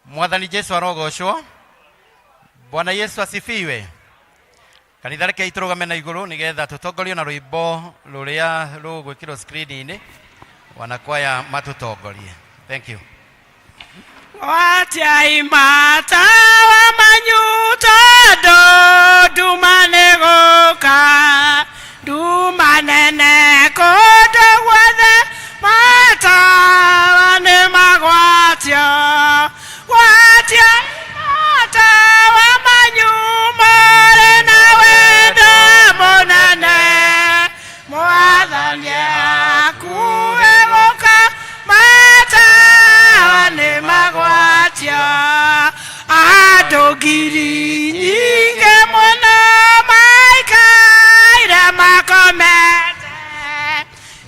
Mwathani Yesu arogoshwo. Bwana Yesu asifiwe. Kanitha reke iturugame na iguru nigetha tutongorio na rwimbo ruria rugwikirwo screen-ini. Wanakwaya matutongorie. Thank you. Watiaimata wa manyuta dumane goka dumanene kodo gwathe mata wane magwatio watiaimata wa manyumare na wendo monane mwathanie akuwe goka mata wane magwatio adogiri nyinge mwana maikaira makomete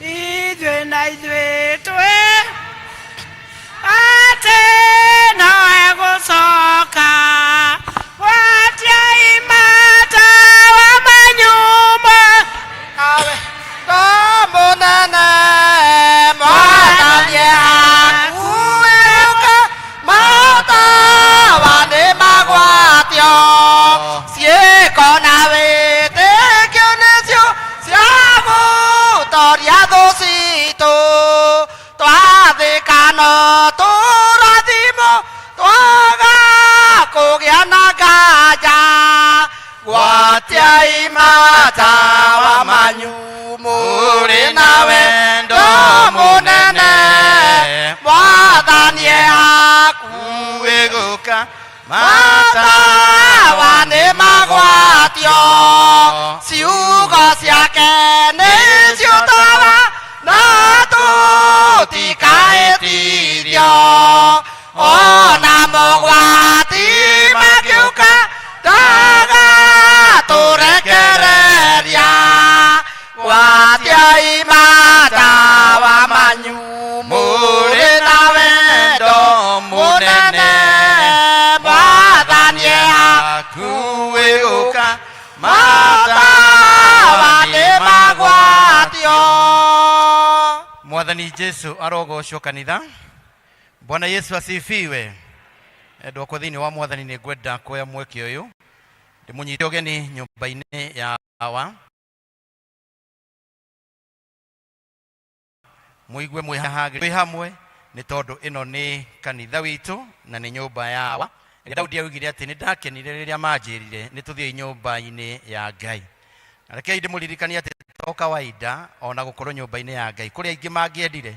idwe na idwe twe ate noe gucoka watia imata wa manyumba awe tomunene mwathanie akuweka mata wane magwatio ciĩko na wĩtĩkio nĩcio cia gũtooria thũ citũ twathĩka no tũrathimo twaga kũgĩa na nganja gwatia imata wa manyu mũrĩ na wendo mũnene mwathanie akuwe gũka mata wane magwatio ciugo ciake nĩcio tawa na tũtikaĩtirio ona mũgwati makiũka ndagatũrekereria gwatia imata wa manyu mũrĩ na wendo mũnene mwathanie akuwe gũka mata wane magwatio. Mwathani Yesu arogoshwo kanitha. Bwana Yesu asifiwe. Endwa kwa thini wa Mwathani ni ngwenda kuoya mweke uyu ndimunyite ugeni nyumba-ini ya awa muigwe mwihagire hamwe ni tondu ino ni kanitha witu na ni nyumba ya awa. Daudi augire ati ni ndakenire riria manjirire ni tuthie nyumba-ini ya Ngai. Rekei ndimuririkanie ati to kawaida ona gukorwo nyumba-ini ya Ngai kuria ingi mangiendire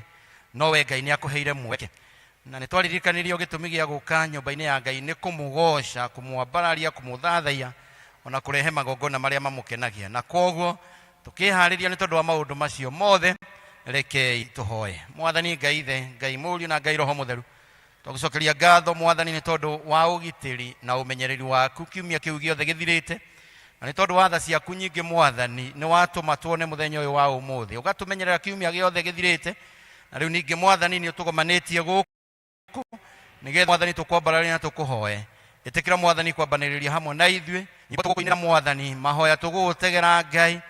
nowe Ngai ni akuheire mweke na ni twaririkanirio gitumi gia guka nyumba-ini ya Ngai ni kumugosha kumwambararia kumuthathaia ona kurehe magongona maria mamukenagia na koguo tukihariria ni tondu wa maundu macio mothe rekei tuhoe. Mwathani Ngai ithe Ngai Mũriũ na Ngai Roho Mũtheru twagucokeria ngatho Mwathani ni tondu wa ugitiri na umenyereri waku kiumia kiu giothe githirite na ni tondu wa tha ciaku nyingi Mwathani ni watuma tuone muthenya uyu wa umuthi ugatumenyerera kiumia giothe githirite na riu ningi Mwathani ni utugomanetie guku nigetha Mwathani tukwambararia na tukuhoe. Itikira Mwathani kwambaniriria hamwe na ithuĩ nyimbo tugukuinira Mwathani mahoya tugugutegera Ngai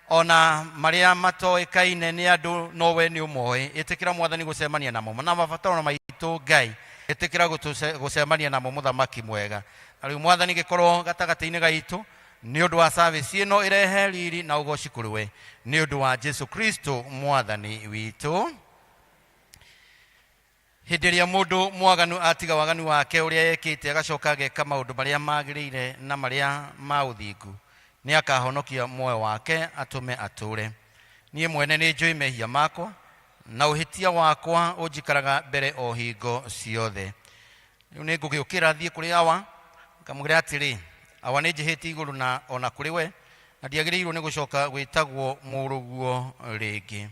ona maria matoĩkaine ni andu nowe ni umoe. Itikira Mwathani gucemania namo na mabataro maitu Ngai itikira gucemania namo muthamaki mwega. Na riu Mwathani gikorwo gatagati-ini gaitu ni undu wa service ino irehe riri na ugoci kuri we ni undu wa Yesu Kristo Mwathani witu. Hindi ĩrĩa mũndũ mwaganu atiga waganu wake ũrĩa ekĩte agacoka ageka maũndũ marĩa magĩrĩire na marĩa ma ũthingu nĩ akahonokia muoyo wake atume atũre. Niĩ mwene nĩ njũĩ mehia makwa na ũhĩtia wakwa ũnjikaraga mbere o hingo ciothe. Rĩu nĩ ngũgĩũkĩra thiĩ kũrĩ awa ngamwĩra atĩrĩ awa nĩ njĩhĩtie igũrũ na ona kũrĩ we na ndiagĩrĩirwo nĩ gũcoka gwĩtagwo mũrũguo rĩngĩ.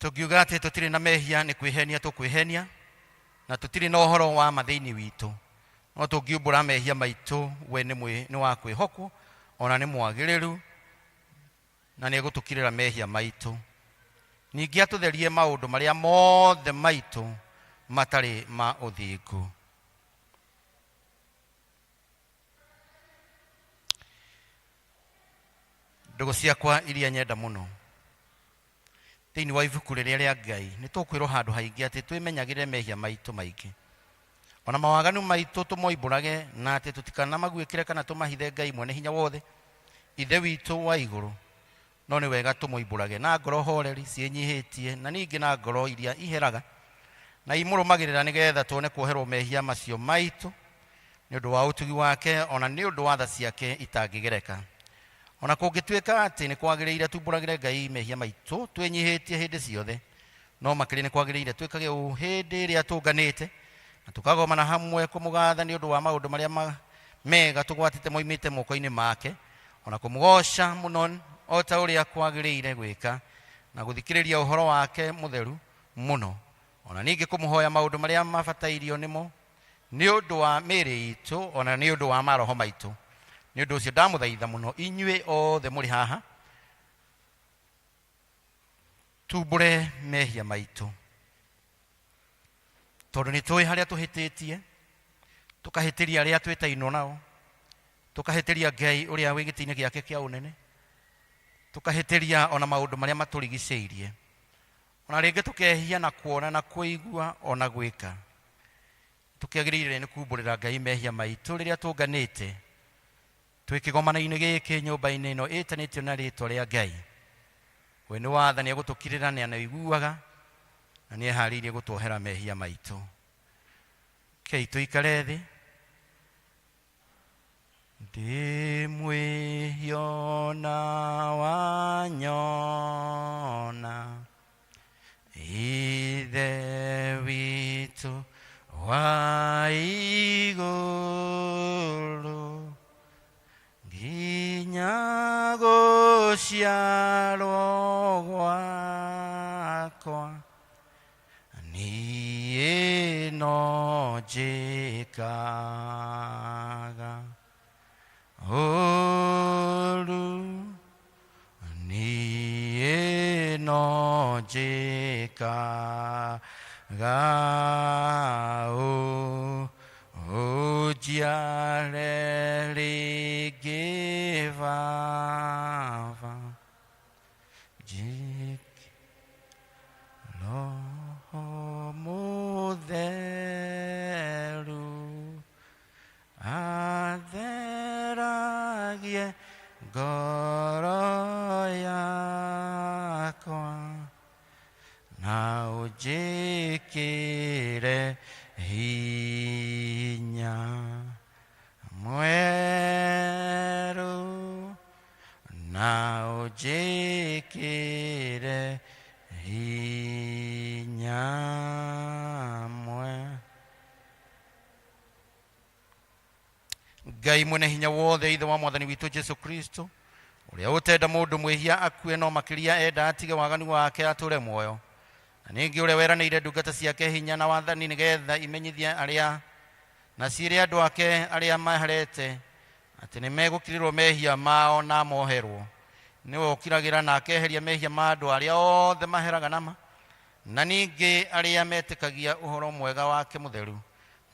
Tukiuga ati tutiri na mehia ni kwihenia tukwihenia na tutiri na uhoro wa mathĩinĩ witũ no tungiumbũra mehia maitũ we ni wa kwĩhokwo ona ni mwagĩrĩru na nĩ egũtũkirĩra mehia maitũ ningĩ atũtherie maũndũ marĩa mothe maitũ matarĩ ma ũthingu. Ndugu ciakwa iria nyenda muno thĩinĩ wa ibuku rĩrĩa rĩa Ngai nĩ tũkwĩrwo handũ haingĩ atĩ twĩmenyagĩrĩre mehia maitũ maingĩ, ona mawaganu maitũ tũmoimbũrage, na atĩ tũtikanamagwĩkĩre kana tũmahithe Ngai mwene hinya wothe ithe witũ wa igũrũ, no nĩ wega tũmoimbũrage na ngoro horeri ciĩnyihĩtie, na ningĩ na ngoro iria iheraga na imũrũmagĩrĩra, nĩgetha tuone kuoherwo mehia macio maitũ nĩ ũndũ wa ũtugi wake, ona nĩ ũndũ wa tha ciake itangĩgereka. Ona kũngĩtuĩka atĩ nĩ kwagĩrĩire tumbũragĩre Ngai mehia maitũ twĩnyihĩtie hĩndĩ ciothe, no makĩria nĩ kwagĩrĩire twĩkage ũũ hĩndĩ ĩrĩa tũnganĩte na tũkagomana hamwe kũmũgatha nĩ ũndũ wa maũndũ marĩa mega tũgwatĩte moimĩte moko-inĩ make, ona kũmũgoca mũno o ta ũrĩa kwagĩrĩire gwĩka, na gũthikĩrĩria ũhoro wake mũtheru mũno, ona ningĩ kũmũhoya maũndũ marĩa mabatairio nĩmo nĩ ũndũ wa mĩĩrĩ itũ, ona nĩ ũndũ wa maroho maitũ. Nĩ ũndũ ũcio ndamũthaitha mũno inyuĩ othe mũrĩ haha, tumbũre mehia maitũ, tondũ nĩ tũĩ harĩa tũhĩtĩtie, tũkahĩtĩria arĩa twĩtainwo nao, tũkahĩtĩria Ngai ũrĩa wĩ gĩtĩ-inĩ gĩake kĩa ũnene, tũkahĩtĩria ona maũndũ marĩa matũrigicĩirie, ona rĩngĩ tũkehia na kuona na kũigua ona gwĩka. Tũkĩagĩrĩire nĩ kumbũrĩra Ngai mehia maitũ rĩrĩa tũnganĩte twĩ kĩgomano-inĩ gĩkĩ nyũmba-inĩ ĩno ĩtanĩtio na rĩĩtwa rĩa Ngai. We nĩ watha nĩ egũtũkirĩra, nĩ anaiguaga na nĩ eharĩirie gũtuohera mehia maitũ. Kei tũikare thĩ. Ndĩmwĩhiona wanyona ithe witũ wa igũrũ, nginya gũciarwo gwakwa niĩ no njĩkaga ũũru, niĩ no njĩkaga ũnjiare rĩngĩ Baba, Roho Mũtheru atheragie ngoro yakwa na ũnjĩkĩre hinya mwerũ, na ũnjĩkĩre hinya mwerũ. Ngai mwene hinya wothe, ithe wa mwathani witũ Jesu Kristo, ũrĩa ũtenda mũndũ mwĩhia akue, no makĩria enda atige waganu wake atũre muoyo, na ningĩ ũrĩa weranĩire ndungata ciake hinya na wathani nĩgetha imenyithie arĩa na ciĩre andũ ake arĩa maherete atĩ nĩ megũkirĩrwo mehia mao na moherwo. Nĩwe ũkiragĩra na akeheria mehia ma andũ arĩa othe maheraga nama, na ningĩ arĩa metĩkagia ũhoro mwega wake mũtheru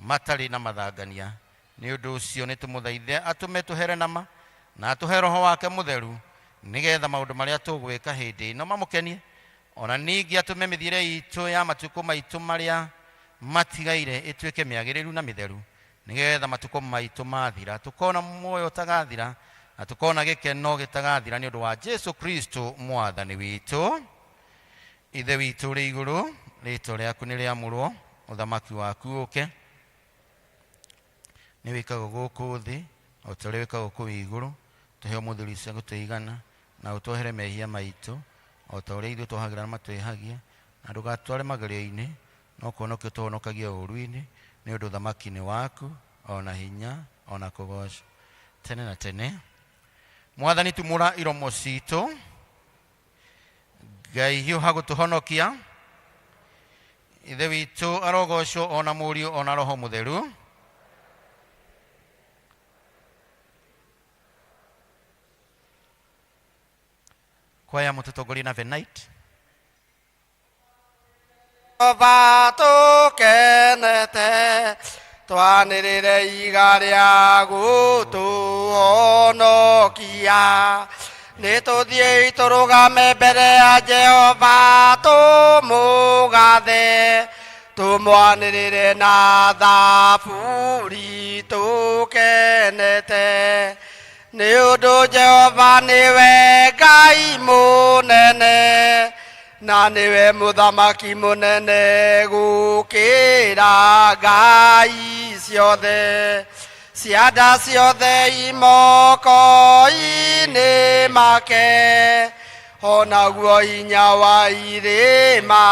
matarĩ na mathangania. Nĩ ũndũ ũcio nĩ tũmũthaithe atũme tũhere nama na atũhe Roho wake mũtheru, nĩgetha maũndũ marĩa tũgwĩka hĩndĩ ĩno mamũkenie, ona ningĩ atũme mĩthiĩre itũ ya matukũ maitũ marĩa matigaire ĩtuĩke mĩagĩrĩru na mĩtheru, nĩgetha matukũ maitũ mathira tũkona muoyo ũtagathira na tũkona gĩkeno gĩtagathira, nĩ ũndũ wa Jesu Kristo mwathani witũ. Ithe witũ ũrĩ igũrũ, rĩĩtwa rĩaku nĩ rĩamũrwo, ũthamaki waku ũke, nĩ wĩkagwo gũkũ thĩ o ta ũrĩa wĩkagwo kũu igũrũ. Tũhe ũmũthĩ cia gũtũigana na ũtũohere mehia maitũ o ta ũrĩa ithuĩ tũohagĩra matwĩhagia, na ndũgatware magerio-inĩ, no kũhonokia ũtũhonokagia ũũru-inĩ, nĩ ũndũ ũthamaki nĩ waku, ona hinya, ona kũgocwo tene na tene. Mwathani tumũra iromo citũ, Ngai hiũha gũtũhonokia, ithe witũ arogocwo ona Mũriũ ona Roho Mũtheru. Kwaya mũtũtongoria na the night. Ova tũkenete twanĩrĩre iga rĩa gũtũhonokia, nituthiĩ tũrũgame mbere ya Jehova tũmũgathe tũmwanĩrĩre na thaburi tũkenete nĩ ũndũ Jehova nĩwe Ngai mũnene na nĩwe mũthamaki mũnene gũkĩra ngai ciothe cianda ciothe imoko-inĩ make onaguo hinya wa irĩma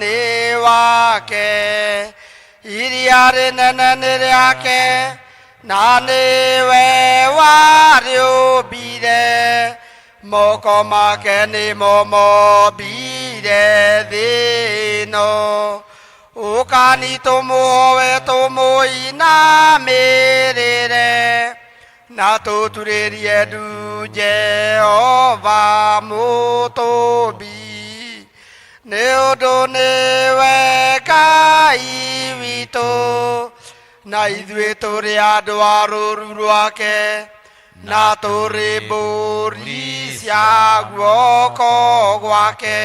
nĩ wake iria rĩnene nĩ rĩake na nĩwe warĩũmbire moko make nĩmo mombire thĩ ĩno ũkani tũmũhoe tũmũinamĩrĩre na tũturĩrie ndu Jehova mũtũmbi nĩ ũndũ nĩwe Ngai witũ na ithuĩ tũrĩ andũ a rũũru rwake na tũrĩ mbũri cia guoko gwake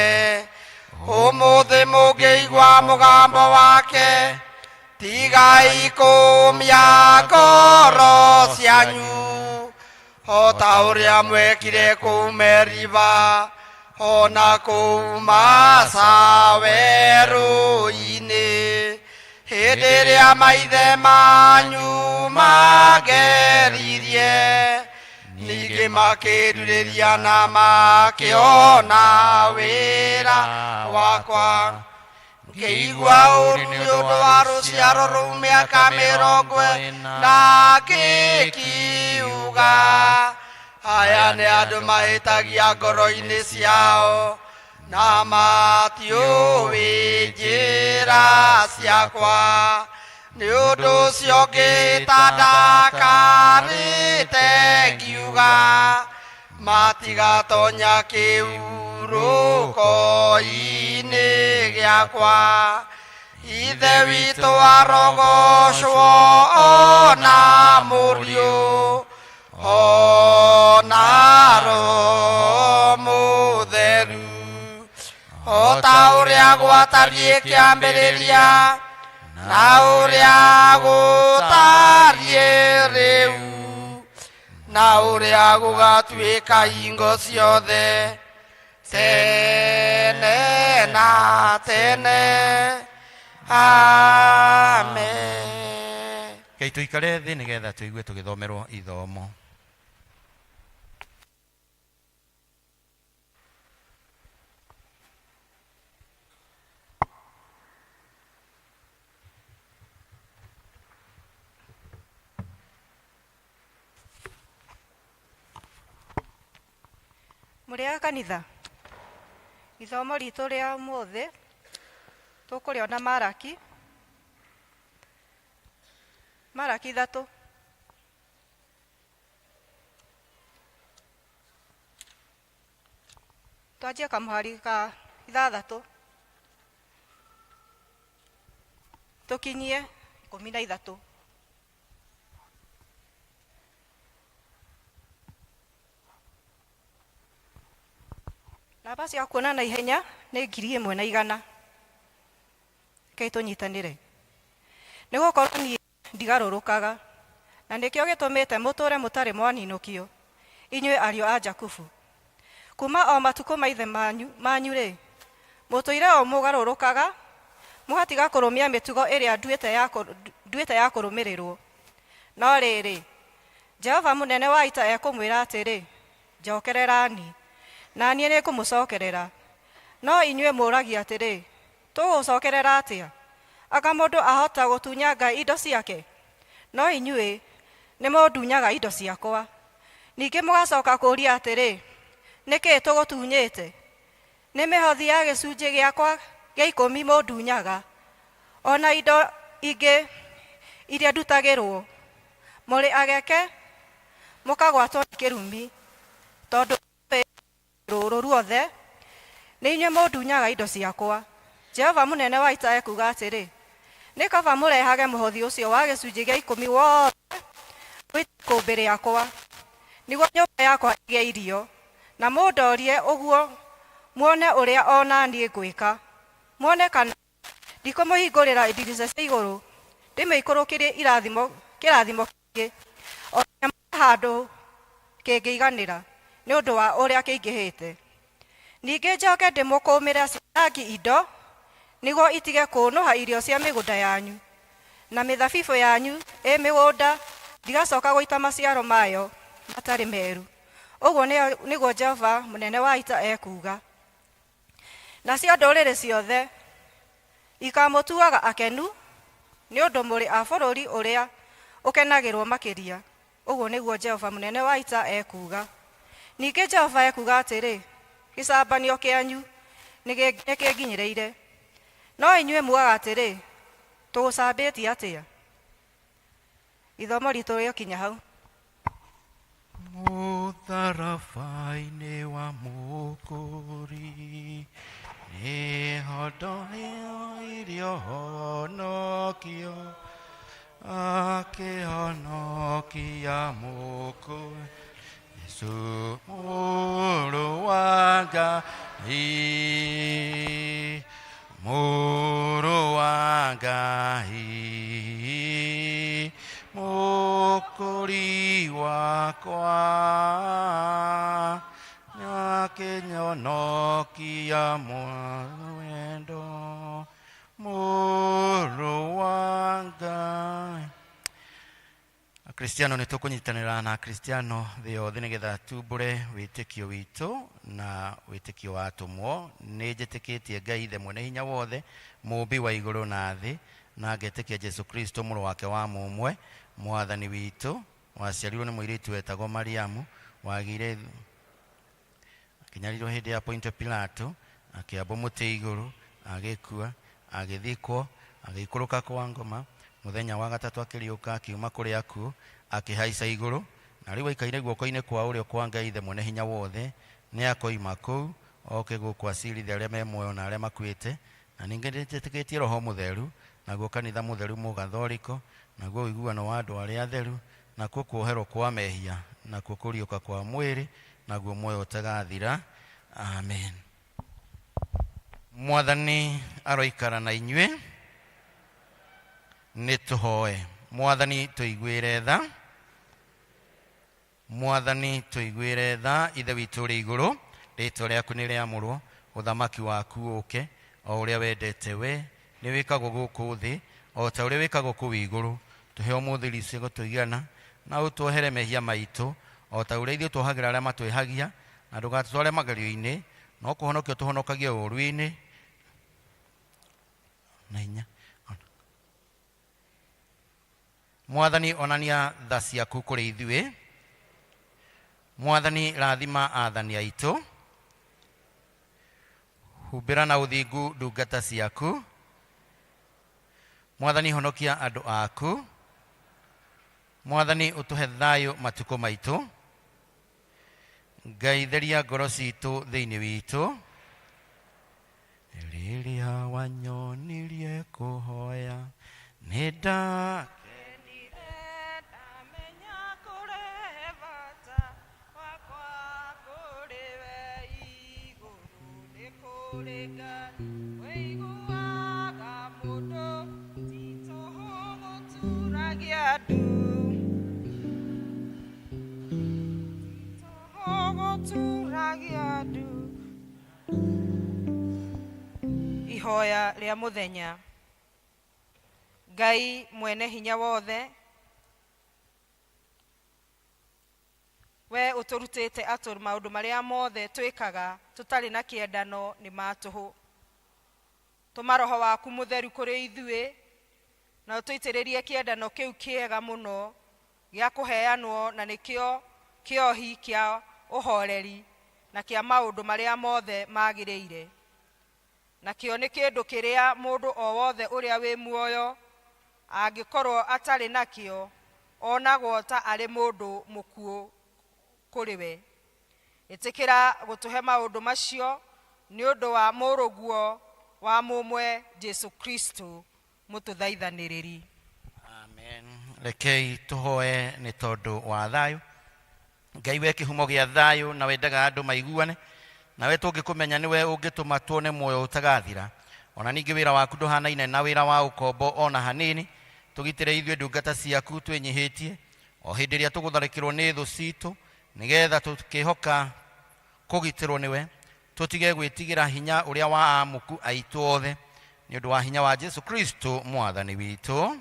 ũmũthĩ mũngĩigua mũgambo wake tigai kũmia ngoro cianyu o ta ũrĩa mwekire kũu Meriba ona kũu Masa werũ-inĩ hĩndĩ ĩrĩa maithe manyu mageririe ningĩ makĩrirĩria na makĩona wĩra wakwa ngĩigua ũũru nĩ ũndũ wa rũciaro rũu mĩaka 40 na ngĩkiuga aya nĩ andũ mahĩtagia ngoro-inĩ ciao na matiũĩ njĩra ciakwa nĩ ũndũ ũcio ngĩĩta ndakarĩte ngiuga matigatonya kĩurũko-inĩ gĩakwa ithe witũ arogocwo ona mũriũ ona Roho Mũtheru o ta ũrĩa gwatariĩ kĩambĩrĩria na ũrĩa gũtariĩ rĩu na ũrĩa gũgatuĩka hingo ciothe tene na tene amen. Kei tũikare thĩ nĩgetha tũigue tũgĩthomerwo ithomo. Mũrĩa kanitha ithomo ritũ rĩa ũmũthĩ tũkũrĩona Malaki 3 twanjie kamũhari ka 6 tũkinyie 13. Namba cia kuona na ihenya nĩ 1,100. Kei tũnyitanĩre nĩ gũkorwo niĩ ndigarũrũkaga na nĩkĩo gĩtũmĩte mũtũũre mũtarĩ mwaninũkio inyuĩ ariũ a Jakubu kuma o matukũ maithe manyu-rĩ mũtũire o mũgarũrũkaga mũgatiga kũrũmia mĩtugo ĩrĩa nduĩte ya kũrũmĩrĩrwo no rĩrĩ Jehova mũnene wa ita ekũmwĩra atĩrĩ njokererani na niĩ nĩ kũmũcokerera no inyuĩ mũragia atĩrĩ tũgũcokerera atĩa aka mũndũ ahota gũtunyanga indo ciake no inyuĩ nĩ mũndunyaga indo ciakwa ningĩ mũgacoka kũũria atĩrĩ nĩkĩ tũgũtunyĩte nĩ mĩhothi ya gĩcunjĩ gĩakwa gĩa 10 mũndunyaga ona indo ingĩ iria ndutagĩrwo mũrĩ ageke mũkagwatwo nĩ kĩrumi tondũ rũrũ ruothe nĩ inyuĩ mũndunyaga indo ciakwa Jehova mũnene wa ita ekuga atĩrĩ nĩ kaba mũrehage mũhothi ũcio wa gĩcunjĩ gĩa 10 wothe gwĩ kũmbĩ rĩakwa nĩguo nyũmba yakwa ĩgĩe irio na mũndorie ũguo muone ũrĩa ona niĩ ngwĩka, muone kana ndikũmũhingũrĩra ndirica cia igũrũ ndĩmũikũrũkĩrie kĩrathimo kĩngĩ o nginya handũ kĩngĩiganĩra nĩ ũndũ wa ũrĩa kĩingĩhĩte. Ningĩ njoke ndĩmũkũũmĩre cianangi indo nĩguo itige kũnũha irio cia mĩgũnda yanyu, na mĩthabibũ yanyu ĩ mĩgũnda ndigacoka gũita maciaro mayo matarĩ meru. Ũguo nĩguo Jehova mũnene wa ita ekuuga. Nacio ndũrĩrĩ ciothe ikamũtuaga akenu nĩ ũndũ mũrĩ a bũrũri ũrĩa ũkenagĩrwo makĩria. Ũguo nĩguo Jehova mũnene wa ita ekuuga. Ningĩ Jehova ekuuga atĩrĩ, gĩcambanio kĩanyu nĩkĩnginyĩrĩire. No inyuĩ muaga atĩrĩ, tũgũcambĩtie atĩa? Ithomo ritũ rĩokinya hau. Mũtharaba-inĩ wa mũkũri nĩho ndoirio honokio, akĩhonokia mũkũri Jesũ mũrũ wa Ngai, mũrũ wa Ngai, mũkũri wakwa, akĩnyonokia mwendo, mũrũ wa Ngai. Akristiano nĩtũkũnyitanĩra na Akristiano thĩ yothe nĩgetha tumbũre wĩtĩkio witũ na wĩtĩkio wa atũmwo. Nĩnjĩtĩkĩtie Ngai ithe mwene hinya wothe, mũmbi wa igũrũ na thĩ, na ngetĩkia Jesũ Kristo mũrũ wake wa mũmwe, mwathani witũ, waciarirwo nĩ mũirĩtu wetagwo Mariamu, wagire akĩnyarirwo hĩndĩ ya Pontio Pilato, akĩambwo mũtĩ igũrũ, agĩkua, agĩthikwo, agĩikũrũka kwa ngoma, mũthenya wa gatatũ akĩriũka akiuma kũrĩ akuũ, akĩhaica igũrũ, na rĩu aikaire guoko-inĩ kwa ũrĩo kwa Ngai ithe mwene hinya wothe. Nĩ akoima kũu oke gũkũ acirithia arĩa me muoyo na arĩa makuĩte. Na ningĩ nĩnjĩtĩkĩtie Roho Mũtheru, naguo kanitha mũtheru mũgathoriko, naguo ũiguano wa andũ arĩa atheru, nakuo kuoherwo kwa mehia, nakuo kũriũka kwa mwĩrĩ, naguo muoyo ũtagathira. Amen. Mwathani aroikara na inyuĩ. Nĩtũhoe. Mwathani tũiguĩre tha, Mwathani tũiguĩre tha. Ithe witũ ũrĩ igũrũ, rĩĩtwa rĩaku nĩ rĩamũrwo, ũthamaki waku ũũke, o ũrĩa wendete we nĩ wĩkagwo gũkũ thĩ o ta ũrĩa wĩkagwo kũu igũrũ. Tũhe ũmũthĩ icigo tũigana, na ũtuohere mehia maitũ o ta ũrĩa ithuĩ tuohagĩra arĩa matwĩhagia, na ndũgatũtware magerio-inĩ, no kũhonokio tũhonokagie ũũru-inĩ. Na hinya Mwathani onania tha ciaku kũrĩ ithuĩ. Mwathani rathima athani aitũ, humbĩra na ũthingu ndungata ciaku. Mwathani honokia andũ aku. Mwathani ũtũhe thayũ matukũ maitũ. Ngai theria ngoro citũ thĩinĩ witũ. Rĩrĩa wanyonirie kũhoya nĩ Ihoya rĩa mũthenya. Ngai mwene hinya wothe, we ũtũrutĩte atũ maũndũ marĩa mothe twĩkaga tũtarĩ na kĩendano nĩ matũhũ. Tũma Roho waku mũtheru kũrĩ ithuĩ, na ũtũitĩrĩrie kĩendano kĩu kĩega mũno gĩa kũheanwo, na nĩkĩo kĩohi kĩa ũhoreri na kĩa maũndũ marĩa mothe magĩrĩire. Nakĩo nĩ kĩndũ kĩrĩa mũndũ o wothe ũrĩa wĩ muoyo angĩkorwo atarĩ nakĩo, onagwo ta arĩ mũndũ mũkuũ kũrĩ we. Ĩtĩkĩra gũtũhe maũndũ macio nĩ ũndũ wa mũrũguo wa mũmwe Jesũ Kristo mũtũthaithanĩrĩri. Amen. Rekei tũhoe nĩ tondũ wa thayũ. Ngai we kihumo gĩa thayũ na wendaga andũ maiguane nawe tũngĩkũmenya niwe ũngĩtũma tuone muoyo ũtagathira ona ningĩ wĩra waku ndũhanaine na wĩra wa ũkombo ona hanini tũgitĩre ithuĩ ndungata ciaku twĩnyihĩtie o hĩndĩ ĩrĩa tũgũtharĩkĩrwo nĩ thũ citũ nĩgetha tũkĩhoka kũgitĩrwo niwe tũtige gwĩtigĩra hinya ũrĩa wa amuku aitũ othe nĩ ũndũ wa hinya wa Jesu Kristo mwathani witũ.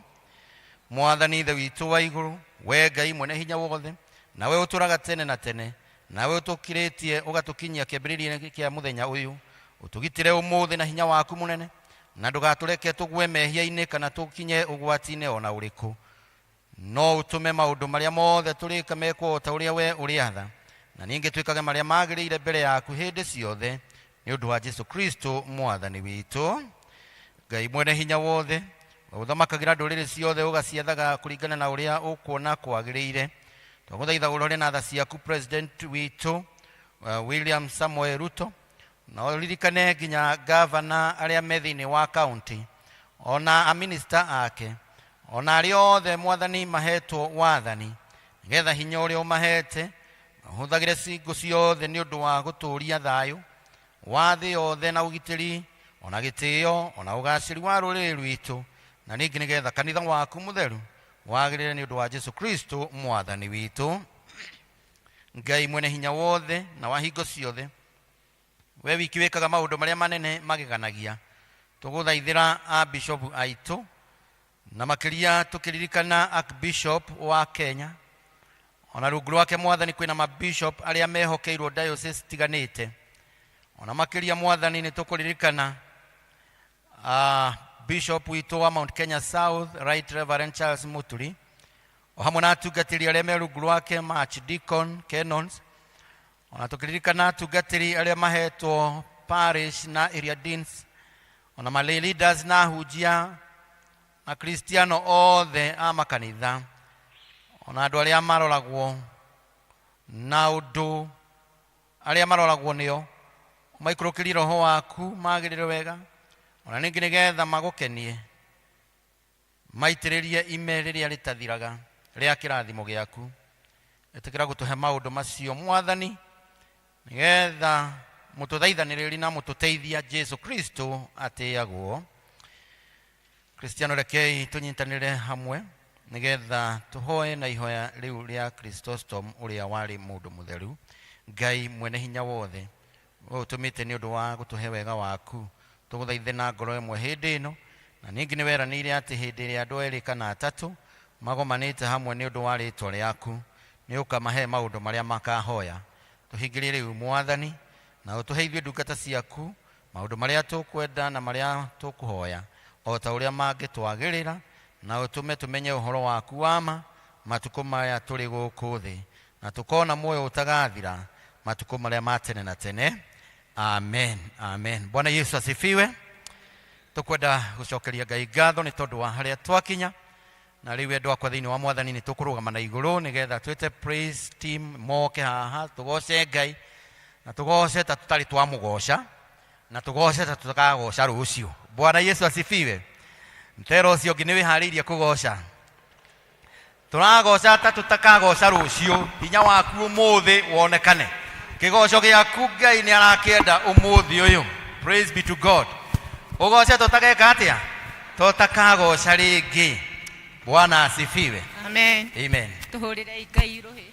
Mwathani ithe witũ wa igũrũ we Ngai mwene hinya wothe nawe ũtũraga tene na tene nawe ũtũkirĩtie ũgatũkinyia kĩambĩrĩria-inĩ kĩa mũthenya ũyũ ũtũgitĩre ũmũthĩ na hinya waku mũnene na ndũgatũreke tũgwe mehia-inĩ kana tũkinye ũgwati-inĩ ona ũrĩkũ no ũtũme maũndũ marĩa mothe tũrĩka mekwo ta ũrĩa we ũrĩatha na ningĩ twĩkage marĩa magĩrĩire mbere yaku hĩndĩ ciothe nĩ ũndũ wa Jesu Kristo mwathani witũ. Ngai mwene hinya wothe ũthamakagĩra ndũrĩrĩ ciothe ũgaciathaga kũringana na ũrĩa ũkuona kwagĩrĩire twagũthaitha ũrore na tha ciaku president witũ William Samoei Ruto na ũririkane nginya governor arĩa me thĩinĩ wa county ona a minister ake ona arĩa othe mwathani mahetwo wathani nĩgetha hinya ũrĩa ũmahete mahũthagĩre cingo ciothe nĩ ũndũ wa gũtũũria thayũ wa thĩ yothe na ũgitĩri ona gĩtĩo ona ũgacĩru wa rũrĩrĩ rwitũ na ningĩ nĩgetha kanitha waku mũtheru wagĩrĩre nĩ ũndũ wa Jesu Kristo mwathani witũ. Ngai mwene hinya wothe na wa hingo ciothe we wiki wĩkaga maũndũ marĩa manene mageganagia tũgũthaithĩra a bishop aitũ na makĩria tũkĩririkana Archbishop wa Kenya ona rungu rwake mwathani kwĩna mabishop arĩa mehokeirwo diocese tiganĩte ona makĩria mwathani nĩ tũkũririkana Bishop witũ wa Mount Kenya South Right Reverend Charles Muturi o hamwe na atungatĩri arĩa me rungu rwake Archdeacon Canons ona tũkĩririkana atungatĩri arĩa mahetwo parish na area deans ona ma lay leaders na ahunjia na Kristiano othe a makanitha ona andũ arĩa maroragwo na ũndũ arĩa maroragwo nĩo maikũrũkĩrie roho waku magĩrĩre wega ona ningĩ nĩgetha magũkenie maitĩrĩrie ime rĩrĩa rĩtathiraga rĩa kĩrathimo gĩaku ĩtĩkĩra gũtũhe maũndũ macio mwathani nĩgetha mũtũthaithanĩrĩri na mũtũteithia Jesu Kristo atĩagwo. Kristiano rekei tũnyitanĩre hamwe nĩgetha tũhoe na ihoya rĩu rĩa Chrysostom ũrĩa warĩ mũndũ mũtheru. Ngai mwene hinya wothe ũtũmĩte nĩ ũndũ wa gũtũhe wega waku tũgũthaithe na ngoro ĩmwe hĩndĩ ĩno na ningĩ nĩ weranĩire atĩ hĩndĩ ĩrĩa andũ erĩ kana atatũ magomanĩte hamwe nĩ ũndũ wa rĩĩtwa rĩaku nĩ ũkamahe maũndũ marĩa makahoya. Tũhingĩrie rĩu mwathani na ũtũhe ithuĩ ndungata ciaku maũndũ marĩa tũkwenda na marĩa tũkũhoya o ta ũrĩa mangĩtwagĩrĩra na ũtũme tũmenye ũhoro waku wa ma matukũ maya tũrĩ gũkũ thĩ na tũkona muoyo ũtagathira matukũ marĩa ma tene na tene. Amen. Amen. Bwana Yesu asifiwe. Tũkwenda gũcokeria Ngai ngatho nĩ tondũ wa harĩa twakinya na rĩu endwa kwa thĩinĩ wa mwathani nĩ tũkũrũgama na igũrũ nĩgetha twĩte praise team moke haha tũgoce Ngai na tũgoce ta tũtarĩ twamũgoca na tũgoce ta tũtakagoca rũciũ. Bwana Yesu asifiwe. Mtero ũcio ũngĩ nĩ wĩharĩirie kũgoca. Tũragoca ta tũtakagoca rũciũ. Hinya waku ũmũthĩ wonekane. Kĩgoco gĩaku Ngai nĩ arakĩenda ũmũthĩ ũyũ. Praise be to God. Ũgoce tũtageka atĩa? Tũtakagoca rĩngĩ. Bwana asifiwe. Amen. Amen. Tũhũrĩre Ngai rũhĩ.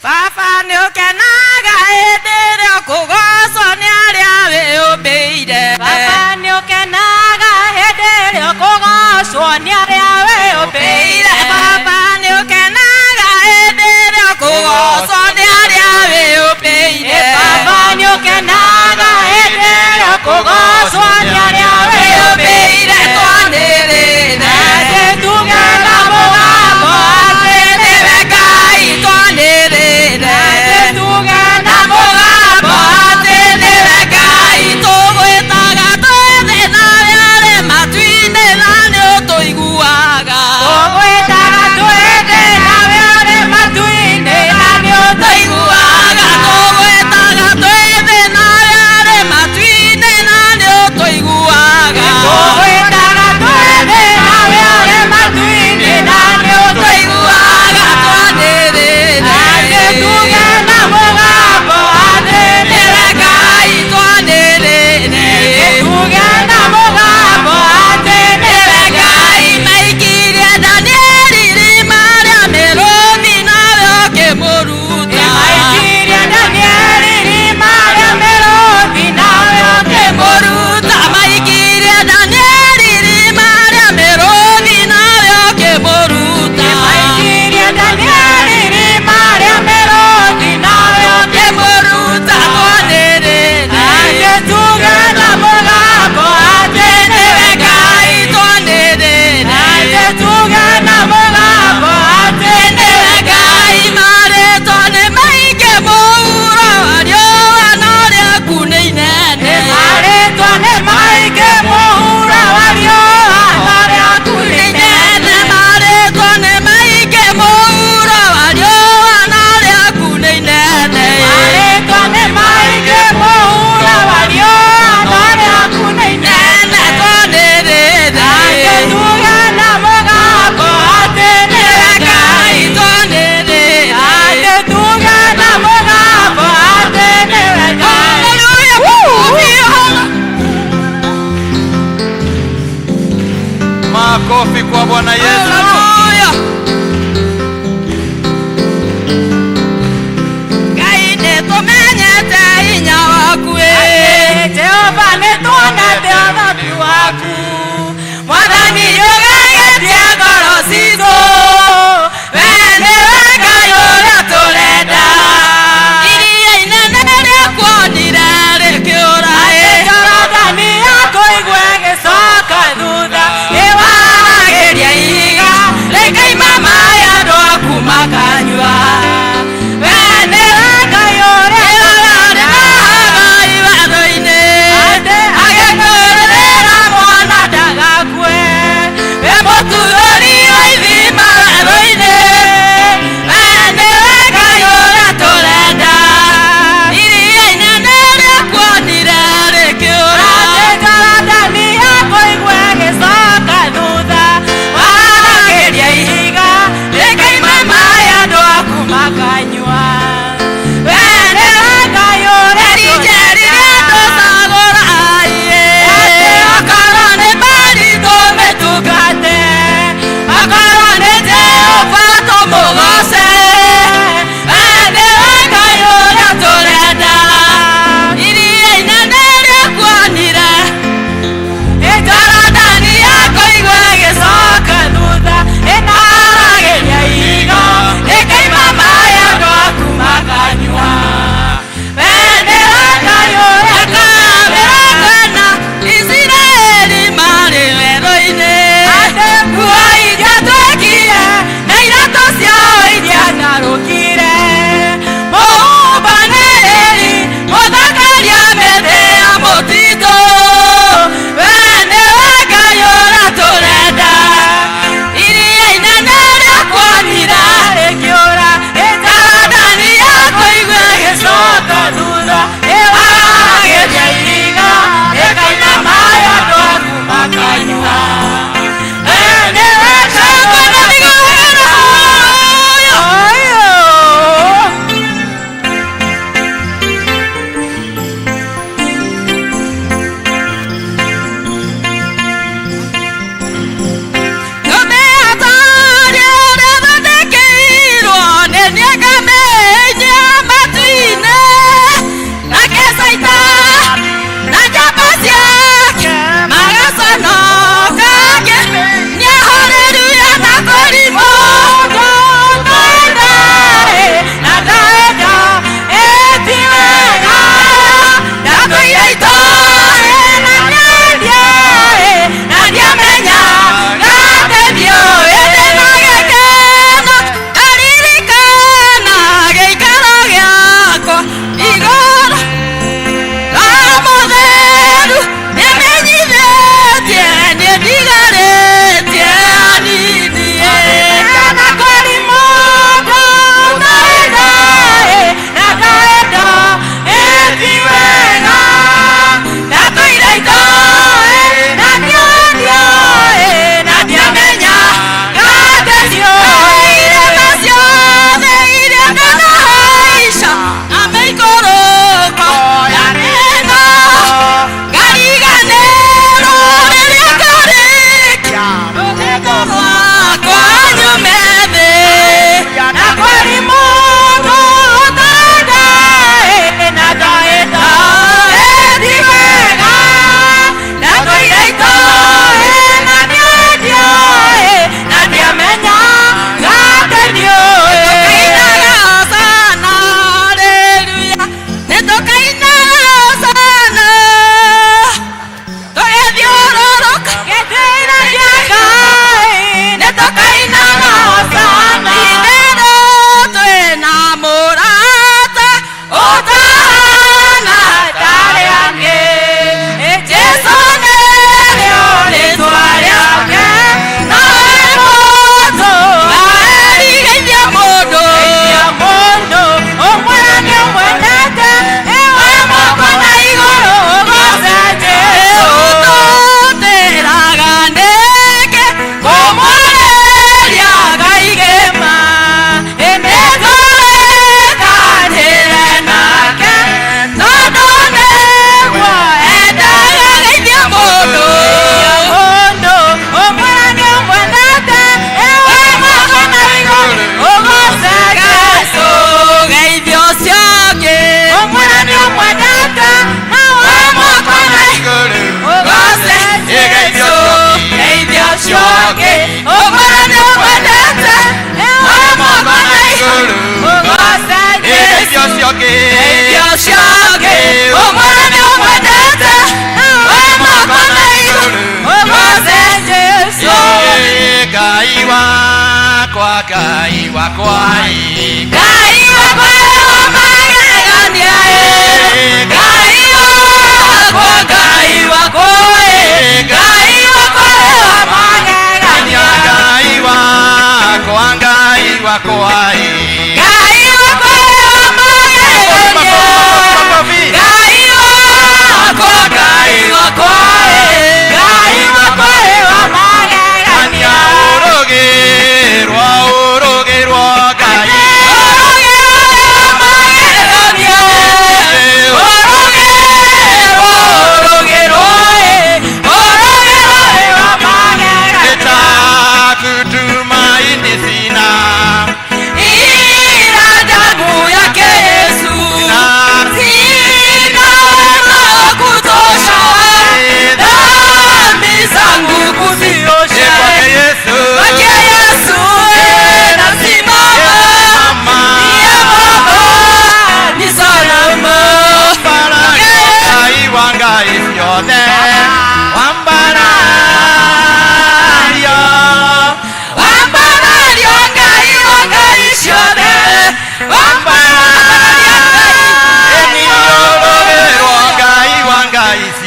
Baba nĩ ũkenaga hĩndĩ ĩrĩa kũgocwo nĩ arĩa wĩyũmbĩire. Baba nĩ ũkenaga hĩndĩ ĩrĩa kũgocwo nĩ arĩa wĩyũmbĩire. Baba nĩ ũkenaga hĩndĩ ĩrĩa kũgocwo nĩ arĩa wĩyũmbĩire. Baba nĩ ũkenaga hĩndĩ ĩrĩa kũgocwo nĩ arĩa wĩyũmbĩire. Twanĩrĩre tuge na mũgambo atĩ nĩwe Ngai. Twanĩrĩre tuge na mũgambo atĩ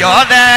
You're there.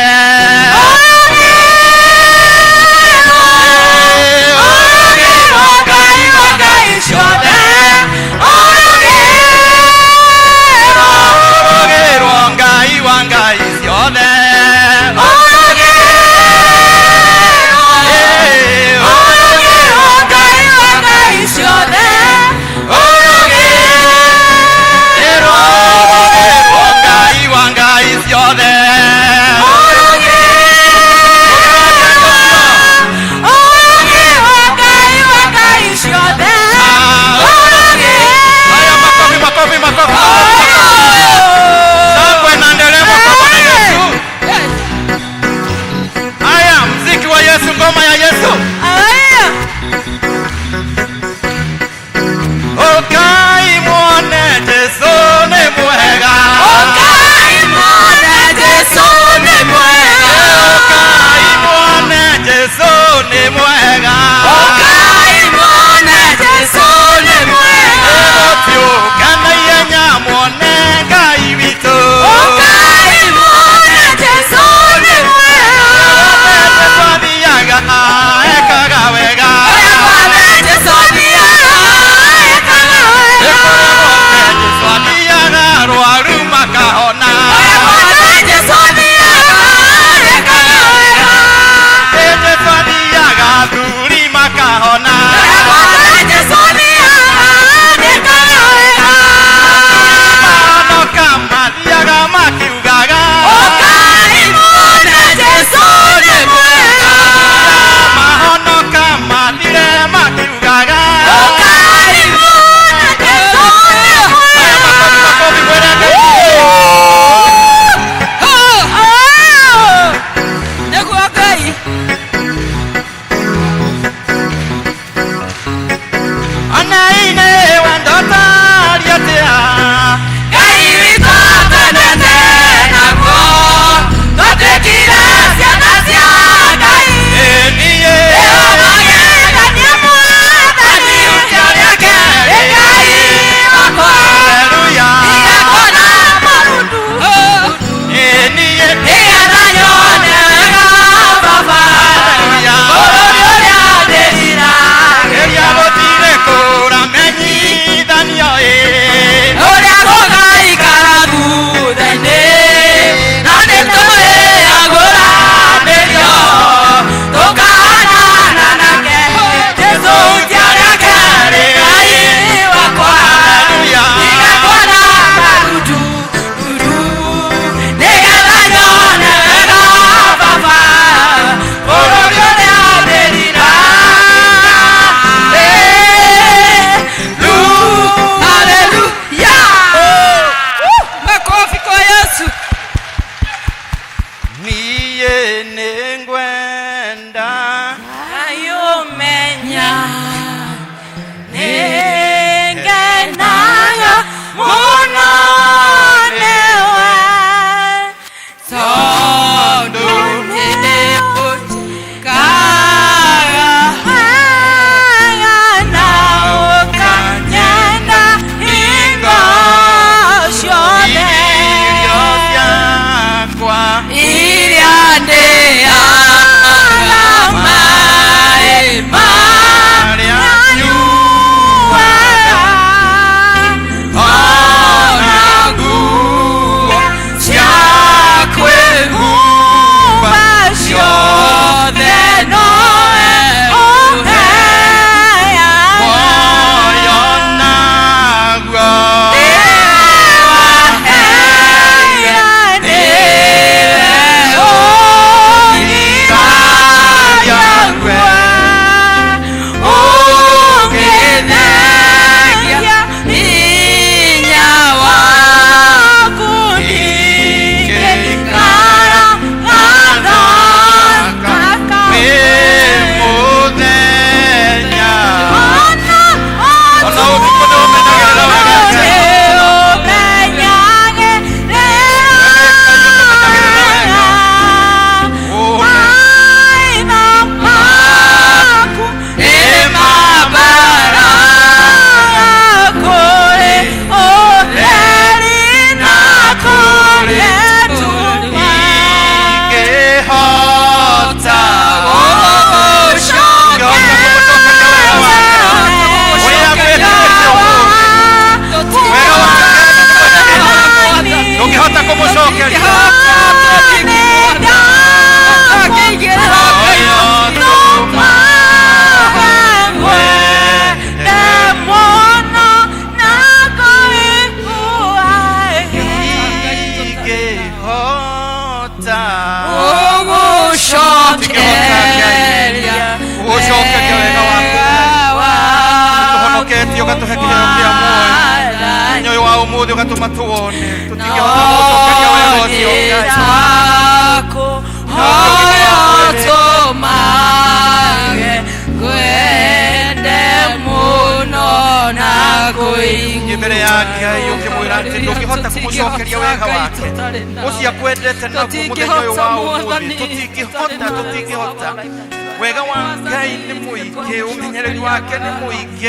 wega wa Ngai ni muingi umenyereri wake ni muingi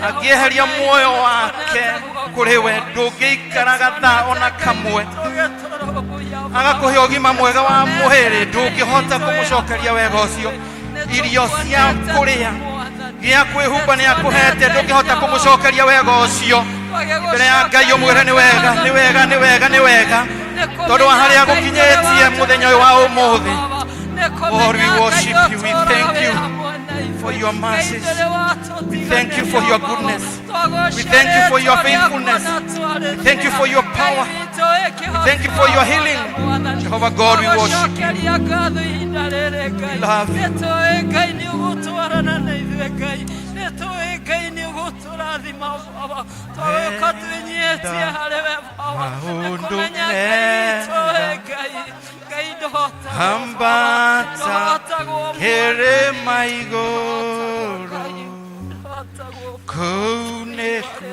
agieheria muoyo wake kuri we ndungiikaraga tha ona kamwe agakuhe ugima mwega wa muhiri ndungihota kumucokeria wega ucio irio cia kuria gia kwihumba ni akuhete ndungihota kumucokeria wega ucio mbere ya Ngai umwire ni wega ni wega ni wega ni wega tondu haria gukinyetie muthenya uyu wa umuthi. Lord, we worship you. We thank you for your mercies. We thank you for your goodness. We thank you for your faithfulness. We thank you for your power. We thank you for your healing. Jehovah God, we worship you. We love you. Hambata kere maigoro kuneko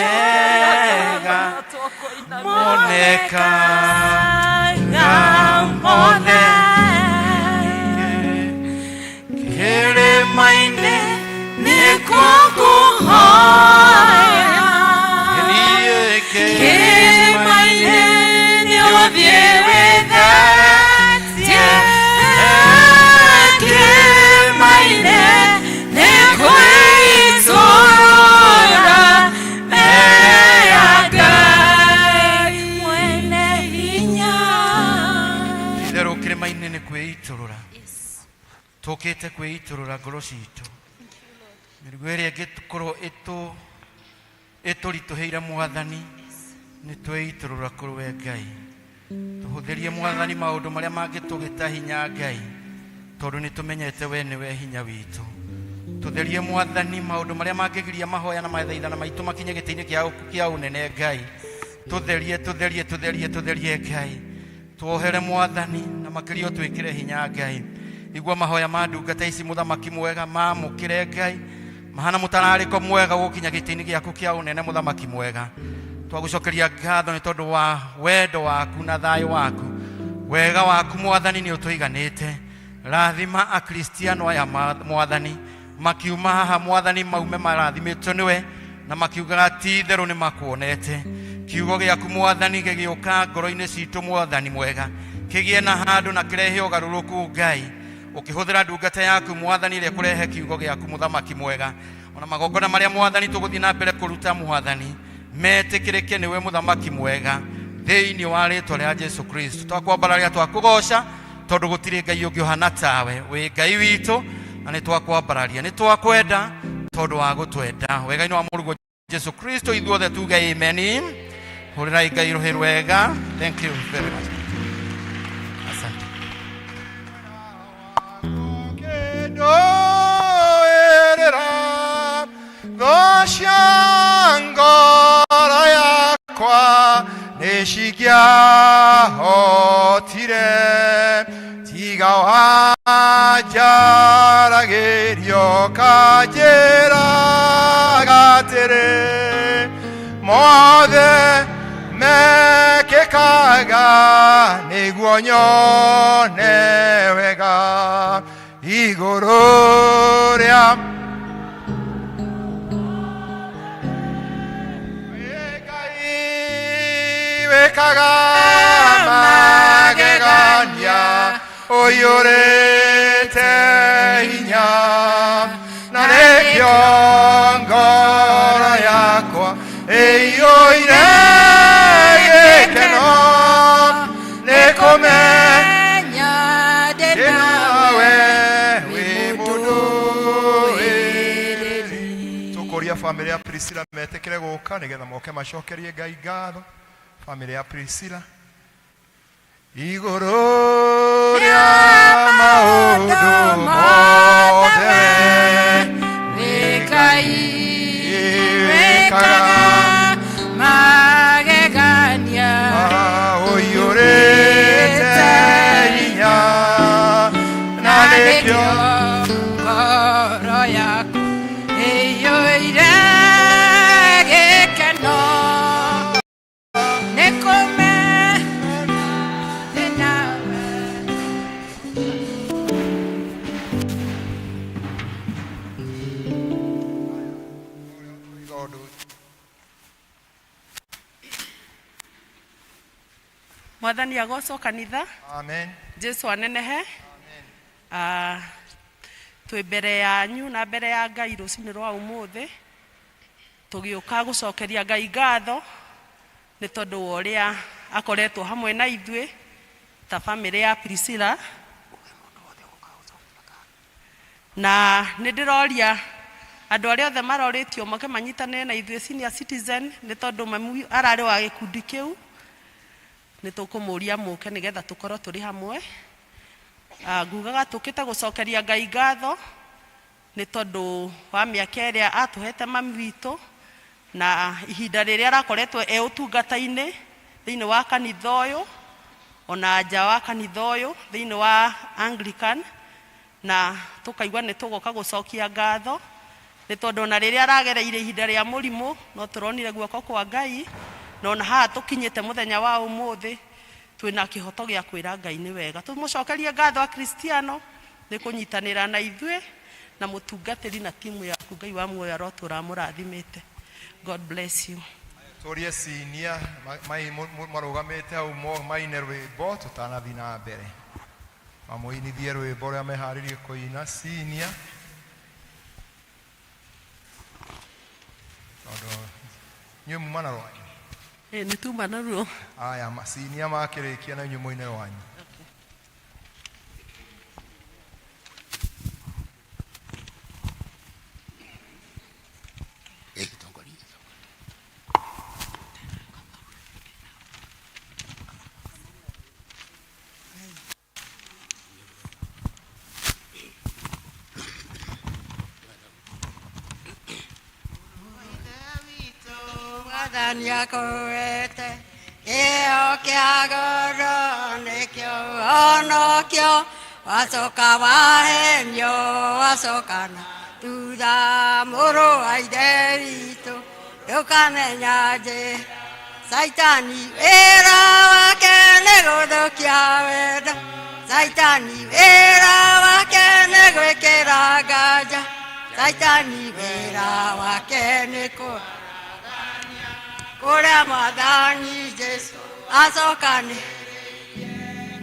maudumega moneka ngamone kere maine nikukuhoya kere maine tokete kwiturura ngoro citu mirigo iria ngitukorwo iturituheire mwathani ni twiturura kuri we Ngai tuhuthirie mwathani maundu maria mangitugita hinya Ngai tondu ni tumenyete we ni we hinya witu tutherie mwathani maundu maria mangigiria mahoya na mathaithana maitu makinye gitiini kia unene Ngai tutherie Ngai tuohere mwathani na makirio twikire hinya Ngai igwa mahoya mandungata ici muthamaki mwega mamukire Ngai mahana mutarariko mwega gukinya gitiini giaku kia unene muthamaki mwega twagucokeria ngatho ni tondu wa wendo waku na thayo waku wega waku mwathani ni utuiganite rathima akristiano aya mwathani makiuma haha mwathani maume marathimitwo niwe na makiugaga ti theru ni makuonete kiugo gĩaku Mwathani gĩgĩũka ngoro-inĩ citũ Mwathani mwega, kĩgĩe na handũ na kĩrehe ũgarũrũku Ngai, ũkĩhũthĩra ndungata yaku Mwathani ĩrĩa kũrehe kiugo gĩaku Mũthamaki mwega. Ona magongona marĩa Mwathani tũgũthiĩ na mbere kũruta Mwathani metĩkĩrĩke nĩwe Mũthamaki mwega, thĩinĩ wa rĩĩtwa rĩa Jesũ Kristo. Twakwambararia twakũgoca tondũ gũtirĩ Ngai ũngĩ ũhana tawe, wĩ Ngai witũ na nĩ twakwambararia, nĩ twakwenda tondũ wa gũtwenda. Wega-inĩ wa Mũrungu Jesũ Kristo ithuothe tuge amen. Hũrĩrai Ngai rũhĩ rwega. Thank you very much. Asante. Ngoro yakwa nĩcingĩahotire tiga wanjaragĩrio kanjĩraga atĩrĩ mothe mekĩkaga nĩguo nyone wega igũrũ rĩa wekaga magegania ũiyũrĩte hinya na nĩkĩo ngoro yakwa ĩiyũire gĩkeno nĩ kũmenya ndĩnawe wĩ mũndũ wĩrĩri. Tũkũria bamĩrĩ ya Priscilla metĩkĩre gũka nĩgetha moke macokerie Ngai ngatho. Família ya Priscila igũrũ rĩa maũndũ mothe Ngai wekaga magegania ũiyũrĩte hinya na nĩkĩo ngoro yaku ĩiyũire gĩkeno. Mwathani agocwo kanitha. Amen. Jesu anenehe. Amen. Twĩ mbere yanyu na mbere ya Ngai rũcinĩ rwa ũmũthĩ tũgĩũka gũcokeria Ngai ngatho nĩ tondũ wa ũrĩa akoretwo hamwe na ithuĩ ta bamĩrĩ ya Priscilla, na nĩ ndĩroria andũ arĩa othe marorĩtio moke manyitanĩre na ithuĩ senior citizen nĩ tondũ mami ararĩ wa gĩkundi kĩu. Nĩ tũkũmũria mũke nĩgetha tũkorwo tũrĩ hamwe. Ngugaga tũkĩte gũcokeria Ngai ngatho nĩ tondũ wa mĩaka ĩrĩa atũhete mami witũ na ihinda rĩrĩa arakoretwo ũtungata-inĩ thĩinĩ wa kanitha ũyũ ona nja wa kanitha ũyũ thĩinĩ wa Anglican, na tũkaigua nĩ tũgoka gũcokia ngatho nĩ tondũ ona rĩrĩa aragereire ihinda rĩa mũrimũ no tũronire guoko kwa Ngai, na ona haha tũkinyĩte mũthenya wa ũmũthĩ twĩna kĩhoto gĩa kwĩra Ngai nĩ wega. Tũmũcokerie ngatho a Kristiano nĩ kũnyitanĩra na ithuĩ na mũtungatĩri na timu yaku. Ngai wa muoyo arotũra mũrathimĩte. God bless you. Tũrie senior marũgamĩte hau maine rwĩmbo tũtanathiĩ na mbere. Mamũinithie rwĩmbo rũrĩa meharĩirie kũina senior. Nyuĩ muma na rwanyu? Nĩ tuma naruo. Aya senior makĩrĩkia na inyuĩ mũine rwanyu. Mwathani akwĩte kĩo kĩa goro nĩkĩo onokĩo wacoka wahenio wacoka na thutha mũrũ wa ithe witũ ndũkamenya njĩra Saitani wĩra wake nĩ gũthũkia wendo Saitani wĩra wake nĩ gwĩkĩra nganja Saitani wĩra wake nĩ Kura Mwathani Jesu acokane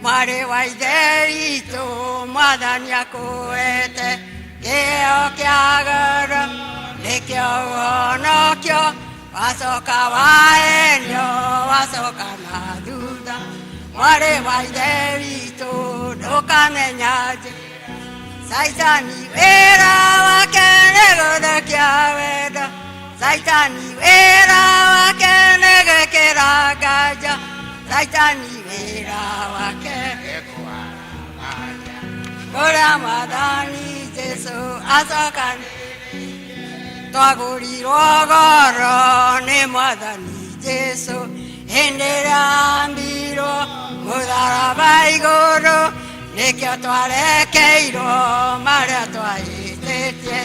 Mwari wa ithe witũ Mwathani akũhete kĩheo kĩa goro nĩkĩo ũhonokio wacoka wahenio wacoka na thutha Mwari wa ithe witũ ndũkamenya njĩra Saitani wĩra wake nĩ gũthũkia wendo Saitani wĩra wake nĩ gwĩkĩra nganja Saitani wĩra wake kũrĩa Mwathani Jesu acokane twagũrirwo goro nĩ Mwathani Jesu hĩndĩ ĩrĩa ambirwo mũtharaba igũrũ nĩkĩo twarekeirwo marĩa twahĩtĩtie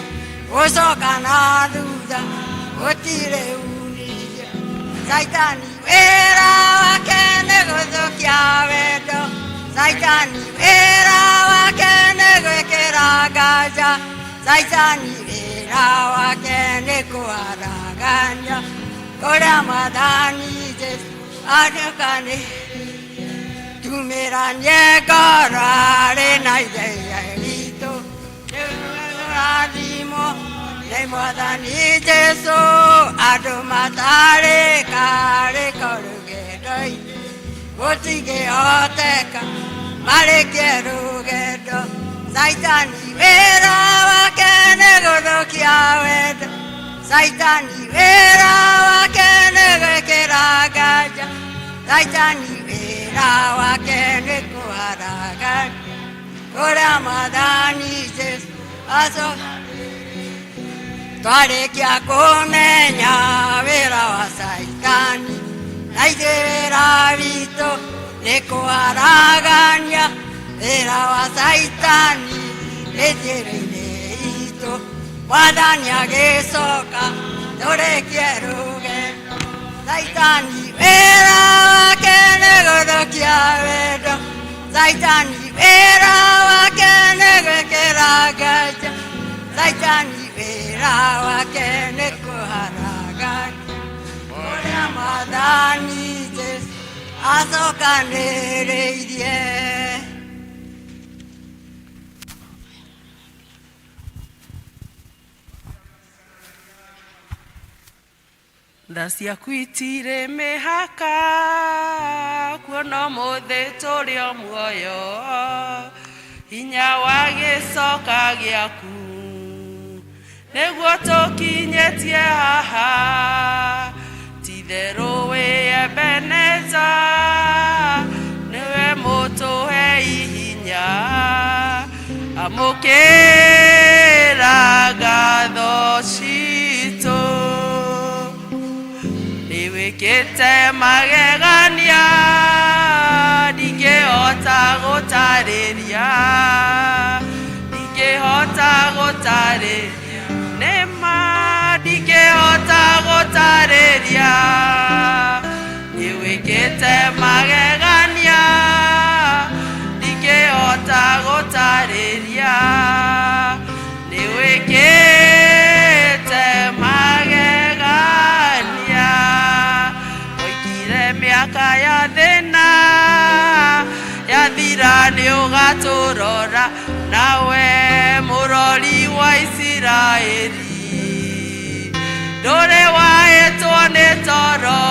gũcoka na thutha gũtirĩ umithio Saitani wĩra wake nĩ gũthũkia wendo Saitani wĩra wake nĩ gwĩkĩra nganja Saitani wĩra wake nĩ kũharagania kũrĩa Mwathani Jesu acokane tumĩranie ngoro arĩ na ithe witũ rathimo nĩ Mwathani Jesu andũ matarĩka rũgendo-inĩ gũtingĩhoteka marĩkie rũgendo Saitani wĩra wake nĩ gũthũkia wendo Saitani wĩra wake nĩ gwĩkĩra nganja Saitani wĩra wake nĩ kũharagania kũrĩa Mwathani Jesu acokane twarĩkia kũmenya wĩra wa Saitani na ithuĩ wĩra witũ nĩ kũharagania wĩra wa Saitani nĩ njĩra-inĩ itũ Mwathani agĩcoka tũrĩkie rũgendo Saitani wĩra wake nĩ gũthũkia wendo Saitani wĩra wake nĩ gwĩkĩra nganja Saitani wĩra wake nĩ kũharagania kũrĩa Mwathani Jesu acokanĩrĩirie tha ciaku itirĩ mĩhaka kuona ũmũthĩ tũrĩ o muoyo hinya wa gĩcoka gĩaku nĩguo tũkinyĩtie haha titherũ wĩ Ebeneza nĩwe mũtũhe ihinya amũkĩra ngatho citũ nĩwĩkĩte magegania ndingĩhota gũtarĩria nĩma ndingĩhota gũtarĩria nĩwĩkĩte magegania ndingĩhota gũtarĩria nĩwĩkĩte magegania oikire mĩaka ya thĩna yathira nĩũgatũrora nawe mũrori wa Isiraeli ndũrĩ wahĩtwo nĩ toro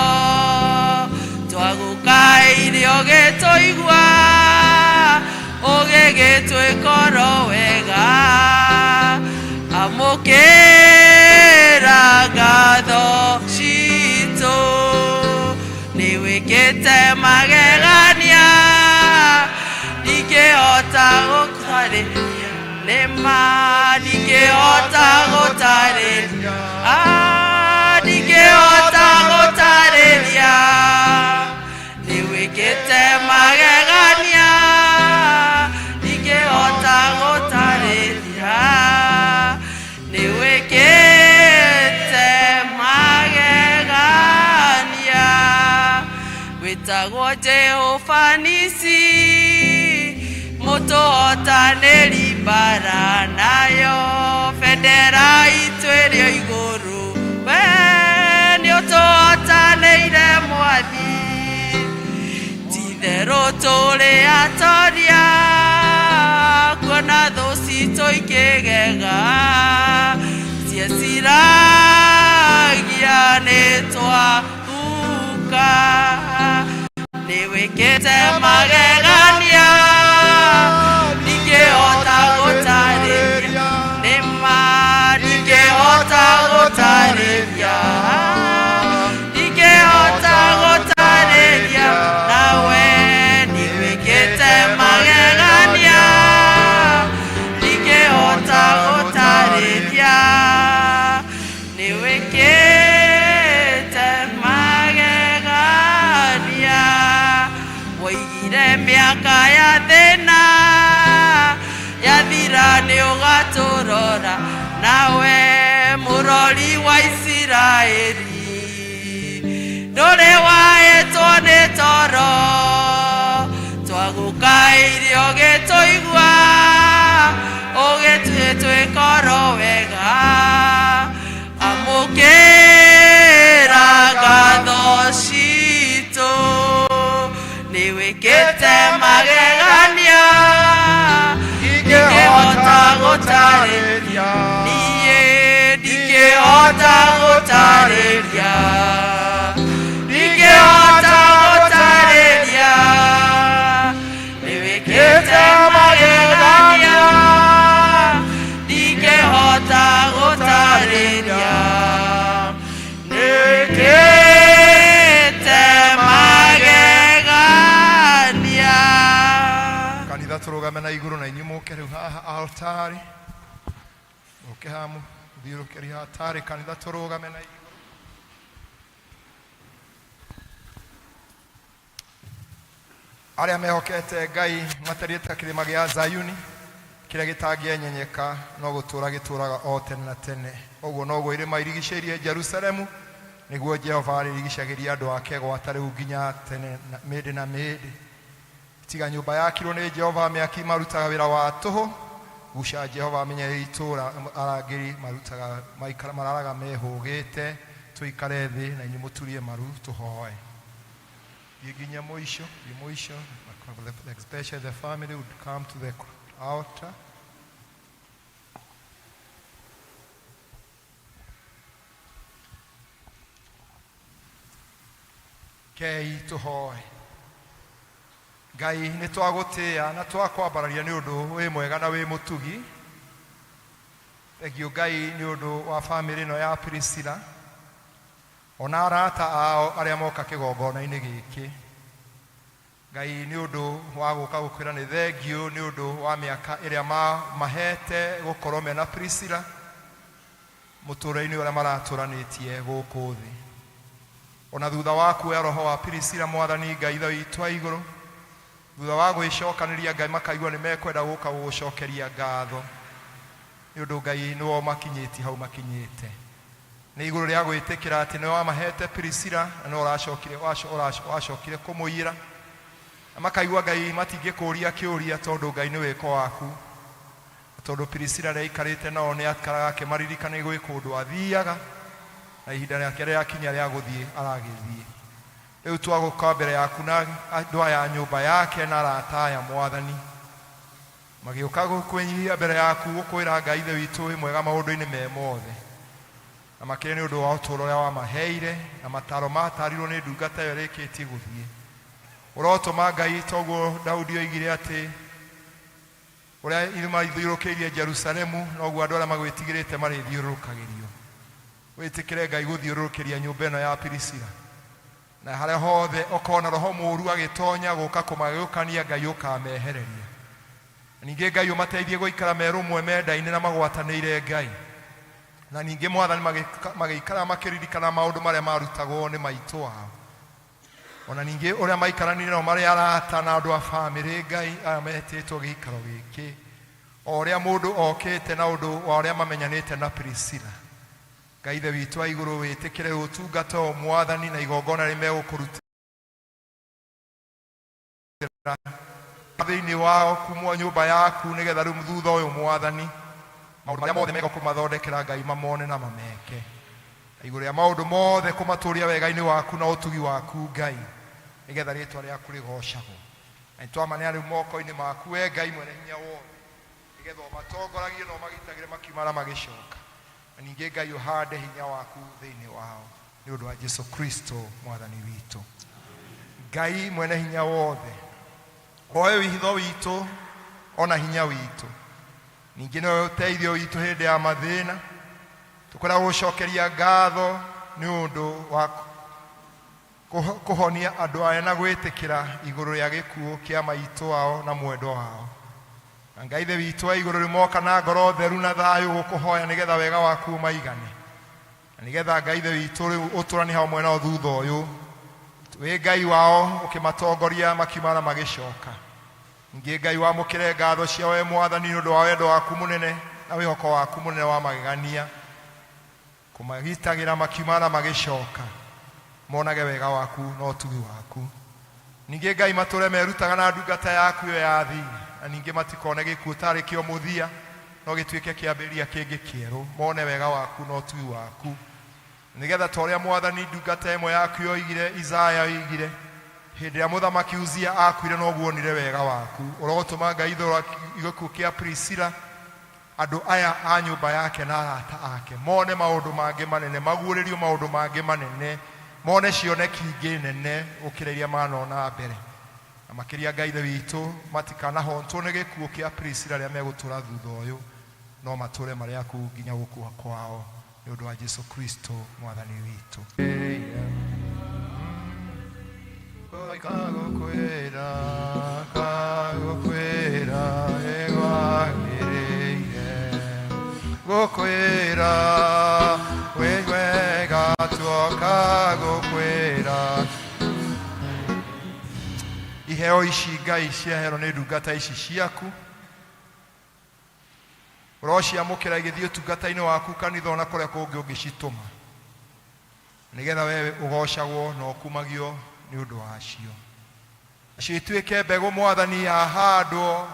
twagũkaĩire ũgĩtũigua ũgĩgĩtwĩkoro wega amũkĩra ngatho citũ nĩwĩkĩte magegania ndingĩhota gũtarĩria nĩma ndingĩhota gũtarĩria ndingĩhota gũtarĩria nĩwĩkĩte magegania ndingĩhota gũtarĩria nĩwĩkĩte magegania wĩtagwo Jehova Nisi mũtũhotanĩri mbara nayo bendera itũ ĩrĩ o igũrũ we nĩ ũtũhotanĩri tũriganĩire Mwathi titherũ tũrĩ atoria kuona thũ citũ ikĩgega cieciragia nĩ twahuka nĩwĩkĩte magegania ndingĩhota gũtarĩria nĩma ndingĩhota gũtarĩria ndingĩhota gũtarĩria nawe nĩwĩkĩte magegania ndingĩhota gũtarĩria nĩwĩkĩte magegania woigire mĩaka ya thĩna yathira nĩũgatũrora nawe mũrori wa Isiraeli ndũrĩ wahĩtwo nĩ toro twagũkaĩire ũgĩtũigua ũgĩtue twĩkoro wega amũkĩra ngatho citũ nĩwĩkĩte magegania ndingĩhota gũtarĩria niĩ ndingĩhota gũtarĩria ndingĩhota gũtarĩria nĩwĩkĩte magegania ndingĩhota gũtarĩria nĩwĩkĩte magegania. Kanitha tũrũgame na igũrũ na inyuĩ mũke rĩu haha altari mũke haha mũthiũrũkĩrie altari kanitha tũrũgame na igũrũ. Arĩa mehokete Ngai matariĩte kĩrĩma gĩa Zayuni kĩrĩa gĩtangĩenyenyeka no gũtũũra gĩtũũraga o tene na tene. Ũguo noguo irĩma irigicĩirie Jerusalemu nĩguo Jehova arĩrigicagĩria andũ ake gwata rĩu nginya tene mĩndĩ na mĩndĩ. Tiga nyũmba yakirwo nĩ Jehova mĩaki marutaga wĩra wa tũhũ guca Jehova amenye itũũra arangĩri marutaga mararaga mehũgĩte. Tũikare thĩ na inyuĩ mũturie maru tũhoe nginya mũico especially the family would come to the altar. Kei tũhoe. Ngai nĩ twagũtĩĩa na twakwambararia nĩ ũndũ wĩ mwega na wĩ mũtugi. Thengio Ngai nĩ ũndũ wa family ĩno ya Priscilla ona arata ao arĩa moka kĩgongona-inĩ gĩkĩ. Ngai nĩ ũndũ wa gũka gũkwĩra nĩ thengio nĩ ũndũ wa mĩaka ĩrĩa mahete gũkorwo mena Priscilla mũtũũro-inĩ ũrĩa maratũranĩtie gũkũ thĩ. Ona thutha wa kuoya roho wa Priscilla Mwathani Ngai Ithe witũ wa igũrũ thutha wa gwĩcokanĩria Ngai makaigua nĩ mekwenda gũka gũgũcokeria ngatho nĩ ũndũ Ngai nĩwe makinyĩtie hau makinyĩte. Nĩ igũrũ rĩa gwĩtĩkĩra atĩ nĩwe wamahete Priscilla na no wacokire kũmũira na makaigua Ngai matingĩkũria kĩũria tondũ Ngai nĩ wĩko waku. Tondũ Priscilla rĩa ikarĩte nao nĩ akaraga akĩmaririkana gwĩ kũndũ athiaga na ihinda rĩake rĩakinya rĩa gũthiĩ aragĩthiĩ. Rĩu twagũka mbere yaku na andũ aya nyũmba yake na arata aya Mwathani magĩũka gũkwĩnyihia mbere yaku gũkwĩra Ngai Ithe witũ wĩ mwega maũndũ-inĩ me mothe na makĩria nĩ ũndũ wa ũtũũro ũrĩa wamaheire na mataro matarirwo nĩ ndungata ĩyo ĩrĩkĩtie gũthiĩ. Ũrotũma Ngai toguo Daudi oigire atĩ ũrĩa irĩma ithiũrũkĩirie Jerusalemu noguo andũ arĩa magwĩtigĩrĩte marĩthiũrũrũkagĩrio. Wĩtĩkĩre Ngai gũthiũrũrũkĩria nyũmba ĩno ya Priscilla na harĩa hothe okona roho mũũru agĩtonya gũka kũmagĩũkania Ngai ũkamehereria. Ningĩ Ngai ũmateithie gũikara merũmwe menda-inĩ na magwatanĩire Ngai. Na ningĩ Mwathani magĩikara makĩririkana maũndũ marĩa marutagwo nĩ maitũ wao. Ona ningĩ ũrĩa maikaranire nao marĩ arata na andũ a bamĩrĩ Ngai aya metĩtwo gĩikaro gĩkĩ. O ũrĩa mũndũ okĩte na ũndũ wa ũrĩa mamenyanĩte na Priscilla. Ngai Ithe witũ wa igũrũ wĩtĩkĩre ũtungata o Mwathani na igongona rĩrĩa megũkũrutĩra thĩinĩ wao kuma nyũmba yaku nĩgetha rĩu thutha ũyũ Mwathani maũndũ marĩa mothe megũkũmathondekera Ngai mamone na mameke. iguru ya maundu mothe kumaturia wega-ini waku na utugi waku Ngai nigetha ritwa riaku rigocagwo na twamane ari moko-ini maku we Ngai mwene hinya wothe nigetha matongoragie no magitagire makiumara magicoka na ninge Ngai uhande hinya waku thiini wao ni undu wa Jesu Kristo mwathani witu. Ngai mwene hinya wothe oe wihitho witu ona hinya witu ninge no uteithio witu hindi ya mathina tukora gucokeria ngatho ni undu wa kuhonia andu aya na gwitikira iguru ya gikuo kia maitu wao na mwendo wao. Ngai ithe witu wa iguru rimoka na ngoro theru na thayu gukuhoya nigetha wega waku maigane na nigetha Ngai ithe witu riu uturani hamwe na thutha uyu we Ngai wao ukimatongoria makiumara magicoka. Ninge Ngai wamukire ngatho cia we mwathani ni undu wa wendo waku munene na wihoko waku munene wa magegania kumagitagira makiumara magicoka monage wega waku no tugi waku. Ninge Ngai mature merutaga na ndungata yaku yo ya thini na ninge matikone gikuo tari kio muthia no gituike kiambiria kingi kieru mone wega waku no tugi waku nigetha toria mwathani ndungata imo yaku yo igire Isaya igire hindi ya muthamaki Uzia akuire no guonire wega waku urogotuma Ngai ithora igikuo kia Priscilla andu aya a nyumba yake na arata ake mone maundu mangi manene maguuririo maundu mangi manene mone cioneki ingi nene ukiriria manona mbere na makiria Ngai ithe witu matikana hontwo ni gikuo kia Priscilla ria megutura thutha uyu no mature mari aku nginya gukua kwao ni undu wa Jesu Kristo mwathani witu. Kagukwira egwagiriire gukwira wegwega tuoka gukwira iheo ici Ngai ciahero ni ndungata ici ciaku urociamukira igithio tungata-ini waku kanitha ona kuria kungi ungicituma nigetha we ugocagwo na ukumagio ni undu wacio acio ituike mbegu mwathani ya handwo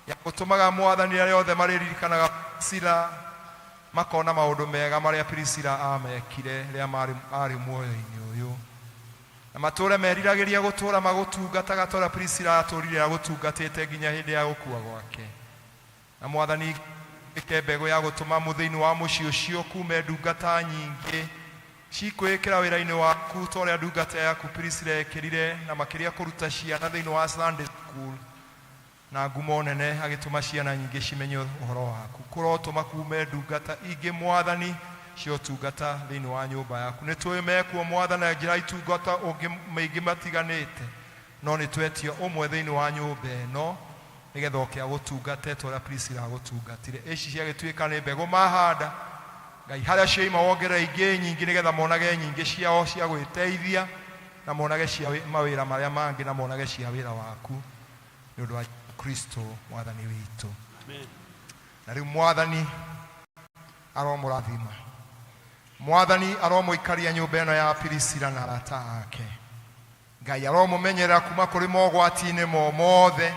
ya gutumaga mwathani aria othe maririkanaga Priscilla makona maundu mega maria Priscilla amekire ria ari muoyo-ini uyu na mature meriragiria gutura magutungataga tora Priscilla aturire agutungatite nginya hindi ya gukua gwake na mwathani ike mbegu ya gutuma muthiini wa muci ucio kume ndungata nyingi cikwikira wira-ini waku toria ndungata yaku Priscilla ekirire na makiria kuruta ciana thiini wa Sunday school na ngumo nene agituma ciana nyingi cimenye uhoro waku kurotuma kume ndungata ingi mwathani cio tungata thiini wa nyumba yaku ni twimekuo mwathani njira itungata ungi maingi matiganite no ni twetio umwe thiini wa nyumba ino nigetha okia gutungate toria Priscilla gutungatire ici ciagituika ni mbegu mahanda Ngai haria ciaima wongere ingi nyingi nigetha monage nyingi ciao cia gwiteithia na monage cia mawira maria mangi na monage cia wira waku ni undu wa Kristo mwathani witu. Amen. Na riu mwathani aromurathima mwathani aromuikaria nyumba ino ya Priscilla na arata ake Ngai aromumenyerera kuma kuri mogwati-ini mothe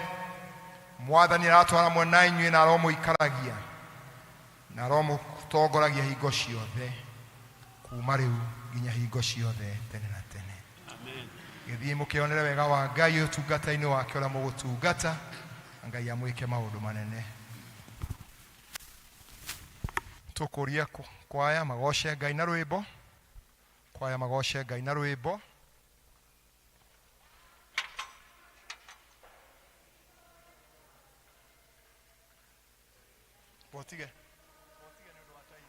mwathani aratwara mwena inyui na aromuikaragia na aromutongoragia hingo ciothe kuma riu nginya hingo ciothe tene na tene. Amen. Githii mukionere wega wa Ngai utungata-ini wake uria mugutungata Ngai amwike maundu manene. Tukuria kwaya magoshe Ngai na rwimbo kwaya magoshe Ngai na rwimbo. Botige ndio watai.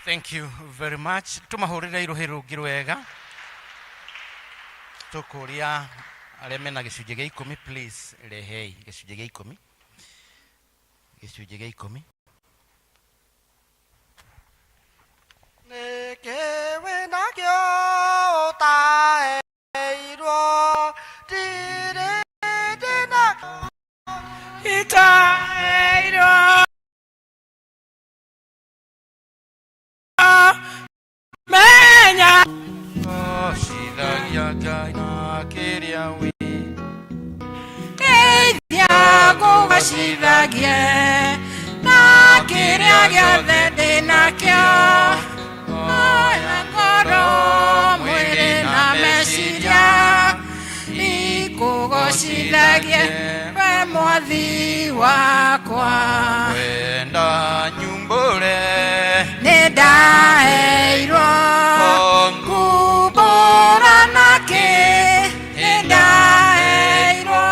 Thank you very much. Tumahurire iruhi rungi rwega. Tukuria areme na gicunjĩ gĩa 10 please rehei gicunjĩ gĩa 10. Gicunjĩ gĩa 10. Nekewe nakyo taeiro dire dena itaeiro menya Shithagia Ngai na kĩrĩa wĩ. Keithia gũgacithagie na kĩrĩa gĩothe ndĩnakĩo ngoro mwĩrĩ na meciria ikũgocithagie we mwathi wakwa Wenda nyumbũre nĩndaheirwo kumbũra nakĩ nĩndaheirwo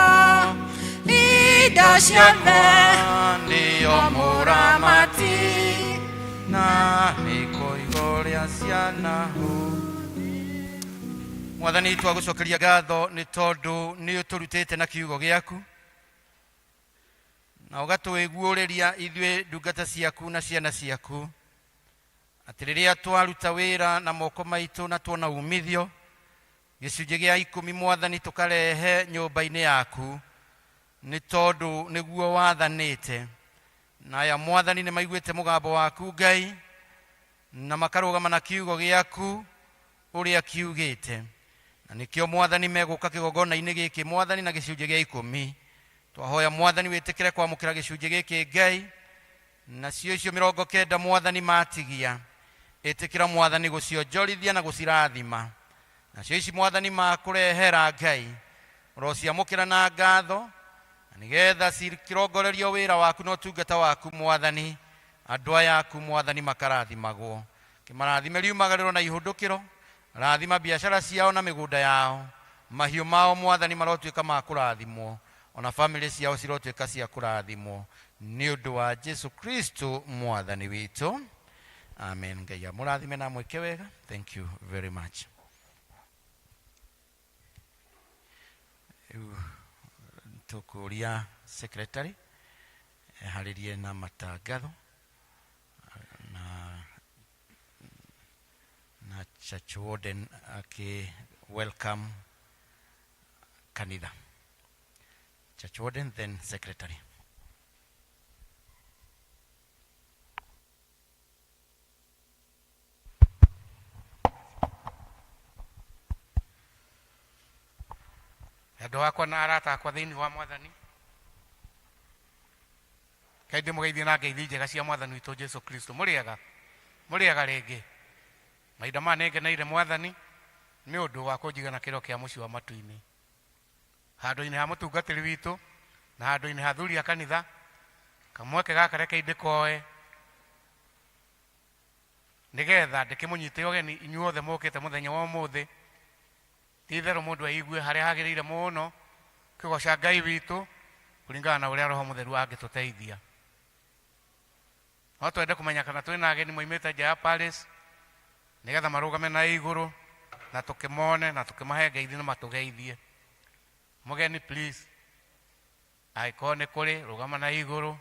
indo ciothe nĩyo mũramati na nĩkũihũria ciana ho. Mwathani twagũcokeria ngatho nĩ tondũ nĩ ũtũrutĩte na kiugo gĩaku na ũgatwĩguũrĩria ithuĩ ndungata ciaku na ciana ciaku atĩ rĩrĩa twaruta wĩra na moko maitũ na tuona umithio gĩcunjĩ gĩa 10 Mwathani tũkarehe nyũmba-inĩ yaku nĩ tondũ nĩguo wathanĩte. Na aya Mwathani nĩ maiguĩte mũgambo waku Ngai na makarũgama na kiugo gĩaku ũrĩa kiugĩte. Na nĩkĩo Mwathani megũka kĩgongona-inĩ gĩkĩ Mwathani na gĩcunjĩ gĩa 10. Twahoya Mwathani wĩtĩkĩre kwamũkĩra gĩcunjĩ gĩkĩ Ngai na cio icio 90 Mwathani matigia. Ĩtĩkĩra Mwathani gũcionjorithia na gũcirathima. Na cio ici Mwathani makũrehera Ngai ũrociamũkĩra na ngatho nĩgetha cikĩrongorerio wĩra waku na ũtungata waku Mwathani. Andũ aya aku Mwathani makarathimagwo. Kĩmarathime riumagarĩro na ihũndũkĩro. Rathima biashara ciao na mĩgũnda yao. Mahiũ mao Mwathani marotuĩka ma kũrathimwo. Ona family ciao cirotuĩka cia kũrathimwo. Nĩ ũndũ wa Jesu Kristo Mwathani witũ. Amen. Ngai amũrathime na mwĩke wega. Thank you very much. Tukuria secretary harĩrie na matangatho na church warden welcome kanitha. Church warden then secretary. Andũ akwa na arata akwa thĩinĩ wa Mwathani, Ngai ndĩmũgeithie na ngeithi njega cia Mwathani witũ Jesu Kristo. Mũrĩega rĩngĩ. Mahinda maya nĩngeneire Mwathani nĩ ũndũ wa kũnjiga na kĩro kĩa mũciĩ wa matu-inĩ, handũ-inĩ ha mũtungatĩri witũ na handũ-inĩ ha thuri a kanitha. Kamweke gaka reke ndĩkoe nĩgetha ndĩkĩmũnyite ũgeni inyuothe mũkĩte mũthenya wa ũmũthĩ. Ti-itherũ mũndũ aigue harĩa hagĩrĩire mũno kĩgoca Ngai witũ kũringana na ũrĩa Roho Mũtheru angĩtũteithia. No twende kũmenya kana twĩna ageni moimĩte nja ya Palace nĩgetha marũgame na igũrũ na tũkĩmone na tũkĩmahe ngeithi na matũgeithie. Mũgeni please, angĩkorwo nĩ kũrĩ rũgama na igũrũ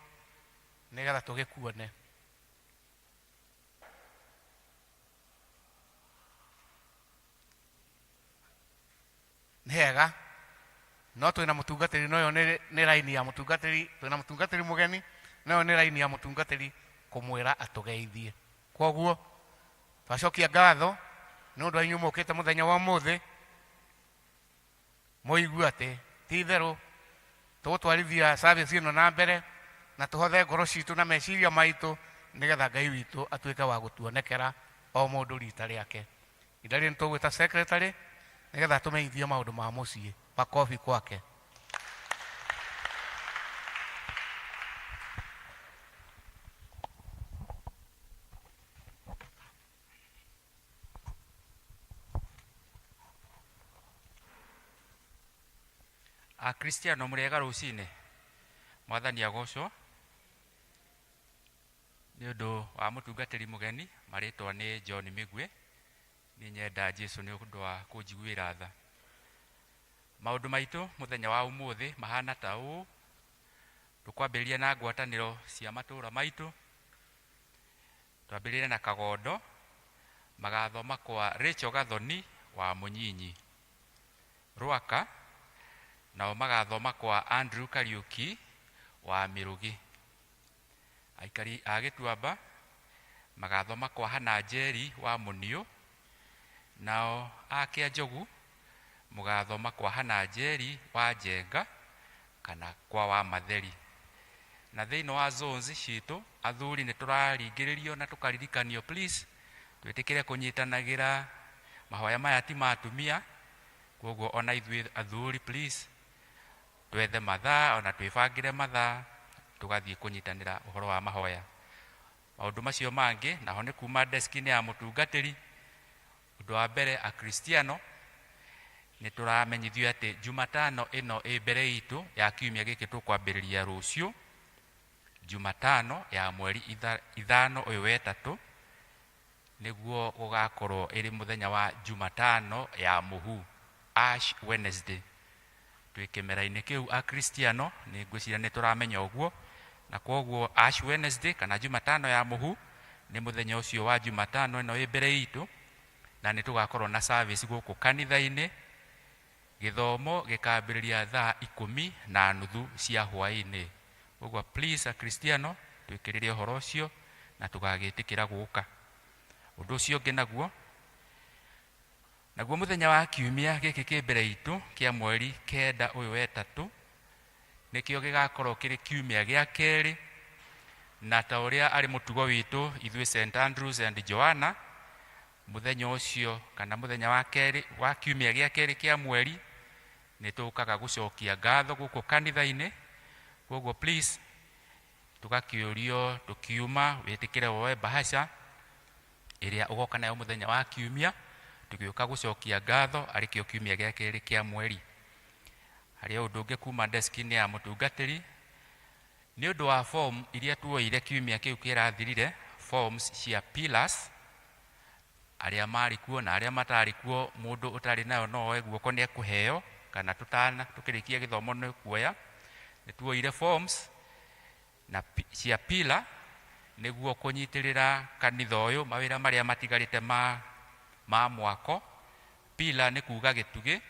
nĩgetha tũgĩkuone. Nĩ hega, no twĩna mũtungatĩri, no yo nĩ raini ya mũtungatĩri. Twĩna mũtungatĩri mũgeni, no yo nĩ raini ya mũtungatĩri kũmwĩra atũgeithie. Kwoguo twacokia ngatho nĩ ũndũ wa inyuĩ mũkĩte mũthenya wa ũmũthĩ. Mũigue atĩ ti-itherũ tũgũtwarithia service ĩno na mbere na tũhothe ngoro citũ na meciria maitũ nĩgetha Ngai witũ atuĩke wa gũtuonekera o mũndũ rita rĩake. Ihinda rĩrĩ nĩtũgwĩta secretary nĩgetha tũmenyithie maũndũ ma mũciĩ. Makobi kwake. Akristiano mũrĩega rũcinĩ. Mwathani agocwo. nĩ ũndũ wa mũtungatĩri mũgeni marĩtwa nĩ John Migwe nĩ nyenda Jesu nĩ ũndũ wa kũnjiguĩra tha. Maũndũ maitũ mũthenya wa ũmũthĩ mahana ta ũũ. Tũkwambĩrĩria na ngwatanĩro cia matũũra maitũ. Twambĩrĩrie na kagondo magathoma kwa Rachel Gathoni wa Mũnyinyi. Rwaka nao magathoma kwa Andrew Kariuki wa Mĩrũgĩ. Aikari a Gĩtuamba magathoma kwa Hana Njeri wa Mũniũ. Nao a Kĩanjogu mũgathoma kwa Hana Njeri wa Njenga kana kwa wa Matheri. Na thĩinĩ wa zones citũ athuri nĩ tũraringĩrĩrio na tũkaririkanio please twĩtĩkĩre kũnyitanagĩra. Mahoya maya ti ma atumia, koguo ona ithuĩ athuri please twethe mathaa ona twĩbangĩre mathaa tũgathiĩ kũnyitanĩra ũhoro wa mahoya. Maũndũ macio mangĩ naho nĩ kuma deski-inĩ ya mũtungatĩri. Ũndũ wa mbere Akristiano nĩ tũramenyithio atĩ Jumatano ĩno ĩ mbere itũ ya kiumia gĩkĩ tũkwambĩrĩria rũciũ, Jumatano ya mweri 5 ũyũ wa 3 nĩguo gũgakorwo ĩrĩ mũthenya wa Jumatano ya mũhu, Ash Wednesday. Twĩ kĩmera-inĩ kĩu Akristiano nĩ ngwĩciria nĩ tũramenya ũguo, na koguo Ash Wednesday kana Jumatano ya mũhu nĩ mũthenya ũcio wa Jumatano ĩno ĩ mbere itũ, na nĩ tũgakorwo na service gũkũ kanitha-inĩ. Gĩthomo gĩkambĩrĩria thaa 10:30 cia hwaĩ-inĩ. Ũguo please Akristiano twĩkĩrĩre ũhoro ũcio na tũgagĩtĩkĩra gũka. Ũndũ ũcio ũngĩ naguo mũthenya wa kiumia gĩkĩ kĩ mbere itũ kĩa mweri 9 ũyũ wa 3 nĩkĩo gĩgakorwo kĩrĩ kiumia gĩa kerĩ, na ta ũrĩa arĩ mũtugo witũ ithuĩ St Andrews and Joanna, mũthenya ũcio kana mũthenya wa kerĩ wa kiumia gĩa kerĩ kĩa mweri nĩ tũkaga gũcokia ngatho gũkũ kanitha-inĩ. Koguo please tũgakĩũrio tũkiuma wĩtĩkĩre woe bahasha ĩrĩa ũgoka nayo mũthenya wa kiumia tũgĩũka gũcokia ngatho arĩ kĩo kiumia gĩa kerĩ kĩa mweri. Harĩ ũndũ ũngĩ kuma deski-inĩ ya mũtungatĩri nĩ ũndũ wa form iria tuoire kiumia kĩu kĩrathirire, forms cia pillars. Arĩa marĩ kuo na arĩa matarĩ kuo, mũndũ ũtarĩ nayo no oe guoko nĩ ekũheo, kana tũkĩrĩkia gĩthomo nĩ kuoya. Nĩ tuoire forms na cia pillar nĩguo kũnyitĩrĩra kanitha ũyũ mawĩra marĩa matigarĩte ma mwako. Pillar nĩ kuuga gĩtugĩ,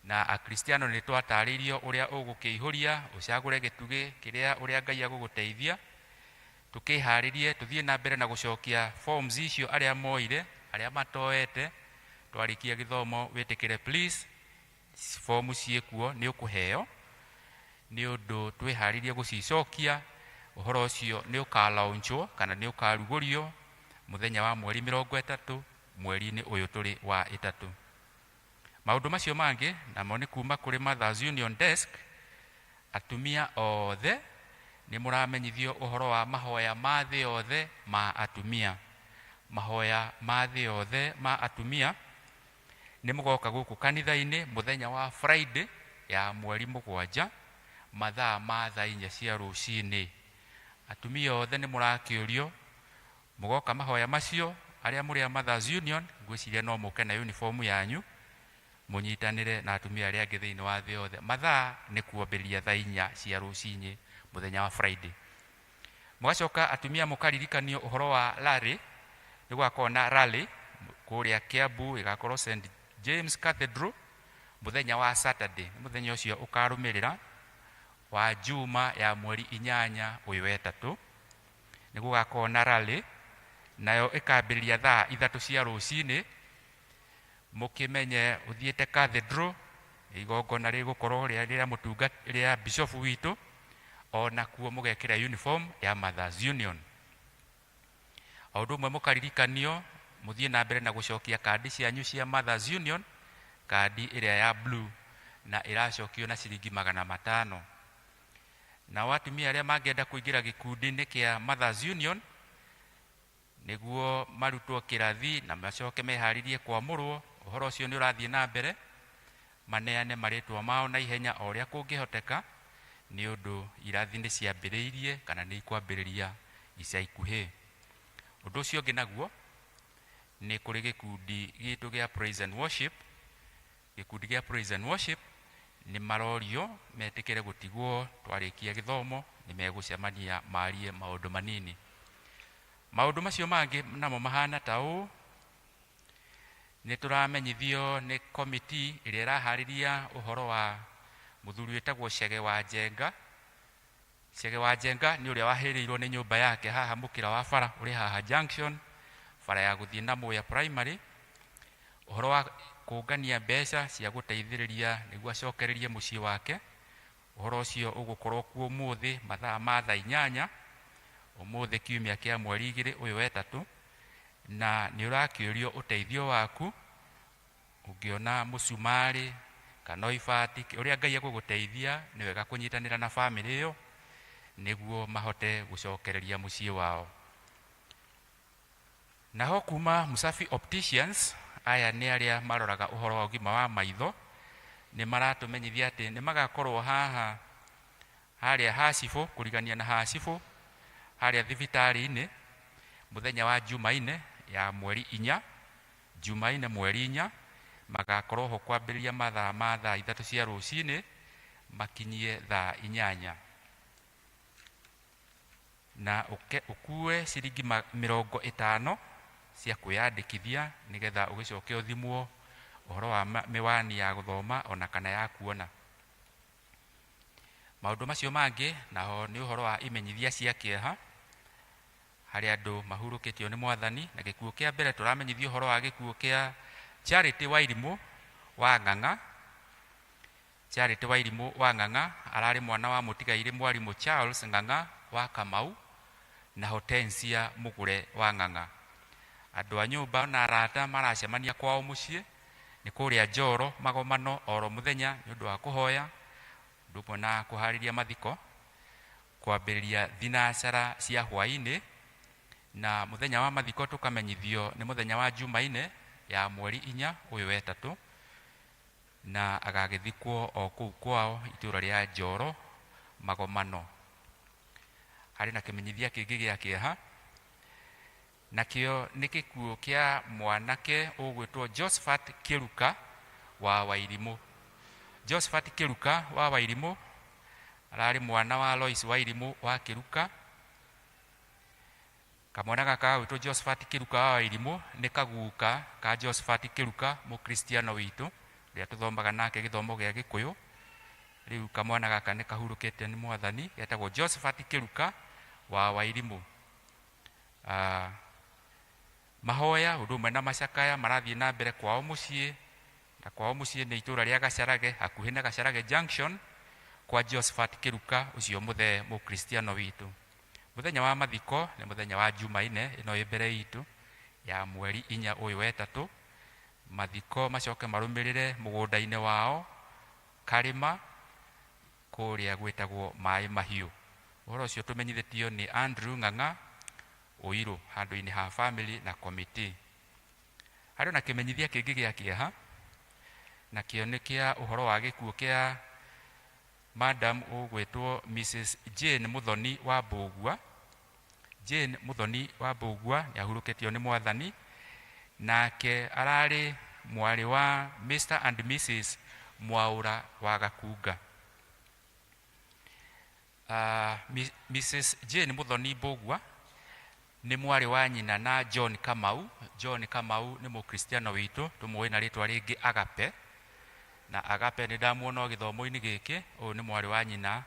na Akristiano nĩ twatarĩirio ũrĩa ũgũkĩihũria ũcagũre gĩtugĩ kĩrĩa ũrĩa Ngai agũgũteithia. Tũkĩharĩrie tũthiĩ na mbere na gũcokia forms icio arĩa moire, arĩa matoete. Twarĩkia gĩthomo wĩtĩkĩre please form ciĩkuo nĩ ũkũheo, nĩ ũndũ twĩharĩrie gũcicokia. Ũhoro ũcio nĩ ũkalaunchwo kana nĩ ũkarugũrio mũthenya wa mweri 30 mweri-inĩ ũyũ tũrĩ wa 3. Maũndũ macio mangĩ namo nĩ kuma kũrĩ Mothers Union Desk. Atumia othe nĩ mũramenyithio ũhoro wa mahoya ma thĩ yothe ma atumia. Mahoya ma thĩ yothe ma atumia nĩ mũgoka gũkũ kanitha-inĩ mũthenya wa Friday ya mweri 7 mathaa ma thaa 4 cia rũcinĩ. Atumia othe nĩ mũrakĩũrio mũgoka mahoya macio. Arĩa mũrĩ a Mothers Union ngwĩciria no mũke na uniform yanyu mũnyitanĩre na atumia arĩa angĩ thĩinĩ wa thĩ yothe. Mathaa nĩ kuambĩrĩria thaa 4 cia rũcinĩ mũthenya wa Friday. Mũgacoka atumia mũkaririkanio ũhoro wa rally. Nĩ gwakorwo na rally kũrĩa Kiambu, ĩgakorwo St James Cathedral mũthenya wa Saturday. Mũthenya ũcio ũkarũmĩrĩra wa Juma ya mweri 8 ũyũ wa 3 nĩ gũgakorwo na rally, nayo ĩkambĩrĩria thaa 3 cia rũcinĩ. Mũkĩmenye ũthiĩte Cathedral, igongona rĩgũkorwo rĩrĩa mũtungatĩri bishop witũ, ona kuo mũgekĩra uniform ya Mothers Union. O ũndũ ũmwe mũkaririkanio mũthiĩ na mbere na gũcokia kandi cianyu cia Mothers Union, kandi ĩrĩa ya blue na ĩracokio na ciringi 500. Na atumia arĩa mangĩenda kũingĩra gĩkundi-inĩ kĩa Mothers Union nĩguo marutwo kĩrathi na macoke meharĩrie kwamũrwo, ũhoro ũcio nĩ ũrathiĩ na mbere. Maneane marĩtwa mao na ihenya o ũrĩa kũngĩhoteka, nĩ ũndũ irathi nĩ ciambĩrĩirie kana nĩ ikwambĩrĩria ica ikuhĩ. Ũndũ ũcio ũngĩ naguo nĩ kũrĩ gĩkundi gitũ gĩa praise and worship. Gĩkundi gĩa praise and worship nĩ marorio metĩkĩre gũtigwo twarĩkia gĩthomo nĩ megũcemania marie maũndũ manini. Maũndũ macio mangĩ namo mahana ta ũũ: nĩ tũramenyithio nĩ komiti ĩrĩa ĩraharĩria ũhoro wa mũthuri wĩtagwo Chege wa Njenga. Chege wa Njenga nĩ ũrĩa wahĩrĩirwo nĩ nyũmba yake haha mũkĩra wa bara ũrĩ haha junction, bara ya gũthiĩ na Mwea primary, ũhoro wa kũngania mbeca cia gũteithĩrĩria nĩguo acokererie mũciĩ wake. Ũhoro ũcio ũgũkorwo kuo ũmũthĩ mathaa ma thaa 8, ũmũthĩ kiumia kĩa mweri 2 ũyũ wa 3, na nĩ ũrakĩũrio ũteithio waku. Ũngĩona mũcumarĩ kana ibati, ũrĩa Ngai egũgũteithia nĩ wega kũnyitanĩra na bamĩrĩ ĩyo nĩguo mahote gũcokereria mũciĩ wao. Naho kuma Musafi Opticians, aya nĩ arĩa maroraga ũhoro wa ũgima wa maitho, nĩ maratũmenyithia atĩ nĩ magakorwo haha harĩa Hacibũ, kũrigania na Hacibũ, harĩa thibitarĩ-inĩ mũthenya wa Jumaine ya mweri 4, Jumaine mweri 4, magakorwo ho kwambĩrĩria mathaa ma thaa 3 cia rũcinĩ makinyie thaa 8, na ũkue ciringi 50 cia kwĩyandĩkithia nĩgetha ũgĩcoke ũthimwo ũhoro wa mĩwani ya gũthoma ona kana ya kuona. Maũndũ macio mangĩ naho nĩ ũhoro wa imenyithia cia kĩeha harĩa andũ mahurũkĩtio nĩ Mwathani. Na gĩkuũ kĩa mbere tũramenyithio ũhoro wa gĩkuũ kĩa Charity Wairimũ wa Ng'ang'a. Charity Wairimũ wa Ng'ang'a ararĩ mwana wa mũtigairĩ Mwarimũ Charles Ng'ang'a wa Kamau na Hortensia Mũgũre wa Ng'ang'a. Andũ a nyũmba na arata maracemania kwao mũciĩ nĩ kũrĩa Njoro Magomano oro mũthenya nĩ ũndũ wa kũhoya, ndũmwe na kũharĩria mathiko, kwambĩrĩria thinacara cia hwaĩ-inĩ. Na mũthenya wa mathiko tũkamenyithio nĩ mũthenya wa Jumaine ya mweri 4 ũyũ wa 3, na agagĩthikwo o kũu kwao itũũra rĩa Njoro Magomano. Harĩ na kĩmenyithia kĩngĩ gĩa kĩeha, nakĩo nĩ gĩkuũ kĩa mwanake ũgwĩtwo Josephat Kĩruka wa Wairimũ. Josephat Kĩruka wa Wairimũ ararĩ mwana wa Lois Wairimũ wa Kĩruka. Kamwana gaka gagwĩtwo Josephat Kĩruka wa Wairimũ nĩ kaguka ka Josephat Kĩruka mũkristiano witũ rĩrĩa tũthomaga nake gĩthomo gĩa Gĩkũyũ. Rĩu kamwana gaka nĩ kahurũkĩte nĩ Mwathani, getagwo Josephat Kĩruka wa Wairimũ. Mahoya ũndũ ũmwe na macakaya marathiĩ na mbere kwao mũciĩ, na kwao mũciĩ nĩ itũũra rĩa Gacarage, hakuhĩ na Gacarage junction, kwa Josephat Kĩruka ũcio mũkristiano witũ. Mũthenya wa mathiko nĩ mũthenya wa Jumaine ĩno ĩ mbere itũ ya mweri 4 ũyũ wa 3. Mathiko macoke marũmĩrĩre mũgũnda-inĩ wao Karĩma kũrĩa gwĩtagwo Maĩ Mahiũ. Ũhoro ũcio tũmenyithĩtio nĩ Andrew Ng'ang'a Ũirũ handũ-inĩ ha family na committee. Harĩ na kĩmenyithia kĩngĩ gĩa kĩeha, nakĩo nĩ kĩa ũhoro wa gĩkuũ kĩa Madam ũgwĩtwo Mrs. Jane Muthoni wa Mbũgua. Jane Muthoni wa Mbũgua nĩ ahurũkĩtio nĩ Mwathani, nake ararĩ mwarĩ wa Mr. and Mrs. Mwaũra wa Gakunga. Mrs. Jane Muthoni Mbũgua nĩ mwarĩ wa nyina na John Kamau. John Kamau nĩ mũkristiano witũ, tũmũĩ na rĩtwa rĩngĩ Agape. Na Agape nĩ ndamuona gĩthomo-inĩ gĩkĩ, ũyũ nĩ mwarĩ wa nyina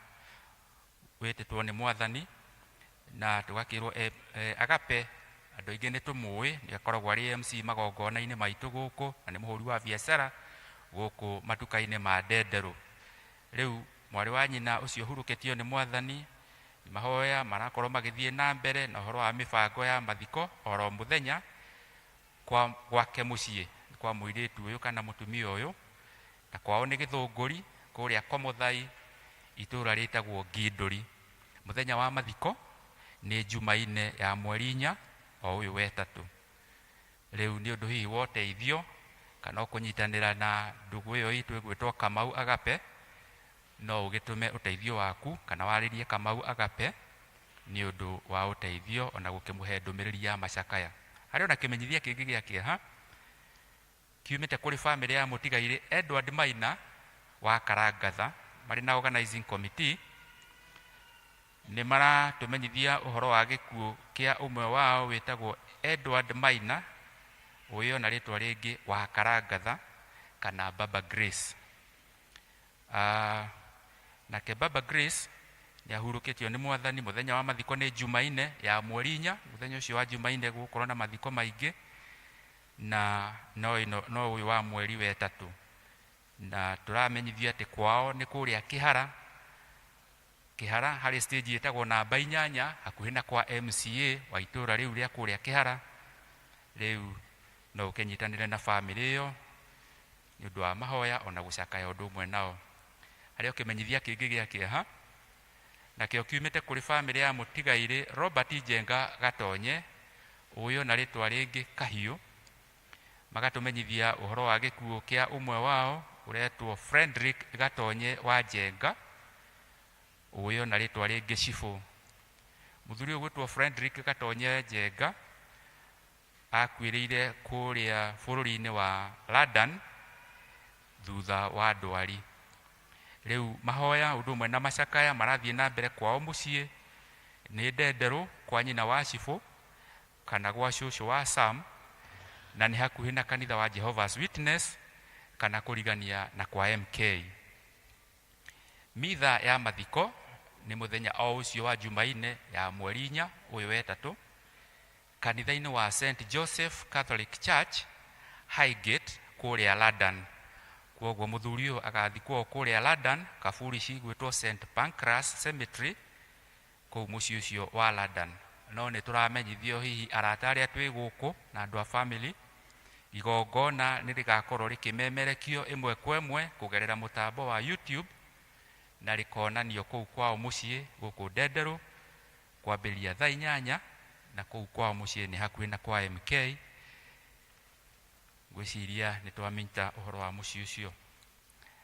wĩtĩtwo nĩ Mwathani, na tũgakĩrwo Agape andũ aingĩ nĩ tũmũĩ, nĩ akoragwo arĩ MC magongona-inĩ maitũ gũkũ, na nĩ mũhũri wa biacara gũkũ matuka-inĩ ma Ndenderũ. Rĩu mwarĩ wa nyina ũcio hurũkĩtio nĩ Mwathani, mahoya marakorwo magĩthiĩ na mbere na ũhoro wa mĩbango ya mathiko oro mũthenya gwake mũciĩ kwa mũirĩtu ũyũ kana mũtumia ũyũ, na kwao nĩ Gĩthũngũri kũrĩa Komuthai itũũra rĩtagwo Ngindũri. Mũthenya wa mathiko nĩ Jumaine ya mweri 4 o ũyũ wa 3. Rĩu nĩ ũndũ hihi wa ũteithio kana kũnyitanĩra na ndugu ĩyo itũ ĩgwĩtwo Kamau Agape, no ũgĩtũme ũteithio waku kana warĩrie Kamau Agape ni undu wa uteithio ona gukimuhe ndumiriri ya macakaya. Hari ona kimenyithia kingi gia kieha kiumite kuri family ya Mutigaire Edward Maina wa Karangatha mari na organizing committee ni mara tumenyithia uhoro wa gikuo kia umwe wao wetagwo Edward Maina uyo na ritwa ringi wa Karangatha kana Baba Grace. Na ke Baba Grace ni ahurukitio ni mwathani muthenya wa mathiko ni Jumaine ya mweri 4 muthenya ucio wa Jumaine gukorwo na mathiko maingi na no uyu wa mweri wa 3 na turamenyithia ati kwao ni kuria Kihara hari stage etagwo namba 8 hakuhi na kwa MCA wa itura riu ria kuria Kihara. Riu no ukenyitanire na family iyo ni undu wa mahoya ona gucakaya undu umwe nao. Hari okimenyithia kingi gia kieha na kio kiumite kuri family ya Mutigaire Robert Njenga Gatonye uyo na ritwa ringi Kahiu magatumenyithia uhoro wa gikuo kia umwe wao uretwo Frederick Gatonye wa Njenga uyo na ritwa ringi Shifu. Muthuri ugwitwo Frederick Gatonye Njenga akwirire kuria bururi-ini wa London thutha wa ndwari. Riu mahoya undu umwe na macakaya marathie na mbere kwao mucie ni Ndenderu kwa nyina wa Shifu kana gwa shushu wa Sam na ni hakuhi na kanitha wa Jehovah's Witness kana kurigania na kwa MK. Mitha ya mathiko ni muthenya o ucio wa Jumaine ya mweri 4 uyu wa 3 kanitha-ini wa St Joseph Catholic Church Highgate kuria London. Kwoguo muthuri uyu agathikwo kuria London kaburici gwitwo St Pancras Cemetery kuu muciĩ ucio wa London. No ni turamenyithio hihi arata aria twi guku na andu a family igongona ni rigakorwo rikimemerekio imwe kwa imwe kugerera mutambo wa YouTube na rikonanio kuu kwao muciĩ guku Ndenderu kwambiria thaa 8 na kuu kwao muciĩ ni hakuhi na kwa MK. Gwiciria ni twamenta uhoro wa muciĩ ucio.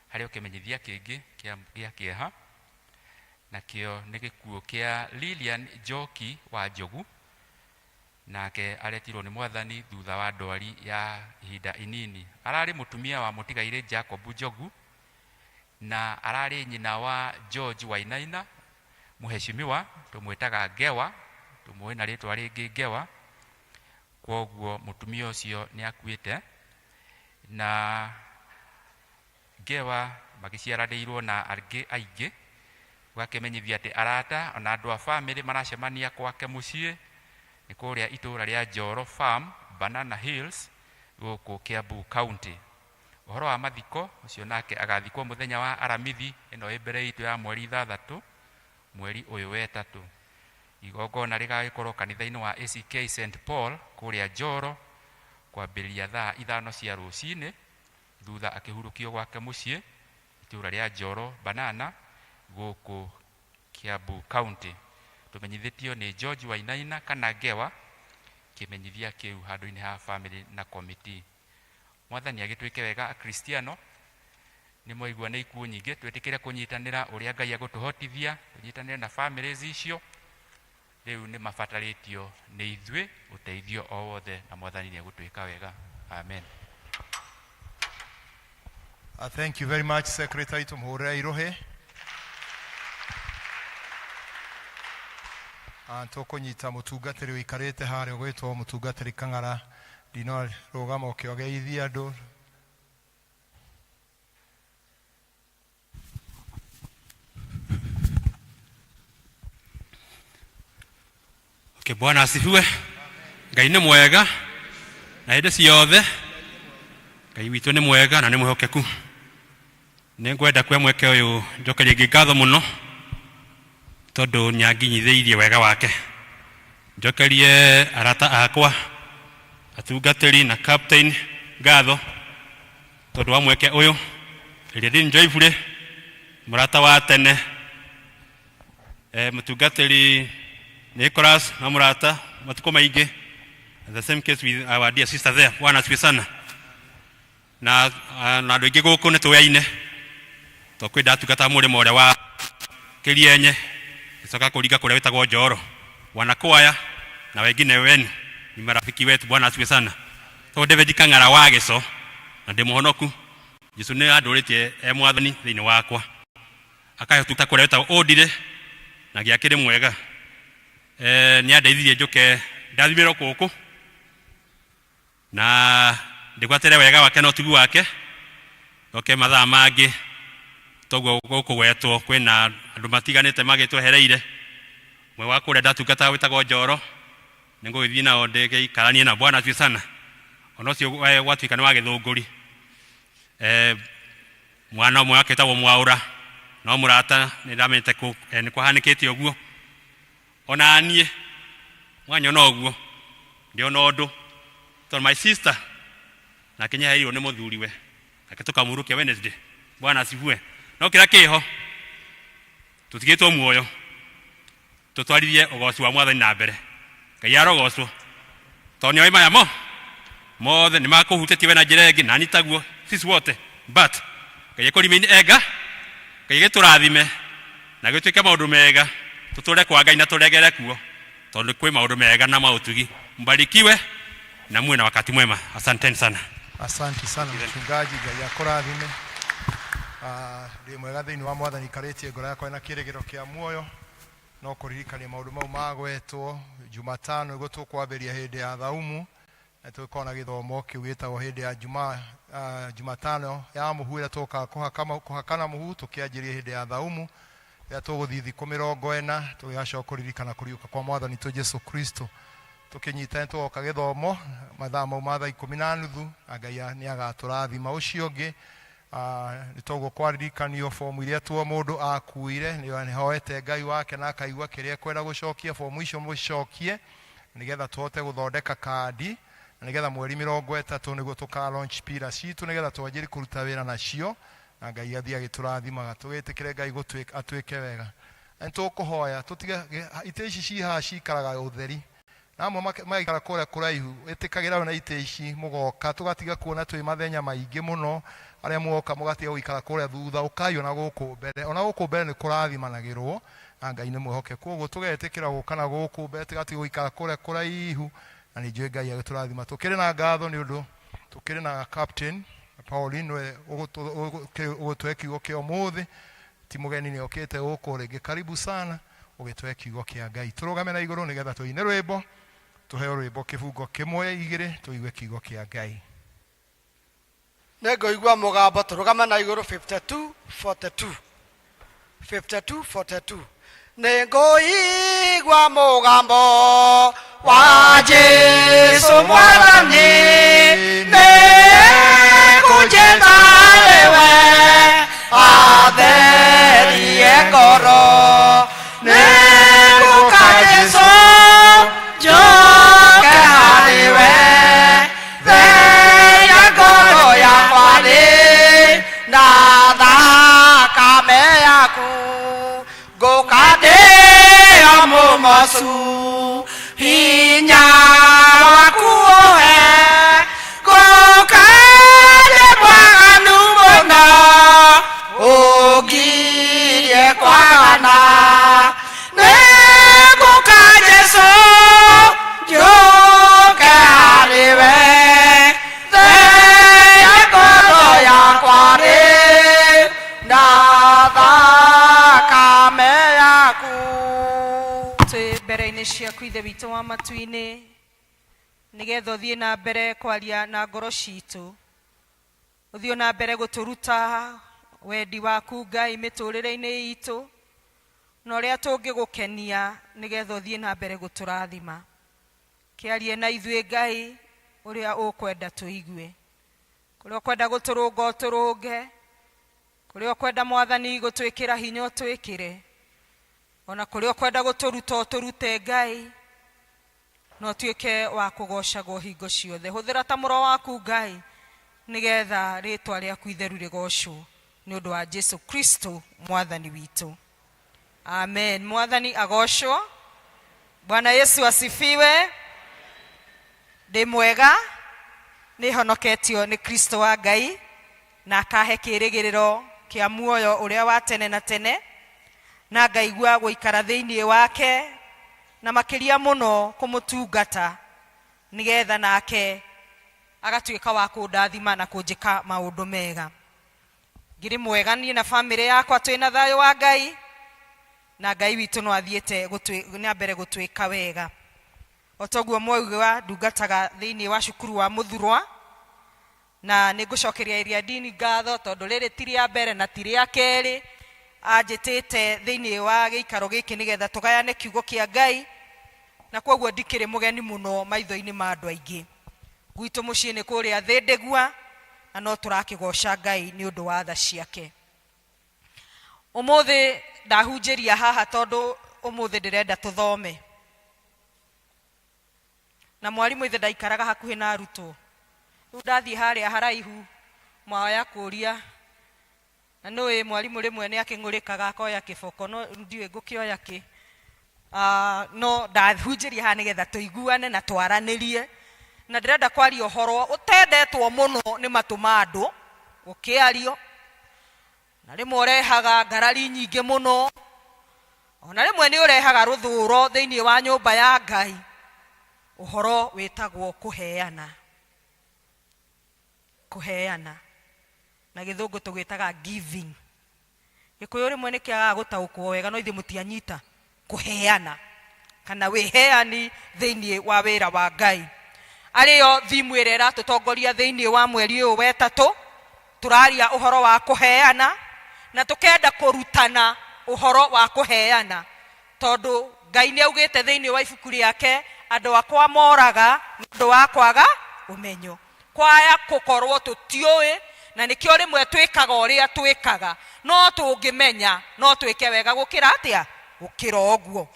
Hari okimenyithia kingi kia kieha na kio ni gikuo kia Lilian Njoki wa Njogu nake aretirwo ni mwathani thutha wa ndwari ya ihinda inini. Arari mutumia wa Mutigaire Jacob Njogu na arari nyina wa George Wainaina muheshimiwa tumwitaga Ngewa, tumuwe na ritwa ringi Ngewa. Kwoguo mutumia ucio ni akuite na Ngewa magiciaranirwo na argi aingi gwakimenyithia ati arata ona andu a family maracemania kwake mucie ni kuria itura ria Njoro Farm Banana Hills guku Kiambu County. Uhoro wa mathiko ucio nake agathikwo muthenya wa Aramithi ino ibere itu ya mweri 3 mweri uyu wa 3. Igongona rigagikorwo kanitha-ini wa ACK St Paul kuria Njoro kwambiria thaa 5 cia rucini thutha akihurukio gwake mucie itura ria Njoro Banana guku Kiambu County. Tumenyithitio ni George Wainaina kana Ngewa kimenyithia kiu handu-ini ha family na committee. Mwathani agitwike wega a Kristiano ni moigwa ni ikuo nyingi twetikire kunyitanira uria Ngai agutuhotithia kunyitanira na families icio. Riu ni mafataritio ni ithwe uteithio o wothe na mwathani ni agutwika wega. Amen. Thank you very much Secretary Tumhurira Irohe. Tukunyita mutungatiri wikarite haria gwitwo mutungatiri Kang'ara dino rugama ukiogeithia andu. Okay, Bwana asifiwe. Ngai ni mwega na hĩndĩ ciothe. Ngai witũ nĩ mwega na nĩ mwĩhokeku. Nĩngwenda kwe mweke ũyũ njokerie ngatho mũno tondu nyanginyithĩirie wega wake. Njokerie arata akwa atungatĩri na captain ngatho tondu wa mweke ũyũ. Rĩrĩa Njoifure murata wa tene mutungatĩri Nicholas na murata matuko maingi. The same case with our dear sister there. Bwana asifiwe sana. Na andu aingi guku ni tuyaine. Tokwenda tukata murimo uria wa Kirienye Gicoka kuringa kuria wetagwo Njoro. Wanakwaya na wengine wenu ni marafiki wetu. Bwana asifiwe sana. So David Kang'ara wa Gico na ndimuhonoku. Jesu ni anduritie mwathani thiini wakwa. Akahetuka kuria wetagwo Odire na giakire mwega. Ni andeithirie njuke ndathimiro kuku. Na ndigwatere wega wake no tugu wake. Oke mathaa mangi toguo gukugwetwo kwina andu matiganite magitwehereire. Mwe wa kuria ndatungata wetagwo Njoro ningugithii nao ndigiikaranie na. Bwana asifiwe sana. Onocio gwatuika ni wa Githunguri. Mwana umwe wake etagwo Mwaura no murata ni ndamenyete ni kwahanikite uguo. Ona anie mwanya no uguo ndio no ndu to my sister na Kenya hiyo ni muthuriwe akitoka murukia Wednesday. Bwana asifiwe. No kira kiho tutigitwo muoyo tutwarithie ugoci wa mwathani na mbere. Ngai arogocwo toni oi maya mothe ni makuhutetie na njira ingi na nitaguo sisi wote but Ngai kurimini ega Ngai giturathime na gituike maundu mega tutule kwa Ngai na turegere kuo tondu kwi maundu mega na mautugi. Mbarikiwe na muwe na wakati mwema. Asanteni sana. Asante sana mchungaji. Ngai akurathime. Ndi mwega thiini wa mwathani karitie ngoro yakwa na kirigiro kia muoyo no kuririkania maundu mau magwetwo Jumatano igo tukwambiria hindi ya thaumu na tukona githomo kiu gitagwo hindi ya Jumatano ya muhu ira tuka kuhakana muhu tukianjiria hindi ya thaumu ya tuguthithi 40 tugigacoka kuririkana kuriuka kwa mwathani tu Jesu Kristo. Tukinyita tuoka githomo mathaa mau ma 10:30 Ngai ni agaturathima ucio ngi. Nitogo kwaririkanio fomu iria tuo mundu akuire ni hoete Ngai wake na akaigua kiria kwenda gucokia fomu icio mucokie nigetha tuote guthondeka kandi nigetha mweri 30 niguo tuka launch pira citu nigetha twanjiri kuruta wira nacio na Ngai athia giturathima gatugitikire Ngai gutuika atuike wega. Nitukuhoya tutiga ite ici ciha cikaraga utheri namo maikara kuria kuraihu itikagira na ite ici mugoka tugatiga kuona twi mathenya maingi muno aria muoka mugatiga guikara kuria thutha ukayo na guku mbere ona guku mbere ni kurathimanagirwo na Ngai ni mwihoke koguo tugetikira guka na guku mbere tigatiga guikara kuria kuraihu na ni njui Ngai agiturathima. Tukiri na ngatho ni undu tukiri na captain Pauline we ugutwe kiugo kio muthi ti mugeni ni okete guku ringi. Karibu sana ugitwe kiugo kia Ngai. Turugame na iguru nigetha tuine rwimbo tuheo rwimbo kibungo kimwe igire tuigue kiugo kia Ngai. Nego igwa mugambo turugama na iguru 52:42 Nego igwa mugambo wa Jesu mwathani nego jetaewe atherie ngoro nego ka Jesu njoke hariwe theria ngoro yakwa na thakame yaku ngukandĩa mũmocu hinya waku ũhe ngũkandĩ mwaganu mũno ũngirie kwagana nĩngũka Jesũ njũke harĩwe theria ngoro yakwa na thakame yaku. Mbere-inĩ ciaku Ithe witũ wa matu-inĩ nigetha ũthiĩ na mbere kwaria na ngoro citũ, ũthiĩ na mbere gũtũruta wendi waku Ngai mĩtũrĩre-inĩ itũ na ũrĩa tũngĩgũkenia nigetha ũthiĩ na mbere gũtũrathima. Kĩarie na ithuĩ Ngai ũrĩa ũkwenda tũigue, kũrĩa ũkwenda gũtũrũnga ũtũrũnge, kũrĩa ũkwenda mwathani gũtwĩkĩra hinya ũtwĩkĩre, ona kũrĩa ũkwenda gũtũruta ũtũrute Ngai no tuĩke wa kũgocagwo hingo ciothe. Hũthĩra ta mũro waku Ngai nigetha rĩtwa rĩaku itheru rĩgocwo nĩ ũndũ wa Jesu Kristo mwathani witũ. Amen. Mwathani agocwo. Bwana Yesu asifiwe. Ndĩ mwega nĩ honoketio nĩ Kristo wa Ngai na akahe kĩrĩgĩrĩro kia muoyo ũrĩa wa tene na tene na ngaigua guikara thiini wake na makiria muno kumutungata nigetha nake agatuika wa kundathima na kunjika maundu mega. Ngiri mwega ni na family yakwa twina thayo wa Ngai na Ngai witu no athiete na mbere gutwika wega. Otoguo mwauga ndungataga thiini wa cukuru wa Muthurwa na nigucokeria iria dini ngatho tondu riri tiri ya mbere na tiri ya keri anjitite thiini wa giikaro giki nigetha tugayane kiugo kia Ngai na koguo ndikire mugeni muno maitho-ini ma andu aingi. Gwitu mucii ni kuria thindegua na no turakigoca Ngai ni undu wa tha ciake. Umuthi ndahunjiria haha tondu umuthi ndirenda tuthome na mwalimu ithe ndaikaraga hakuhi na arutwo. Riu ndathie haria haraihu mawaya kuria na noe mwalimu rimwe ni akingurikaga akoya kiboko no ndiwe ngukioya ki no ndahunjiria haha nigetha tuiguane na twaranirie na ndirenda kwaria uhoro utendetwo muno ni matuma andu ukiario na rimwe urehaga ngarari nyingi muno ona rimwe ni urehaga ruthuro thiini wa nyumba ya Ngai. Uhoro witagwo kuheana na githungu tugitaga giving. Gikuyu rimwe ni kiaga gutaukwo wega no ithi mutianyita kuheana kana wiheani thiini wa wira wa Ngai. Ariyo thimu ire ratutongoria thiini wa mweri uyu wetatu turaria uhoro wa kuheana na tukenda kurutana uhoro wa kuheana tondu Ngai ni augite thiini wa ibuku riake andu akwa moraga ndu wa kwaga umenyo kwaya kukorwo tutioi na nikio rimwe twikaga uria twikaga no tungimenya no twike wega gukira atia gukira oguo.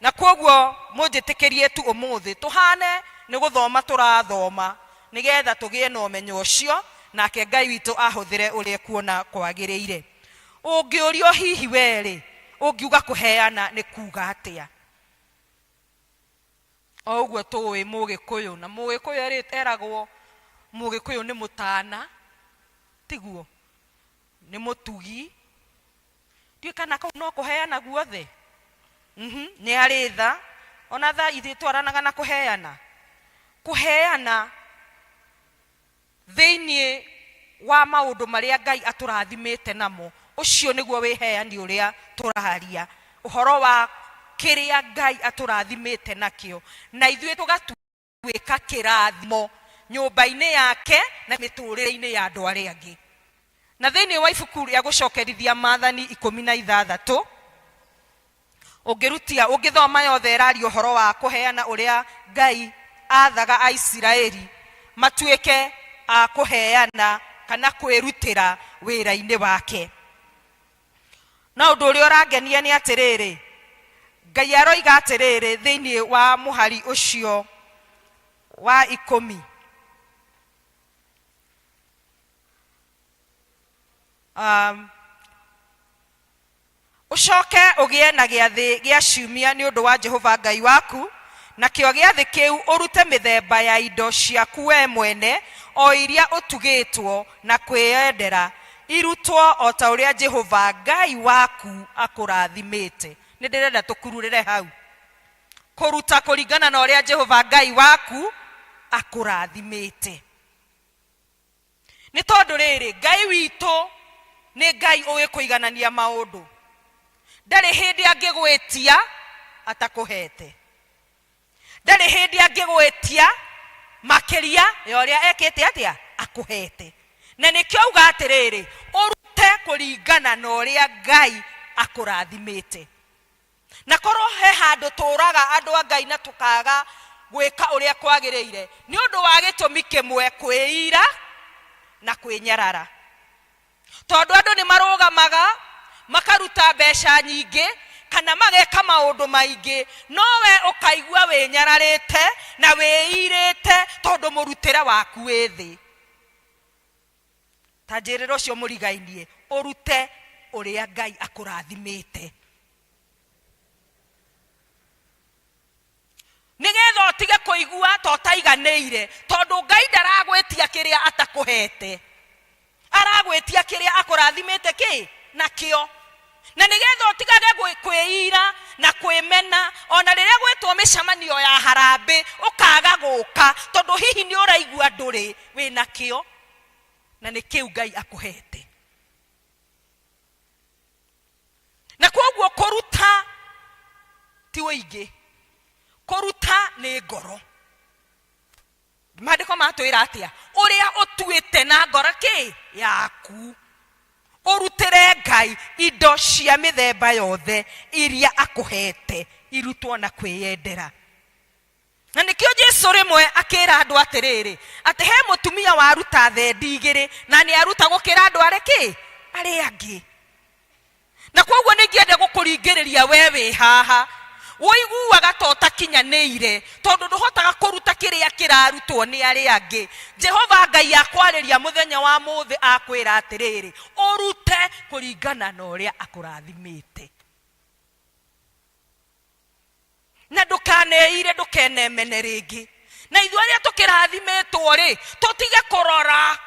Na koguo munjitikirie tu umuthi tuhane ni guthoma turathoma nigetha tugie na umenyo ucio nake Ngai witu ahuthire uria kuona kwagiriire. Ungiurio hihi weri ungiuga kuheana ni kuga atia? Oguo tuwi Mugikuyu na Mugikuyu eragwo Mugikuyu ni mutana tiguo ni mutugi ndi kana kau no kuheana guothe ni ari tha ona tha ithi twaranaga na kuheana thiini wa maundu maria Ngai aturathimite namo. Ucio niguo wiheani uria turaharia uhoro wa kiria Ngai aturathimite nakio na ithuĩ tugatuĩka kĩrathimo nyũmba-inĩ yake na mĩtũrĩre-inĩ ya andũ arĩa angĩ. Na thĩinĩ wa ibuku rĩa gũcokerithia Maathani 16 ũngĩthoma yothe ĩraria ũhoro wa kũheana ũrĩa Ngai athaga Aisiraeli matuĩke a kũheana kana kwĩrutĩra wĩra-inĩ wake. Na ũndũ ũrĩa ũrangenia nĩ atĩrĩrĩ, Ngai aroiga atĩrĩrĩ thĩinĩ wa mũhari ũcio wa 10 ucoke ũgĩe na gĩathĩ gĩa ciumia nĩ ũndũ wa Jehova Ngai waku, na kĩo gĩathĩ kĩu ũrute mĩthemba ya indo ciaku we mwene o iria ũtugĩtwo na kwĩyendera irutwo o ta ũrĩa Jehova Ngai waku akũrathimĩte. Nĩ ndĩrenda tũkururĩre hau kũruta kũringana na ũrĩa Jehova Ngai waku akũrathimĩte. Nĩ tondũ rĩrĩ Ngai witũ nĩ Ngai ũĩ kũiganania maũndũ. Ndarĩ hĩndĩ angĩgwĩtia atakũhete, ndarĩ hĩndĩ angĩgwĩtia makĩria ya ũrĩa ekĩte atia akũhete. Na nĩkĩo auga atĩrĩrĩ ũrute kũringana na ũrĩa Ngai akũrathimĩte. Na korwo he handũ tũraga andũ a Ngai na tũkaga gwĩka ũrĩa kwagĩrĩire nĩ ũndũ wa gĩtũmi kĩmwe, kwĩira na kwĩnyarara. Tondũ andũ nĩ marũgamaga makaruta mbeca nyingĩ kana mageka maũndũ maingĩ, nowe ũkaigua wĩnyararĩte na wĩirĩte tondũ mũrutĩre waku wĩ thĩ. Ta njĩrĩra ũcio mũrigainie ũrute ũrĩa Ngai akũrathimĩte, nigetha ũtige kũigua to taiganĩire, tondũ Ngai ndaragwĩtia kĩrĩa atakũhete, aragwĩtia kĩrĩa akũrathimĩte nakĩo. na nigetha utigage kwĩira na kwĩmena ona rĩrĩa gwĩtwo mĩcemanio ya harambĩ ũkaga gũka tondũ hihi nĩ ũraigua ndũrĩ wĩna kĩo na nĩ kĩu Ngai akũhete. Na koguo kũruta ti wĩingĩ, kũruta nĩ ngoro. Maandĩko matwĩra atĩa? Ũrĩa ũtuĩte na ngoro yaku ũrutĩre Ngai indo cia mĩthemba yothe iria akũhete irutwo na kwĩyendera. Na nĩkĩo Jesũ rĩmwe akĩra andũ atĩrĩrĩ atĩ he mũtumia waruta thendi igĩrĩ na nĩ aruta gũkĩra andũ arĩa angĩ. Na koguo nĩngĩenda gũkũringĩrĩria we wĩ haha woiguaga ta ũtakinyanĩire tondũ ndũhotaga kũruta kĩrĩa kĩrarutwo nĩ arĩa angĩ. Jehova Ngai akwarĩria mũthenya wa mũthĩ akwĩra atĩrĩrĩ ũrute kũringana na ũrĩa akũrathimĩte. Na ndũkaneire ndũkenemene rĩngĩ. Na ithuĩ arĩa tũkĩrathimĩtwo rĩ tũtige kũrora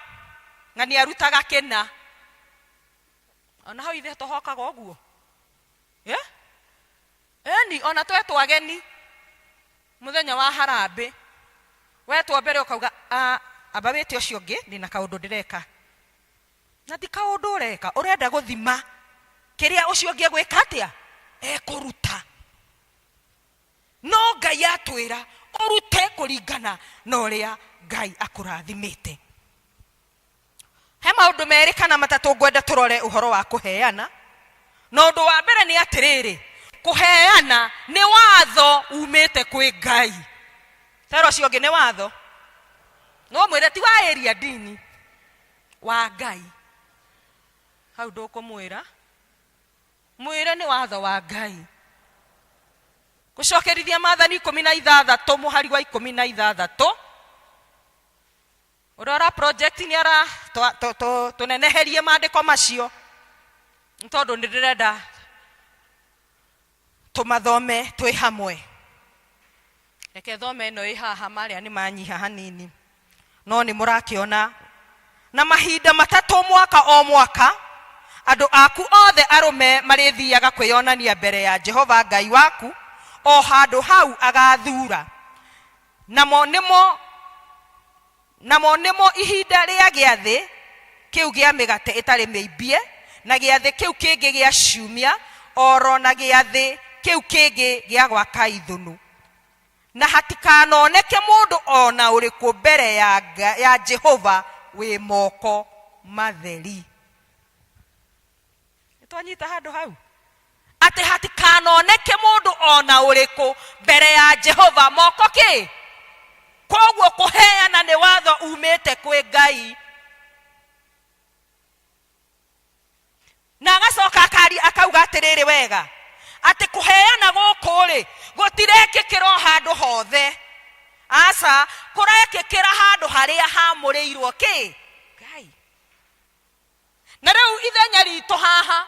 na nĩ arutaga kĩna. Ona hau ithe tũhokaga ũguo. Eni ona twetwo ageni muthenya wa harambĩ wetwo mbere ukauga amba wĩte ũcio ũngĩ ndĩna kaũndũ ndĩreka. Na ti kaũndũ ũreka, ũrenda gũthima kĩrĩa ũcio ũngĩ gwĩka atĩa ekũruta. No Ngai atwĩra ũrute kũringana na ũrĩa Ngai akũrathimĩte. He maũndũ merĩ kana matatũ ngwenda tũrore ũhoro wa kũheana. Na ũndũ wa mbere nĩ atĩrĩrĩ kũheana nĩ watho umĩte kwĩ Ngai. Tero ũcio ũngĩ nĩ watho. No mwĩre ti wa area dini wa Ngai. Hau ndũkũmwĩra. Mwĩre nĩ watho wa Ngai. Gũcokerithia Maathani 16 mũhari wa 16. Ũrora project nĩ ara tũneneherie maandĩko macio tondũ nĩ ndĩrenda tũmathome twĩ hamwe. Reke thome ĩno ĩ haha marĩa nĩ manyiha hanini no nĩ mũrakĩona. Na mahinda matatũ mwaka o mwaka andũ aku othe arũme marĩthiaga kwĩyonania mbere ya Jehova Ngai waku o handũ hau agathura. Namo nĩmo ihinda rĩa gĩathĩ kĩu gĩa mĩgate ĩtarĩ mĩimbie na gĩathĩ kĩu kĩngĩ gĩa ciumia oro na gĩathĩ kĩu kĩngĩ gĩa gwaka ithũnũ. Na hatikanoneke mũndũ ona ũrĩkũ mbere ya Jehova wĩ moko matheri. Nĩtwanyita handũ hau atĩ hatikanoneke mũndũ ona ũrĩkũ mbere ya Jehova moko kĩ. Koguo kũheana nĩ watho umĩte kwĩ Ngai. Na agacoka akauga atĩrĩrĩ wega atĩ kũheana gũkũ rĩ gũtirekĩkĩra handũ hothe. Aca kũrekĩkĩra handũ harĩa hamũrĩirwo kĩ Ngai. Na rĩu ithenya ritũ haha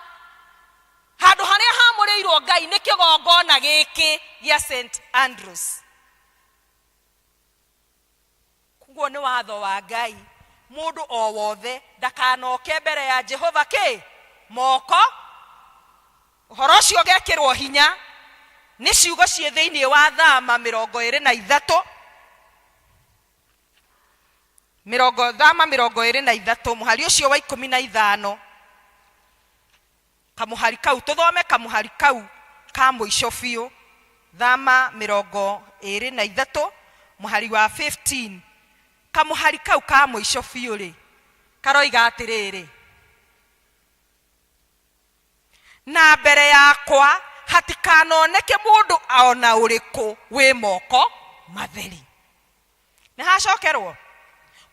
handũ harĩa hamũrĩirwo Ngai nĩ kĩgongona gĩkĩ gĩa St. Andrews. Kuguo nĩ watho wa Ngai mũndũ o wothe ndakanoke mbere ya Jehova kĩ moko. Ũhoro ũcio ũgekĩrwo hinya nĩ ciugo ciĩ thĩinĩ wa Thama 23 Thama 23 mũhari ũcio wa 15 kamũhari kau tũthome kamũhari kau ka mũico biũ. Thama 23 mũhari wa 15 kamũhari kau ka mũico biũ rĩ karoiga atĩrĩrĩ na mbere yakwa hatikanoneke mũndũ ona ũrĩkũ wĩ moko matheri. Nĩ hacokerwo.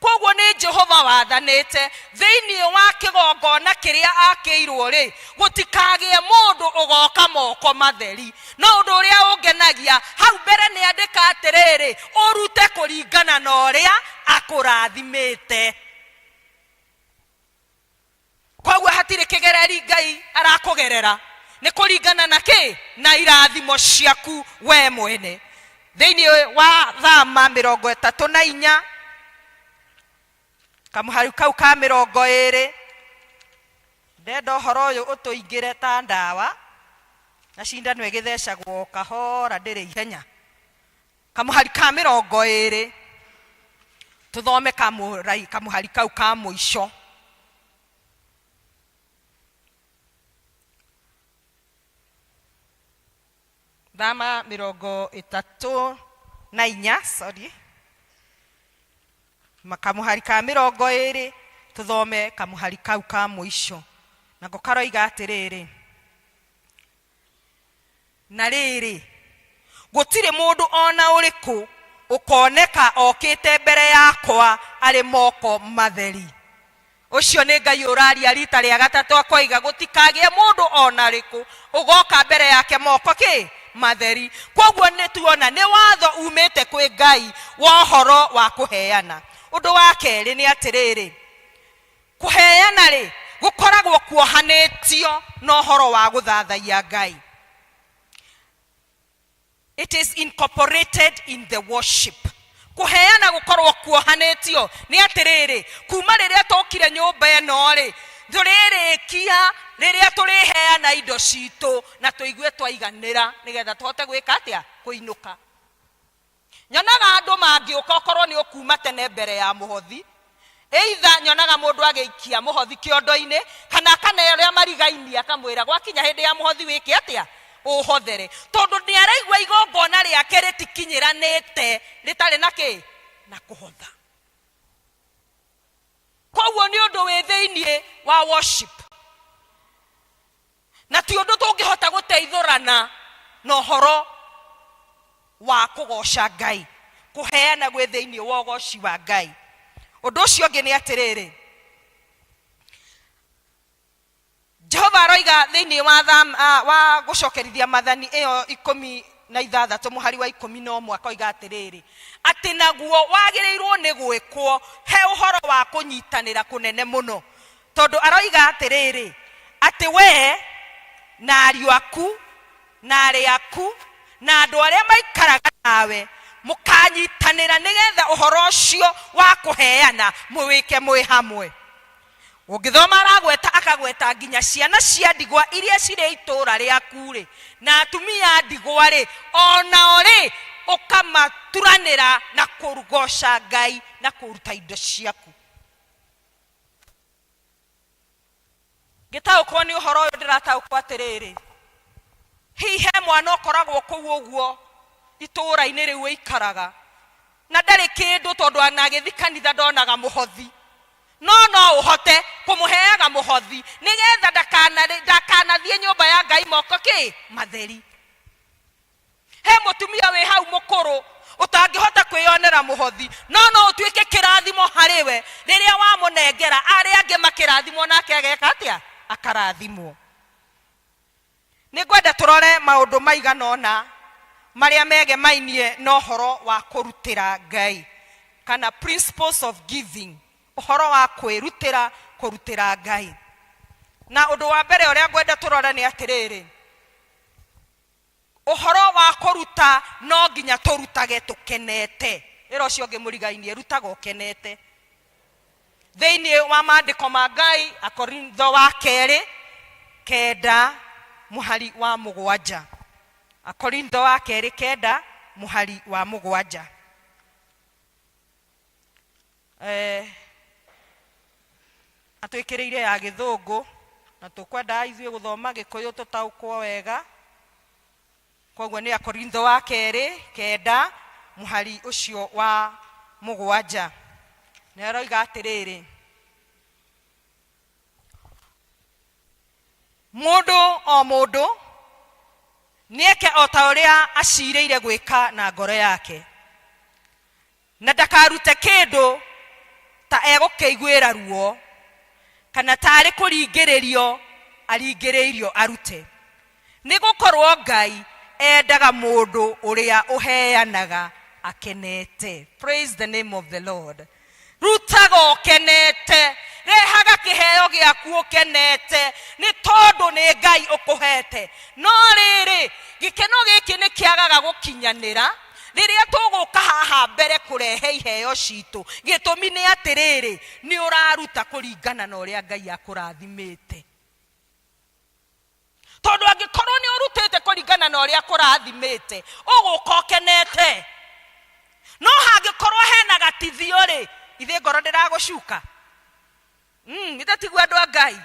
Koguo nĩ Jehova wathanĩte thĩinĩ wa kĩgongona kĩrĩa akĩirwo rĩ gũtikagĩe mũndũ ũgoka moko matheri. Na ũndũ ũrĩa ũngenagia hau mbere nĩ andĩka atĩrĩrĩ ũrute kũringana na ũrĩa akũrathimĩte. Koguo hatirĩ kĩgereri Ngai arakũgerera. Nĩ kũringana na kĩ na irathimo ciaku we mwene. Thĩinĩ wa Thama 34 kamũhari kau ka 20 ndendo horo uyu utuingire ta ndawa na cindano igithecagwo kahora ndiri ihenya kamuhari ka 20 tuthome kamuhari kau ka muico. Thama 34 sorry makamuhari ka 20 tuthome kamuhari kau ka muico nako karoiga atiriri na riri gutire mundu ona uriku ukoneka okite mbere yakwa ari moko matheri ucio ni Ngai uraria rita ria gatatu akoiga gutikagie mundu ona riku ugoka mbere yake moko ki matheri. Koguo ni tuona ni watho umite kwi Ngai wa horo wa kuheana. Undu wa keri ni atiriri kuheana ri gukoragwo kuohanitio no horo wa guthathaia Ngai. It is incorporated in the worship. Kuheana gukorwo kuohanitio ni atiriri kuma riria tokire nyumba eno ri turirikia riria turiheana indo citu na tuigue twaiganira nigetha tuhote gwika atia kuinuka. Nyonaga andu mangiuka okorwo ni ukuma tene mbere ya muhothi either nyonaga mundu ageikia muhothi kiondo-ini kana uria marigainia akamwira gwakinya hindi ya muhothi wiki atia uhothere tondu ni araigua igongona riake ritikinyiranite ritari na ki na kuhotha. Koguo ni undu wi thiini wa worship na ti undu tungihota guteithurana no horo wa kugoca Ngai kuheana gwi thiini wa ugoci wa Ngai. Undu ucio ngi ni atiriri Jehova roiga thiini wa gucokerithia mathani iyo 16 muhari wa 11 akoiga atiriri ati naguo wagirirwo ni gwikwo he uhoro wa kunyitanira kunene muno tondu aroiga atiriri ati we na ariu aku na ari aku na andu aria maikaraga nawe mukanyitanira nigetha uhoro ucio wa kuheana muwike mwi hamwe. Ungithoma aragweta akagweta nginya ciana cia ndigwa iria ciri itura riaku ri na atumia ndigwa ri ona ori ukamaturanira na kurugoca Ngai na kuruta indo ciaku. Gitaukwo ni uhoro uyu ndirataukwo atiriri hihe mwana ukoragwo kuu uguo itura-ini riu ikaraga na ndari kindu tondu anagithi kanitha ndonaga muhothi no uhote kumuheaga muhothi nigetha ndakanathie nyumba ya Ngai moko ki matheri. He mutumia wi hau mukuru utangihota kwiyonera muhothi no utuike kirathimo hariwe riria wamunengera aria angi makirathimo nake ageka atia akarathimo. Ningwenda turore maundu maiganona maria megemainie no horo wa kurutira Ngai kana principles of giving uhoro wa kwirutira kurutira Ngai. Na undu wa mbere uria ngwenda turore ni atiriri uhoro wa kuruta no nginya turutage tukenete. Iro cio ngi murigainie rutaga ukenete thiini wa maandiko ma Ngai Akorintho wa 2:9 muhari wa 7. Akorintho wa 2:9 muhari wa 7. Atwikiriire ya githungu na tukwenda ithue guthoma gikuyu tutaukwo wega. Koguo ni Akorintho wa 2:9 muhari ucio wa 7. Neroiga atiriri mundu o mundu nieke o ta uria aciriire gwika na ngoro yake na ndakarute kindu ta egukiguira ruo kana tari kuringiririo aringiririo arute. Nigukorwo Ngai endaga mundu uria uheanaga akenete. Praise the name of the Lord. Rutaga ukenete rehaga kiheo giaku ukenete ni tondu ni Ngai ukuhete. No riri gikeno giki ni kiagaga gukinyanira riria tuguka haha mbere kurehe iheo citu gitumi ni atiriri ni uraruta kuringana na uria Ngai akurathimite. tondu angikorwo ni urutite kuringana na uria kurathimite ugukokenete no hangikorwo hena gatithio ri ithe ngoro ndiragucuka ithe tigwa andu a Ngai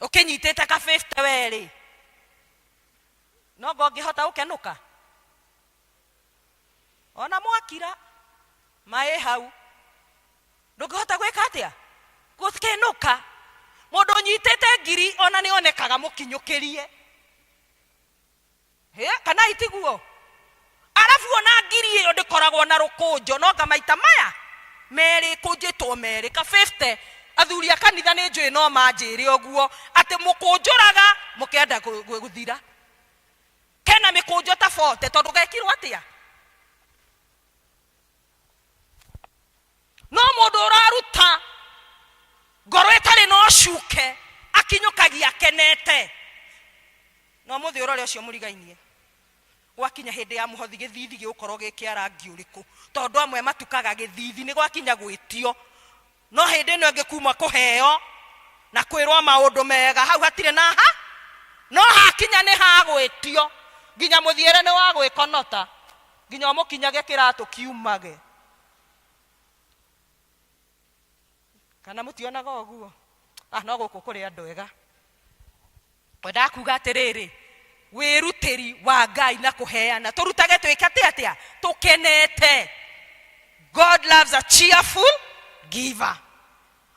ukinyitite ka 50 weri no ngihota ukenuka ona mwakira mae hau ndungihota gwika atia gukenuka mundu nyitete ngiri ona ni onekaga mukinyukirie kana itiguo arafu ona ngiri iyo ndikoragwo na rukunjo no ngamaita maya meri kunjitwo meri ka 50 athuri a kanitha ni njui no manjire oguo ati mukunjuraga mukenda guthira kena mikunjo ta 40 tondu gekirwo atia no mundu uraruta ngoro itari no cuke akinyukagia kenete no muthi urore ucio murigainie gwakinya hindi ya muhothi githithi giukorwo gikiarangi uriku tondu amwe matukaga githithi ni gwakinya gwitio no hindi no ngikuma kuheo na kwirwo maundu mega hau hatire na ha no hakinya ni ha gwitio nginya muthiere ni wa gwikonota nginya mukinyage kiratu kiumage kana mutionaga oguo no guku kuri andu ega kwenda kuga atiriri wirutiri wa Ngai na kuheana turutage twikate atia tukenete. God loves a cheerful giver.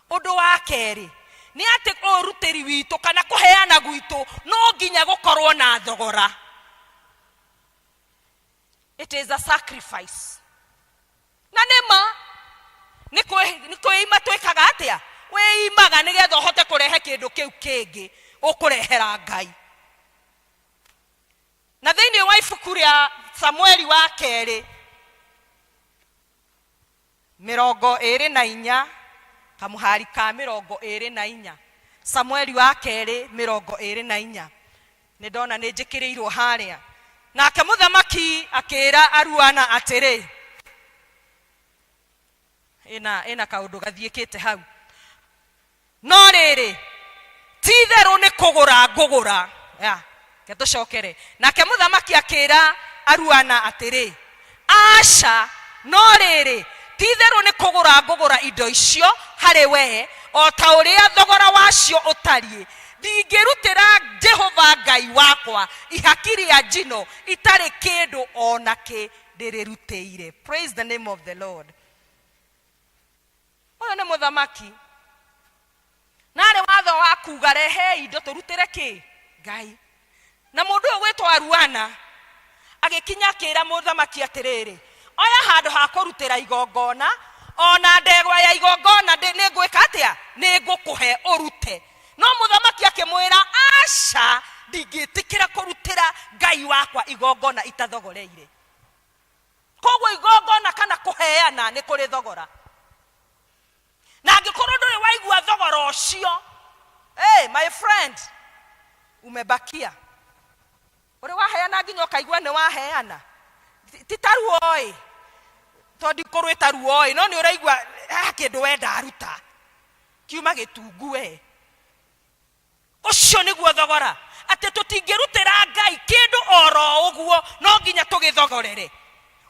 Undu wa keri ni ati urutiri witu kana kuheana gwitu no nginya gukorwo na thogora. It is a sacrifice. Na nema ni ima twikaga atia we imaga nigetha uhote kurehe kindu kiu kingi ukurehera Ngai. Na thiini wa ibuku ria Samueli wa keri 24 kamuhari ka 24 Samueli wa keri 24 ni ndona ni njikirirwo haria nake muthamaki akira aruana atiri ina kaundu gathiikite hau no riri titheru ni kugura ngugura ketucokere nake muthamaki akira aruana atiri aca no riri titheru ni kugura ngugura indo icio hari we o ta uria thogora wacio utarie ndingirutira Jehova Ngai wakwa ihakiri ya jino itari kindu onake ndirirutire. Praise the name of the Lord. Oyo ni muthamaki nare watho wa kuga rehe indo turutire ki Ngai na mundu gwitwa aruana agikinya kira muthamaki atiriri oya handu ha kurutira igongona ona ndegwa ya igongona ni ngwika atia ni ngukuhe urute no muthamaki akimwira aca ndingitikira kurutira Ngai wakwa igongona itathogoreire. Koguo igongona kana kuheana ni kuri thogora na angikorwo nduri waigua thogora ucio my friend umebakia uri waheana nginya ukaigua ni waheana titaruoi tondi korwe taruoi no ni uraigua kindu wenda aruta kiuma gitungu we ucio niguo thogora ati tutingirutira Ngai kindu oro uguo no nginya tugithogorere.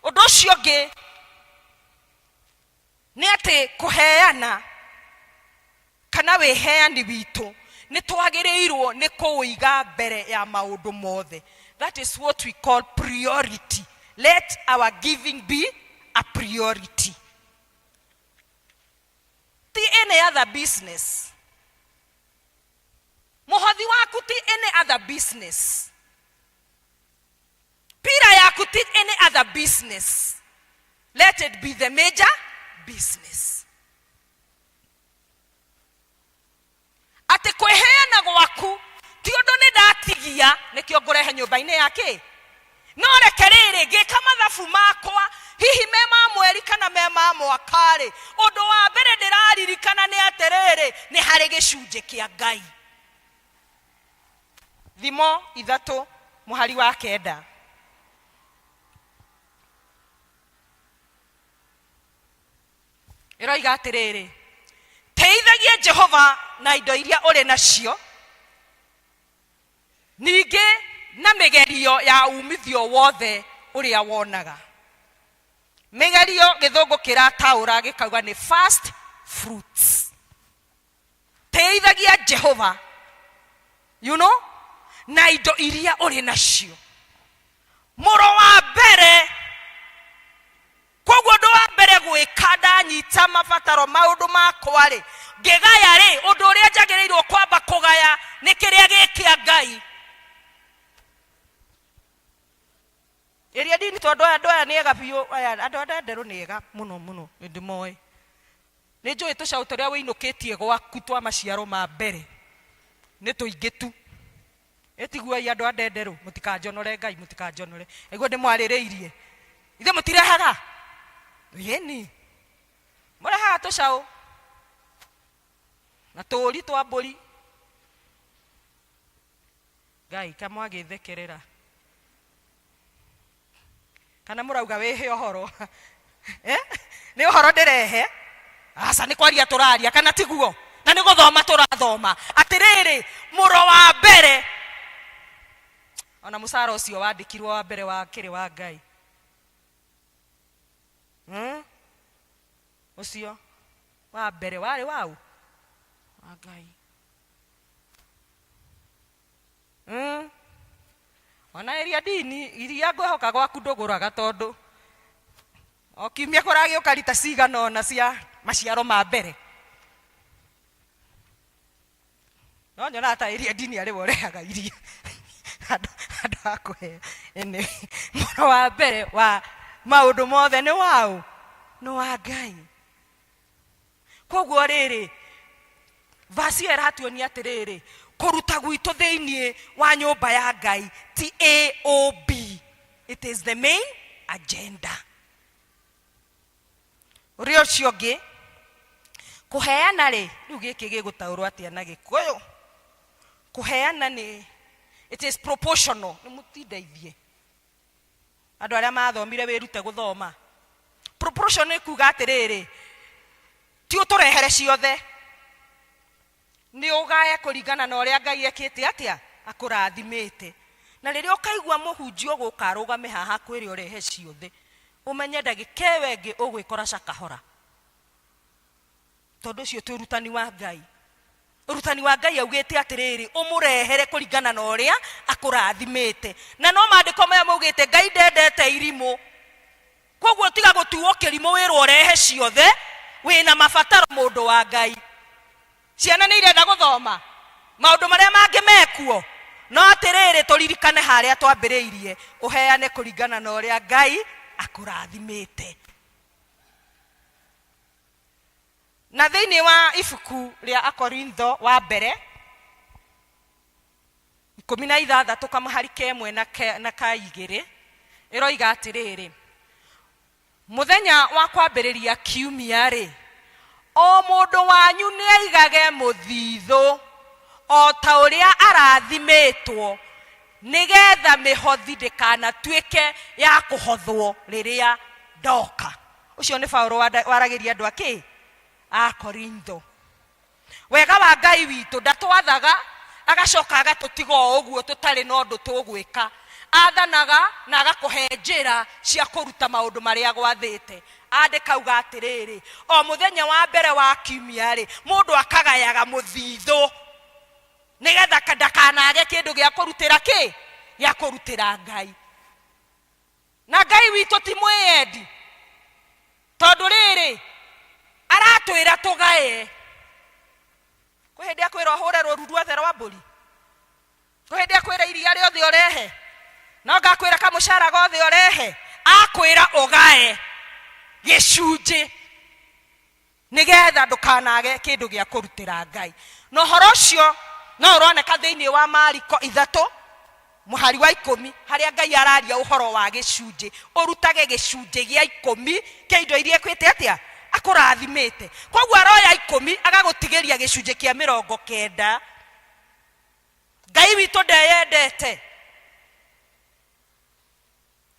Undu ucio ngi ni ati kuheana kana wiheani witu ni twagirirwo ni kuiga mbere ya maundu mothe. That is what we call priority. Let our giving be a priority. Ti any other business. Muhothi waku ti any other business. Pira yaku ti any other business. Let it be the major business. Ati kweheana gwaku ti undu ni ndatigia nikio ngurehe nyumba-ini yake no rekerere ngika mathabu makwa hihi mema mweri kana mema mwakari undu wa mbere ndiraririkana ni atiriri ni hari gicunje kia Ngai. Thimo 3 muhari wa 9 iroiga atiriri teithagia Jehova na indo iria uri nacio Ningĩ na mĩgerio ya umithio wothe ũrĩa wonaga. Mĩgerio gĩthũngũ kĩrataũra gĩkauga nĩ first fruits. Teithagia Jehova, you know, na indo iria ũrĩ nacio. Mũro wa mbere, koguo ũndũ wa mbere gwĩka ndanyita mabataro maũndũ makwa rĩ, ngĩgaya rĩ, ũndũ ũrĩa njagĩrĩirwo kwamba kũgaya nĩ kĩrĩa gĩkĩa Ngai. Ĩrĩa ndini tondũ andũ aya nĩ ega biũ, andũ aya nderũ nĩ ega mũno ndĩmoĩ. Nĩ njũĩ tũcaũ tũrĩa wĩinũkĩtie gwaku twa maciaro ma mbere nĩ tũingĩ tu. Etiguai andũ a ndenderũ, mũtikanjonore Ngai, mũtikanjonore. Eguo ndĩmwarĩrĩirie. Ithe mũtirehaga? Yeni. Mũrehaga tũcaũ na tũũri twa mbũri. Ngai kamwagĩthekerera. Kana mũrauga wĩhe ũhoro? Nĩ ũhoro ndĩrehe? Asa nĩ kwaria tũraria kana tiguo? Na nĩ gũthoma tũrathoma. Atĩrĩrĩ, mũro wa mbere. Ona mũcara ũcio wandĩkirwo wa mbere wa kĩrĩ wa Ngai. Ũcio wa mbere warĩ wau wa Ngai. Ona ĩrĩa dini iria ngwĩhoka gwaku ndũgũraga tondũ o kiumia kũragĩũka rita cigana ona cia maciaro ma mbere. No nyona ta ĩrĩa dini arĩ worehaga iria. Andũ akũhe ene mũno wa mbere wa maũndũ mothe nĩ wau, nĩ wa Ngai. Koguo rĩrĩ, vasi ĩratuonia atĩrĩrĩ, kũruta gwitũ thĩinĩ wa nyũmba ya Ngai ti AOB. It is the main agenda. Ũrĩa ũcio ũngĩ, kũheana rĩ, rĩu gĩkĩ gĩgũtaũrwo atĩa na Gĩkũyũ? Kũheana nĩ, it is proportional. Nĩ mũtindeithie andũ arĩa mathomire wĩrute gũthoma. Proportional nĩ kuuga atĩrĩrĩ, ti ũtũrehere ciothe, nĩ ũgae kũringana na ũrĩa Ngai ekĩte atĩa, akũrathimĩte. Na rĩrĩa ũkaigua mũhunjia ũgũka arũgame haha kwĩrĩ ũrehe ciothe, ũmenye ndagĩka ĩyo ĩngĩ ũgwĩkora cakahora. Tondũ ũcio ti ũrutani wa Ngai. Ũrutani wa Ngai augĩte atĩrĩrĩ, ũmũrehere kũringana na ũrĩa akũrathimĩte. Na no maandĩko maya maugĩte Ngai ndendete irimũ. Koguo tiga gũtuo kĩrimũ wĩrwo ũrehe ciothe, wĩna mabataro mũndũ wa Ngai. Ciana nĩ irenda gũthoma maũndũ marĩa mangĩ mekuo, no atĩrĩrĩ tũririkane harĩa twambĩrĩirie, ũheane kũringana na ũrĩa Ngai akũrathimĩte. Na thĩinĩ wa ibuku rĩa Akorintho wa mbere 16 kamũhari kemwe na kaigĩrĩ ĩroiga atĩrĩrĩ, mũthenya wa kwambĩrĩria kiumia rĩ, o mũndũ wanyu nĩ aigage mũthithũ o ta ũrĩa arathimĩtwo, nĩgetha mĩhothi ndĩkanatuĩke ya kũhothwo rĩrĩa ndoka. Ũcio nĩ Paulo waragĩria andũ akĩ a Korintho. Wega wa Ngai witũ ndatwathaga agacoka agatũtiga ũguo tũtarĩ na ũndũ tũgwĩka. Athanaga na agakũhe njĩra cia kũruta maũndũ marĩa gwathĩte. Andĩkauga atĩrĩrĩ, o mũthenya wa mbere wa kiumia rĩ, mũndũ akagayaga mũthithũ, nĩgetha ndakanage kĩndũ gĩa kũrutĩra kĩ? Gĩa kũrutĩra Ngai. Na Ngai witũ ti mwĩendi, tondũ rĩrĩ aratwĩra tũgaye. Kwĩ hĩndĩ akwĩra ũhũre rũru ruothe rwa mbũri? Kwĩ hĩndĩ akwĩra iria rĩothe ũrehe? No ngakwĩra kamũcara gothe ũrehe? Akwĩra ũgaye gĩcunjĩ, nĩgetha ndũkanage kĩndũ gĩa kũrutĩra Ngai. Na ũhoro ũcio no ũroneka thĩinĩ wa Mariko 3 mũhari wa 10, harĩa Ngai araria ũhoro wa gĩcunjĩ. Ũrutage gĩcunjĩ gĩa 10 kĩa indo iria ekwĩte atĩa? Akũrathimĩte. Koguo aroya 10 agagũtigĩria gĩcunjĩ kĩa 90. Ngai witũ ndeyendete.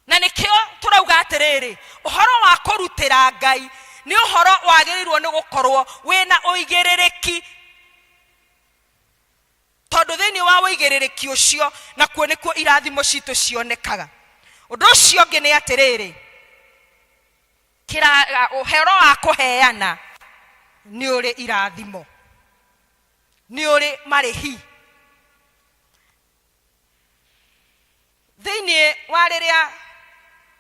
Na nĩkĩo tũrauga atĩrĩrĩ, ũhoro wa kũrutĩra Ngai nĩ ũhoro wagĩrĩirwo nĩ gũkorwo wĩna ũigĩrĩrĩki. tondu thiini wa wigiririki ucio na kuo nikuo irathimo citu cionekaga. Undu ucio ngi ni atiriri, uhero wa kuheana ni uri irathimo, ni uri marihi. Thiini wa riria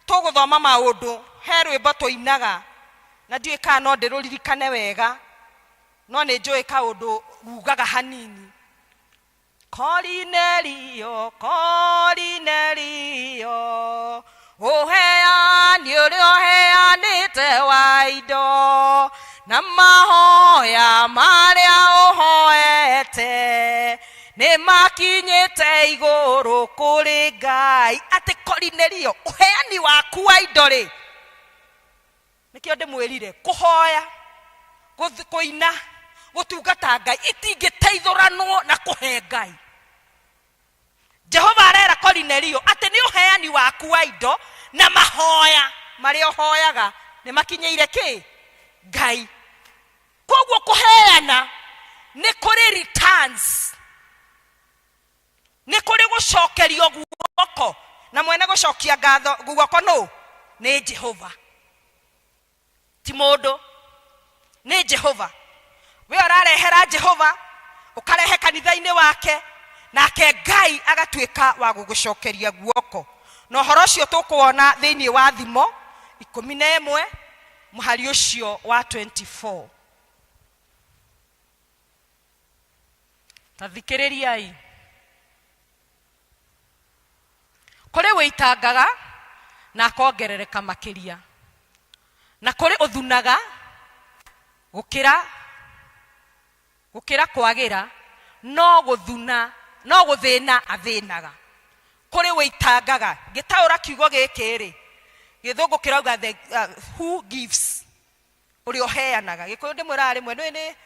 tuguthoma maundu he rwimbo tuinaga, na ndiu kana no ndiruririkane wega, no ni njui kaundu rugaga hanini. Kornelio, Kornelio, uheani uria uheanite wa indo na mahoya maria uhoete ni makinyite iguru kuri Ngai. Ati Kornelio, uheani waku wa indo ri nikio ndimwirire kuhoya, kuina, gutungata Ngai itingiteithuranwo na kuhe Ngai. Jehova arera Kornelio ati ni uheani waku wa indo na mahoya maria uhoyaga ni makinyeire ki Ngai. Koguo kuheana ni kuri returns, ni kuri gucokerio guoko, na mwene gucokia ngatho guoko no ni Jehova, ti mundu, ni Jehova. We urarehera Jehova ukarehe kanitha-ini wake, nake Ngai agatuika wa gugucokeria guoko. No horo cio tukuona thiini wa thimo 11 muhari ucio wa 24. Tathikiririai. Kuri witangaga na akongerereka makiria, na kuri uthunaga gukira kwagira, no guthuna no guthina athinaga. Kuri witangaga gitaura kiugo gikiri githungu kirauga who gives, uri uheanaga. Gikuyu ndimwira rimwe ni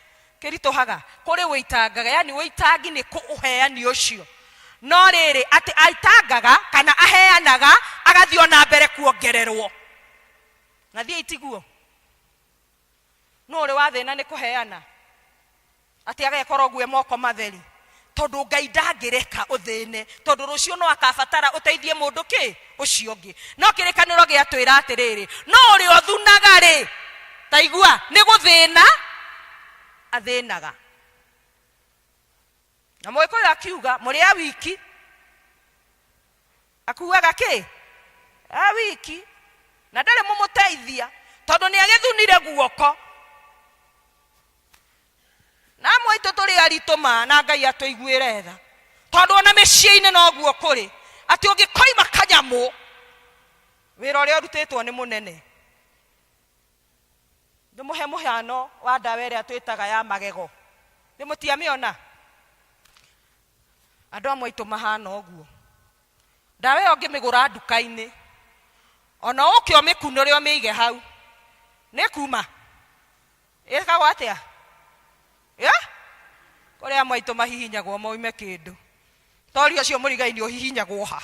kirituhaga. Kuri witangaga, yani witangi ni kuuheani ucio, no riri ati aitangaga kana aheanaga agathio na mbere kuongererwo. Na thie itiguo no uri wathina ni kuheana ati agekora gwe moko matheri, tondu Ngai ndangireka uthine, tondu rucio no akabatara uteithie mundu ki ucio ngi. No kirikaniro giatwira atiriri, no uri uthunaga ri taigua ni guthina athinaga. Na mwikoyo akiuga muri a wiki, akuaga ki a wiki, na ndare mumuteithia tondu ni agithunire guoko. Na mwitu turi arituma na Ngai atuiguire tha, tondu ona micii-ini no guo kuri ati ungikoima kanyamu wira uria urutitwo ni munene. Ndimuhe muhiano wa ndawa iria twitaga ya magego, ndimutia miona andu amwe itu mahana uguo. Ndawa iyo ngimigura nduka-ini, ona ukio mikunure umiige hau ni kuma ikagwa atia kuri amwe itu mahihinyagwo moime kindu, tori ucio murigai-ini uhihinyagwo ha,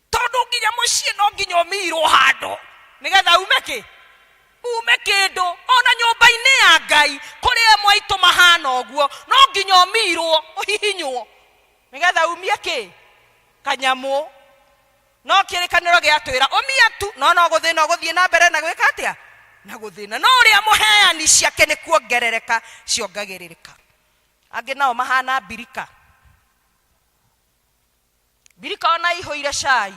tondu nginya mucii no nginya umirwo handu nigetha ume kindu. Ona nyumba-ini ya Ngai kuri amwe itu mahana uguo, no nginya umirwo uhihinywo nigetha umie ki kanyamu. No kirikaniro giatwira umia tu, no guthina guthie na mbere na gwika atia na guthina. No uria muheani ciake ni kuongerereka ciongagiririka. Angi nao mahana birika, birika ona ihoire cai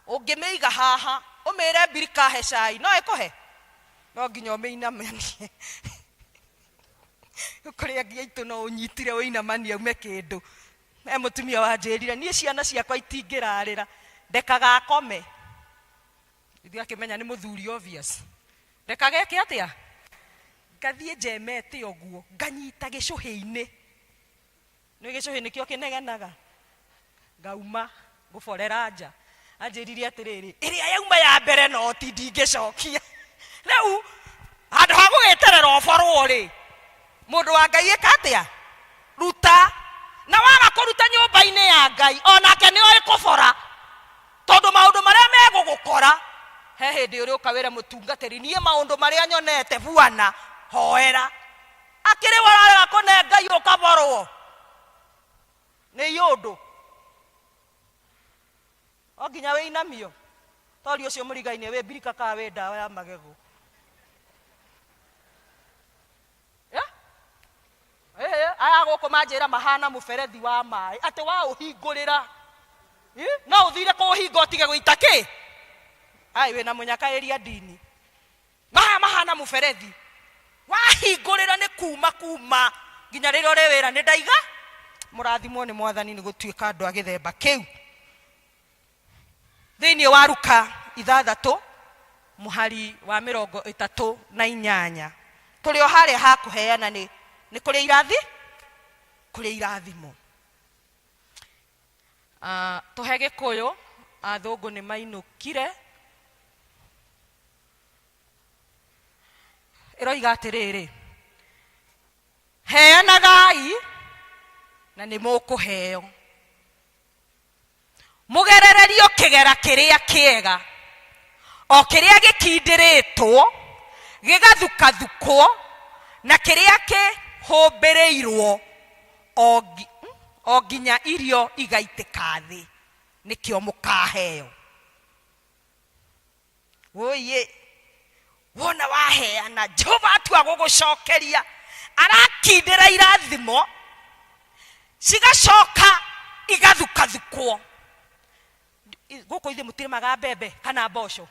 ungimiiga haha umire birika he cai no ikuhe, no nginya uminamanie kuri angi aitu no unyitire uinamanie ume kindu. Me mutumia wanjirire nie ciana ciakwa itingirarira ndekaga akome, ithia kimenya ni muthuri obvious, ndekaga eke atia ngathie njemete uguo nganyita gicuhi-ini, ni gicuhi nikio kinegenaga, ngauma guborera nja. Anjirire atiriri iria yauma ya mbere no ti ndingicokia. Riu handu ha gugiterera oborwo ri mundu wa Ngai eka atia ruta, na waga kuruta nyumba-ini ya Ngai onake ni oi kubora, tondu maundu maria megugukora he hindi uri ukawira mutungatiri nie maundu maria nyonete Bwana hoera. akiri wararega kunengai ukaborwo ni yundu onginya we inamio tori ucio murigaine we birika ka we dawa ya magego aya guku manjira mahana muberethi wa mai ati wa uhingurira no uthire kuhinga utige guita ki ai we na munyakairia dini mahana muberethi wahingurira ni kuma nginya riro ri wira ni ndaiga murathimwo ni mwathani ni gutuika andu agithemba kiu thiini wa Luka 6 muhari wa 38 turi o haria hakuheana ni kuri irathimo tuhe Gikuyu athungu ni mainukire iroiga atiriri heanagai na ni mukuheo mugerererio kigera kiria kiega o kiria gikindiritwo gigathukathukwo na kiria kihumbirirwo o nginya irio igaitika thi nikio mukaheo oye wona waheana Jehova atua gugucokeria arakindira irathimo cigacoka igathukathukwo guku ithe mutirimaga mbembe kana mboco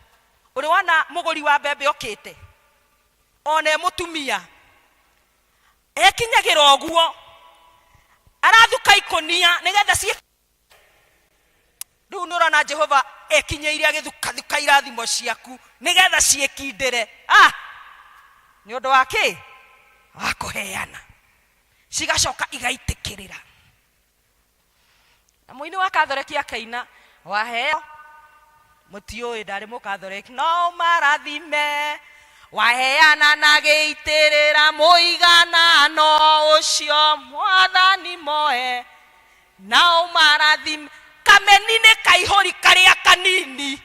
uri wona muguri wa mbembe okite one mutumia ekinyagira oguo arathuka ikonia nigetha cie riu nurona Jehova ekinyeiria githukathuka irathimo ciaku nigetha ciekindire ni undu wake akuheana cigacoka igaitikirira na muini wa Kathoreki akaina waheo mutioi ndari mukathoreki no marathime waheana na geitirira muiganano ucio mwathani moe na marathime kamenine kaihori karia kanini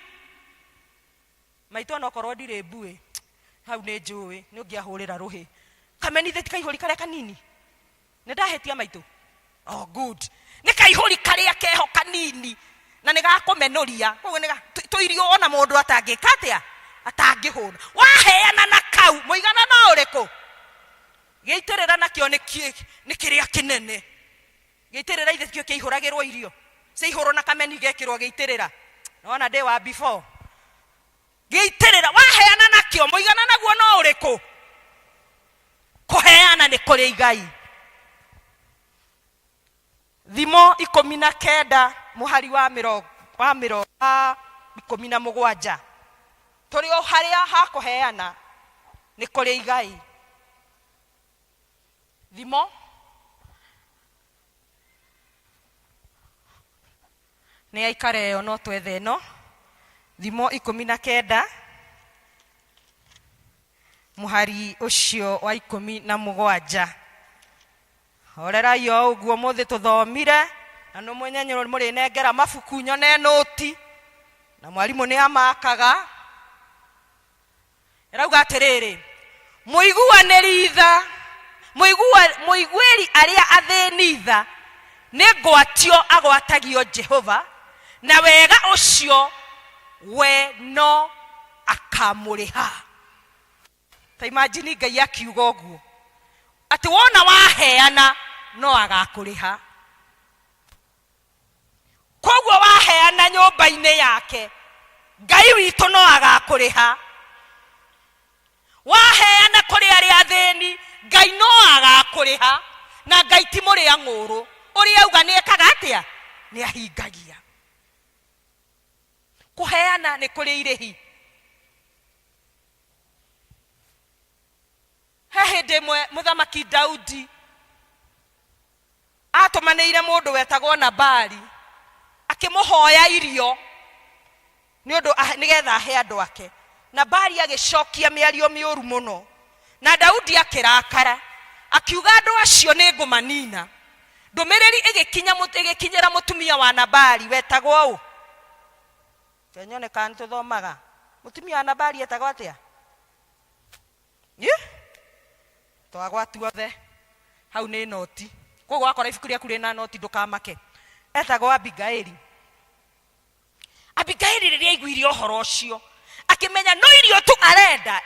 maito no korwo ndire mbue hau ni njui ni ungiahurira ruhi kamenithe kaihori karia kanini ni ndahetia maito oh good ni kaihori karia keho kanini na nigakumenoria koguo tuirio ona mundu atangikatia atangihuna waheana na kau muigana na uriku geitirira nakio ni kiria kinene geitirira ithe kio kiihuragirwo irio seihoro na kameni gekirwo geitirira nona day wa before geitirira waheana nakio muigana naguo no uriku kuheana ni kuri igai thimo 19 muhari wa 17 turi o haria hakuheana ni kuri igai thimo ni aikare yo no twethe no thimo 19 muhari ucio wa 17 orera yo uguo muthi tuthomire na no mwenyenyero muri nengera mabuku nyone noti na mwalimu ni amakaga erauga atiriri muigueri aria athinitha ni ngwatio agwatagio Jehova na wega ucio we no akamuriha ta imagine Ngai akiuga uguo ati wona waheana no agakuriha koguo waheana nyumba-ini yake Ngai witu no agakuriha waheana kuri aria athini Ngai no agakuriha na Ngai ti muri ang'uru uri auga ni ekaga atia ni ahingagia kuheana ni kuri irihi hehinde muthamaki Daudi atumaneire mundu wetagwo Nabali akimuhoya irio ni undu nigetha ahe andu ake Nabali agicokia miario miuru muno na Daudi akirakara akiuga andu acio ni ngumanina ndumiriri igikinyira mutumia wa Nabali wetagwo u kenyone kan tuthomaga mutumia wa Nabali etagwo atia twagwatu othe hau nĩ noti koguo akora ibuku rĩaku rĩna noti ndũkamake etagwo Abigaili. Abigaili rĩrĩa aiguire ũhoro ũcio akĩmenya no irio tu arenda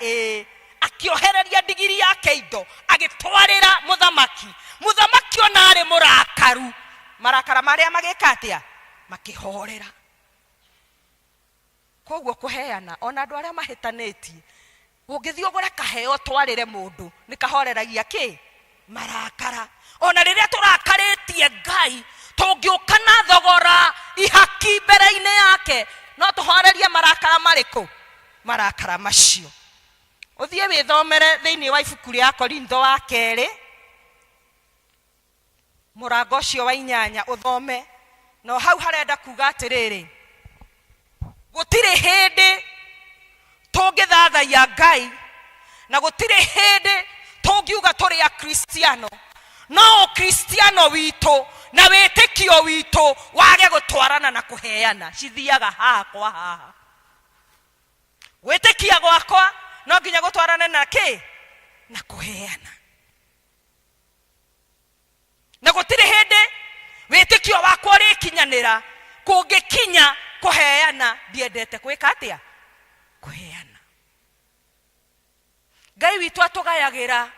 akĩohereria ndigiri yake indo agĩtwarĩra mũthamaki. Mũthamaki ona arĩ mũrakaru, marakara marĩa magĩka atĩa makĩhorera. Koguo kũheana ona andũ arĩa mahĩtanĩtie ũngĩthiĩ ũgũre kaheo twarĩre mũndũ nĩ kahoreragia kĩ marakara. Ona rĩrĩa tũrakarĩtie Ngai tũngĩũka na thogora ihaki mbere-inĩ yake no tũhorerie marakara marĩkũ? Marakara macio. Ũthiĩ wĩthomere thĩinĩ wa ibuku rĩa Korintho wa kerĩ mũrango ũcio wa 8 ũthome. No hau harenda kuga atĩrĩrĩ, gũtirĩ hĩndĩ tũngĩthathaiya Ngai na gũtirĩ hĩndĩ tũngiuga tũrĩ a Kristiano no Kristiano witũ na wĩtĩkio witũ wage gũtwarana na kũheana. Cithiaga haha kwa haha. Wĩtĩkia gwakwa no nginya gũtwarana na kĩ? Na kũheana. Na gũtirĩ hĩndĩ wĩtĩkio wakwa ũrĩkinyanĩra kũngĩkinya kũheana. Ndiendete gwĩka atĩa? Kũheana. Ngai witũ atũgayagĩra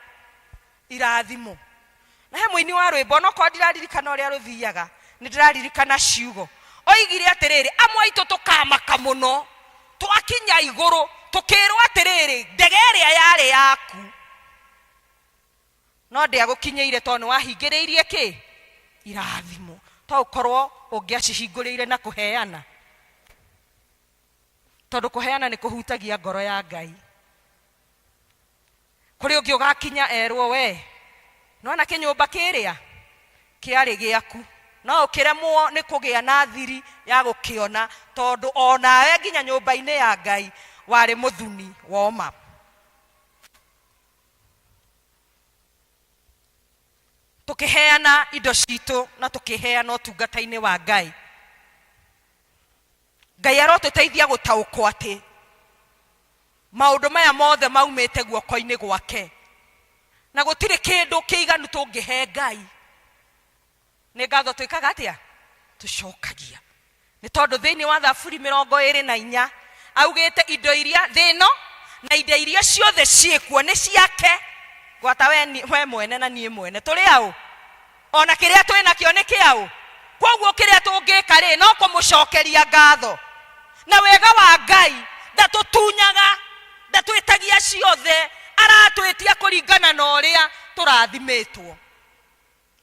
irathimo. Na he mũini wa rwĩmbo no kwa ndiraririkana ũrĩa rũthiaga nĩ ndĩraririkana ciugo oigire atĩrĩrĩ, amwe aitũ tũkamaka mũno twakinya igũrũ tũkĩrwo atĩrĩrĩ ndege ĩrĩa yarĩ yaku no ndĩagũkinyĩire tondũ wahingĩrĩirie kĩ? Irathimo. To ũkorwo ũngĩacihingũrĩire na kũheana, tondũ kũheana nĩ kũhutagia ngoro ya Ngai. Kũrĩ ũngĩ ũgakinya erwo we nona kĩnyũmba kĩrĩa kĩarĩ gĩaku no ũkĩremwo nĩ kũgĩa na thiri ya gũkĩona tondũ onawe nginya nyũmba-inĩ ya Ngai warĩ mũthuni woma. Tũkĩheana indo citũ na tũkĩheana ũtungata-inĩ wa Ngai, Ngai arotũteithia gũtaũkwo atĩ maũndũ maya mothe maumĩte guoko-inĩ gwake na gũtirĩ kĩndũ kĩiganu tũngĩhe Ngai. Nĩ ngatho twĩkaga atĩa? Tũcokagia. Nĩ tondũ thĩinĩ wa Thaburi 24 augĩte indo iria thĩ ĩno na indo iria ciothe ciĩkuo nĩ ciake. Gwata we mwene na niĩ mwene tũrĩ aũ? Ona kĩrĩa twĩ nakĩo nĩ kĩaũ? Koguo kĩrĩa tũngĩka rĩ no kũmũcokeria ngatho. Na wega wa Ngai ndatũtunyaga, ndatwĩtagia ciothe, aratwĩtia kũringana na ũrĩa tũrathimĩtwo.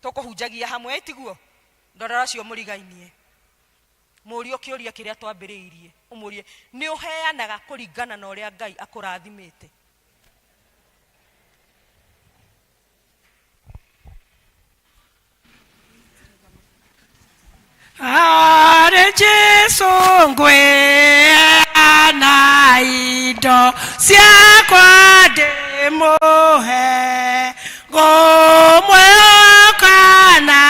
Tũkũhunjagia hamwe tiguo? Ndorora cio mũrigainie. Mũũrio kĩũria kĩrĩa twambĩrĩirie. Ũmũrie nĩ ũheanaga kũringana na ũrĩa Ngai akũrathimĩte? Are Jesu ngwĩana indo ciakwa ndĩmũhe ngũmwĩhoka na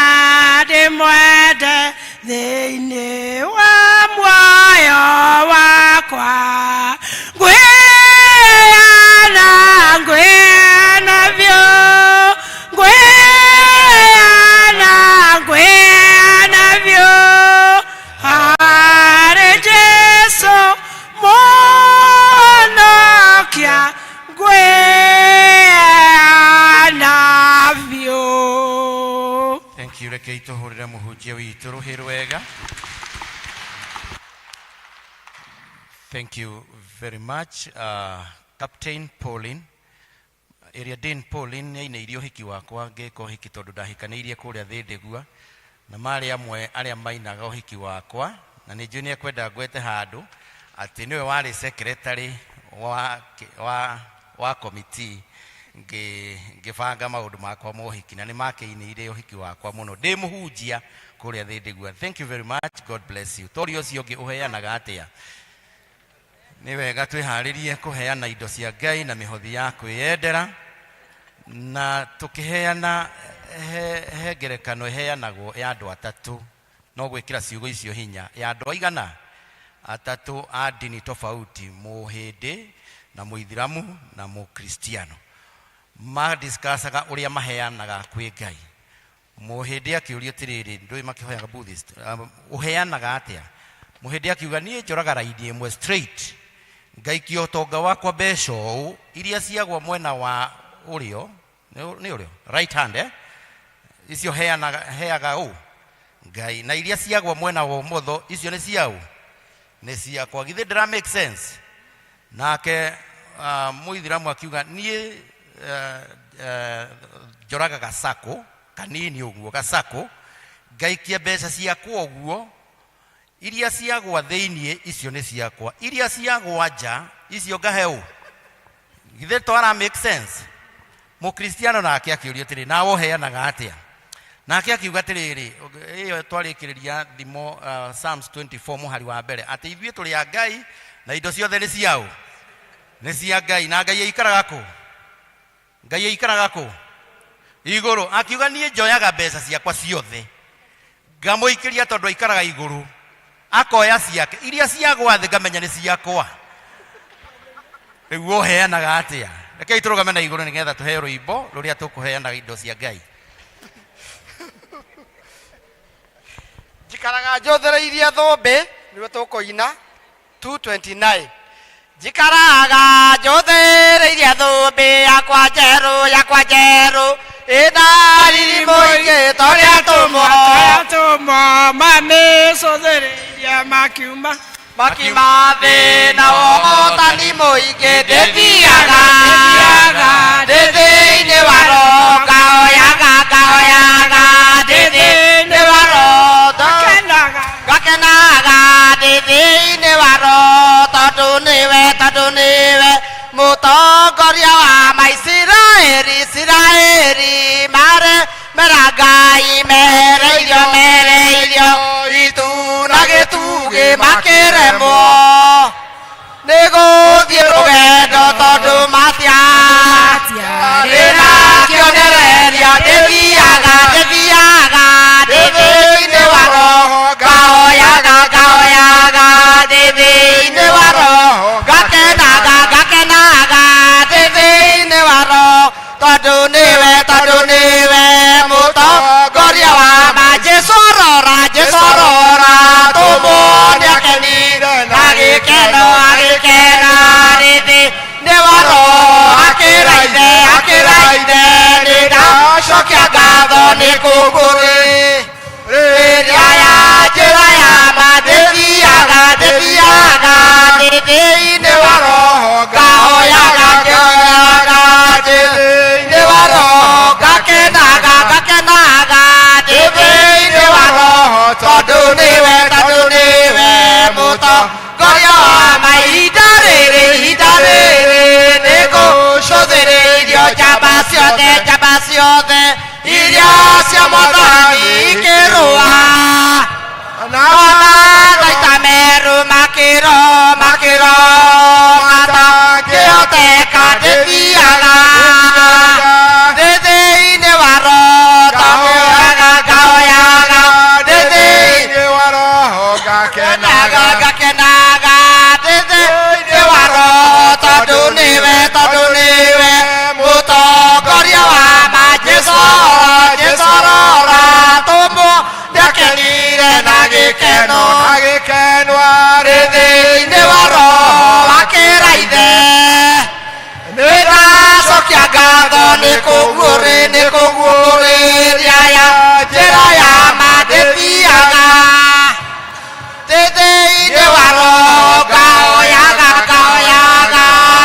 ndĩmwende thĩinĩ wa muoyo wakwa. Ngwĩana biũ, ngwĩana biũ. Are Jesu mũhonokia ngwĩana biũ. Thank you. Rekei tũhũrĩre mũhunjia witũ rũhĩ rwega. Thank you very much. Captain Pauline, Area Dean Pauline ainĩirie ũhiki wakwa ngĩka ũhiki tondũ ndahikanĩirie kũrĩa Thĩndĩgua na marĩ amwe arĩa mainaga ũhiki wakwa na nĩ njũĩ nĩekwenda ngwete handũ atĩ nĩwe warĩ secretary wa committee ngĩbanga maũndũ makwa ma ũhiki na nĩ makĩinĩire ũhiki wakwa mũno ndĩ mũhunjia kũrĩa Thĩndĩgua. Thank you very much. God bless you. Tori ũcio ũngĩ ũheanaga atĩa? Nĩ wega twĩharĩrie kũheana indo cia Ngai na mĩhothi ya kwĩyendera na tũkĩheana he ngerekano ĩheanagwo ya andũ atatũ no gwĩkĩra ciugo icio hinya ya andũ aigana atatũ a ndini tofauti, mũhĩndĩ na mũithiramu na mũkristiano. madiscussaga uria maheanaga kwĩ Ngai. Mũhĩndĩ akĩũrio atĩrĩrĩ, ndũĩ makĩhoyaga Buddhist, ũheanaga atĩa? Mũhĩndĩ akiuga, niĩ njoraga raini ĩmwe straight, ngaikia ũtonga wakwa mbeca ũũ, iria ciagwa mwena wa ũrĩo, nĩ ũrĩo, right hand, icio heaga ũũ Ngai, na iria ciagwa mwena wa ũmotho, icio nĩ ciaũ, nĩ ciakwa. Githĩ ndĩra make sense? Nake Mũithĩramu akiuga, niĩ njoraga gacako kanini ũguo, gacako, ngaikia mbeca ciakwa ũguo, iria ciagwa thĩiniĩ, icio nĩ ciakwa, iria ciagwa nja, icio ngahe ũũ. Githĩ twara make sense? Mũkristiano nake akĩũrio atĩrĩ, nawe ũheanaga atĩa? Nake akiuga atĩrĩrĩ, ĩyo twarĩkĩrĩria thimo Psalms 24 mũhari wa mbere, atĩ ithuĩ tũrĩ a Ngai na indo ciothe nĩ ciaũ, nĩ cia Ngai, na Ngai aikaraga kũ? Ngai aikaraga kũ? Igũrũ. Akiuga, niĩ njoyaga mbeca ciakwa ciothe ngamũikĩria tondũ aikaraga igũrũ, akoya ciake, iria ciagwa thĩ ngamenya nĩ ciakwa. Rĩu ũheanaga atĩa? Rekei tũrũgame na igũrũ nĩgetha tũheo rwĩmbo rũrĩa tũkũheanaga indo cia Ngai. Njikaraga njothereirie thũmbĩ, nĩwe tũkũina 229. Njikaraga njothereirie thũmbĩ yakwa njerũ, ĩna riri mũingĩ torĩa tũmo mamĩcũthĩrĩirie makiuma thĩ na ũhotani mũingĩ, ndĩthiaga thĩinĩ wa roho, ngahoyaga thĩinĩ wa roho, ngakenaga thĩinĩ wa roho, tondũ nĩwe mũtongoria wa Maisiraeli, mera Ngai mehereirio itu na gĩtugĩ makĩremwo nĩ gũthiĩ rũgendo tondũ matiarĩ kĩonereria. Ndĩthiaga thĩinĩ wa roho, ngahoyaga thĩinĩ wa roho, ngakenaga thĩinĩ wa roho, tondũ nĩwe mũtongoria wa Jesũ rora tũmwone akenire na gĩkeno thĩinĩ wa roho, akĩraithe nĩndacokia ngatho nĩ kũngũrĩria ya njĩra ya ma. Ndĩthiaga thĩinĩ wa roho, ngahoyaga thĩinĩ wa roho, ngakenaga thĩinĩ wa roho, tondũ nĩwe mũtongoria wa mahinda rĩrĩ nĩngũcũthĩrĩirio njamba ciothe iria cia Mwathani ikĩrũa na maita merũ matangĩhoteka. Ndĩthiaga thĩinĩ wa roho, ngahoyaga thĩinĩ wa roho, ngakenaga thĩinĩ wa roho, tondũ nĩwe mũtongoria wa Jesũ rora tũmwone akenire na gĩkeno thĩinĩ wa roho, akĩraithe nĩndacokia ngatho nĩ kũguũrĩria ya njĩra ya ma. Ndĩthiaga thĩinĩ wa roho, ngahoyaga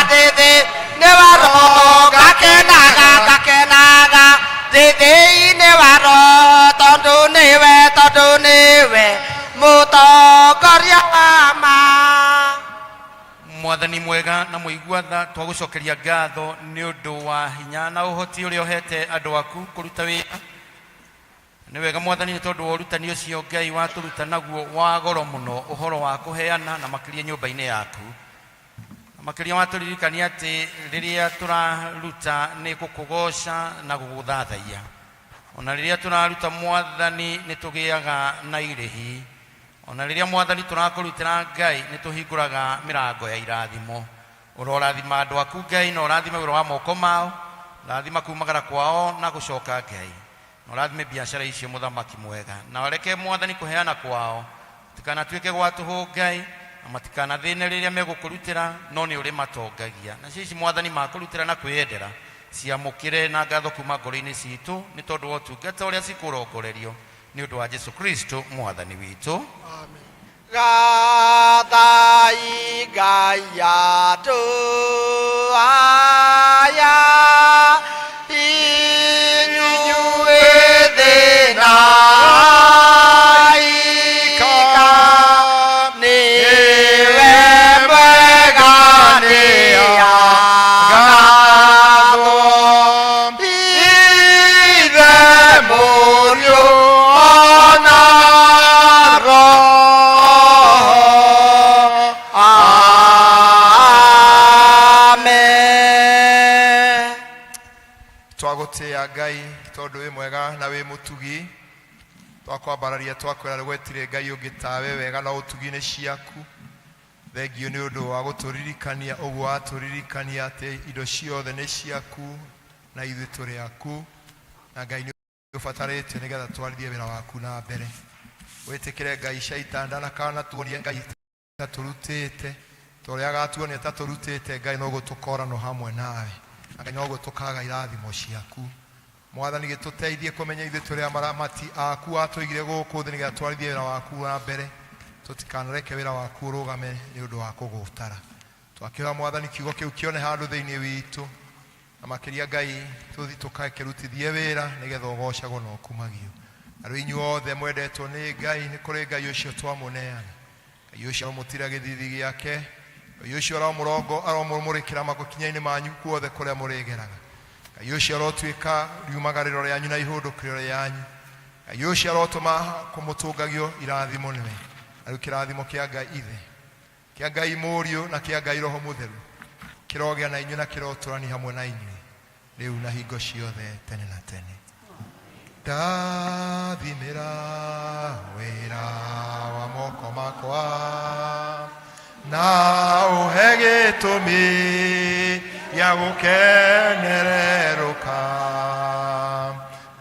thĩinĩ wa roho, ngakenaga thĩinĩ wa roho, tondũ nĩwe mũtongoria wa ma. Mwathani mwega na mũigua tha, twagũcokeria ngatho nĩ ũndũ wa hinya na ũhoti ũrĩa ũhete andũ aku kũruta wĩra. Nĩ wega Mwathani, nĩ tondũ wa ũrutani ũcio Ngai watũruta naguo wa goro mũno, ũhoro wa kũheana na makĩria nyũmba-inĩ yaku. Makĩria watũririkania atĩ rĩrĩa tũraruta nĩ gũkũgoca na gũgũthathaiya. Ona rĩrĩa tũraruta Mwathani nĩ tũgĩaga na irĩhi. Ona rĩrĩa Mwathani tũrakũrutĩra Ngai nĩ tũhingũraga mĩrango ya irathimo. Ũrorathima andũ aku Ngai, na ũrathime wĩra wa moko mao, rathima kumagara kwao na gucoka Ngai na rathime biashara icio muthamaki mwega na wareke mwathani kuheana kwao tikanatuike gwa tuhu Ngai na matikana thine riria megukurutira no ni uri matongagia na cici mwathani makurutira na kwiyendera ciamukire na ngatho kuma ngoro-ini citu ni tondu wa utungata uria cikurongorerio ni undu wa Jesu Kristo mwathani witu. Amen. Gathai Gaia tu aya inyuĩ thĩna ika nĩwe mwega nĩagathwo ithe mũriũ ona twagutia Ngai tondu wi mwega na wi mutugi twakwambararia twakwira gwetire Ngai ungi tawe wega na utugi-ini ciaku thengio ni undu wa guturirikania uguo aturirikania ati indo ciothe ni ciaku na ithuĩ tũrĩ aku na Ngai ni ubatarĩte nigetha twarithie wĩra waku na mbere wĩtĩkĩre Ngai shaitani ndakana tuonie Ngai taturutĩte tũrĩa agatuonia taturutĩte Ngai no gũtũkora no hamwe nawe Ngai no gũtũkaga irathimo ciaku mwathani gĩtũteithie kũmenya ithuĩ tũrĩ amaramati aku atũigire gũkũ thĩ nĩgetha twarithie wĩra waku na mbere tũtikanareke wĩra waku ũrũgame nĩ ũndũ wa kũgũtara twakĩra mwathani kiugo kĩu kĩone handũ thĩinĩ witũ na makĩria Ngai tũthi tũkakĩrutithie wĩra nĩgetha ũgocagwo na ũkumagio arĩ inyuothe mwendetwo nĩ Ngai nĩ kũrĩ Ngai ũcio twamũneana Ngai ũcio aromũtira gĩthithi gĩake Ngai ũcio aromũrĩkĩra magokinya-inĩ manyu kuothe kũrĩa mũrĩgeraga Ngai ũcio arotuĩka riumagarĩro rĩanyu na ihũndũkĩro rĩanyu Ngai ũcio arotũma kũmũtũngagio irathimo nĩwe arĩ kĩrathimo kĩa Ngai ithe kĩa Ngai mũriũ na kĩa Ngai roho mũtheru kĩrogĩa na inyuĩ na kĩrotũrani hamwe na inyuĩ rĩu na hingo ciothe tene na tene ndathimĩra wĩra wa moko makwa na ũhe gĩtũmi gĩa gũkenererũka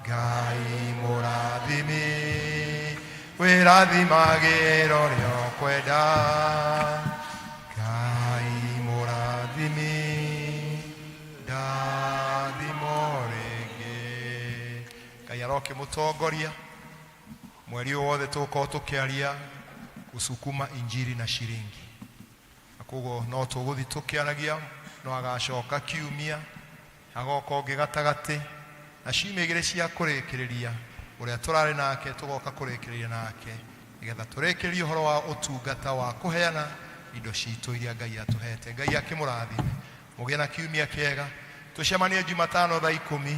Ngai mũrathimi wĩrathimagĩro rĩo kwenda Ngai mũrathimi ndathimo rĩngĩ Ngai aroke mũtongoria mweri wothe tũkorwo tũkĩaria gũsukuma injiri na shiringi koguo no tũgũthi tũkĩaragia no agacoka kiumia agoka ũngĩ gatagatĩ na ciumia igĩrĩ cia kũrĩkĩrĩria ũrĩa tũrarĩ nake tũgoka kũrĩkĩrĩria nake nĩgetha tũrĩkĩrĩrie ũhoro wa ũtungata wa kũheana indo citũ iria Ngai atũhete Ngai akĩmũrathime mũgĩe na kiumia kĩega tũcemanie Jumatano thaa 10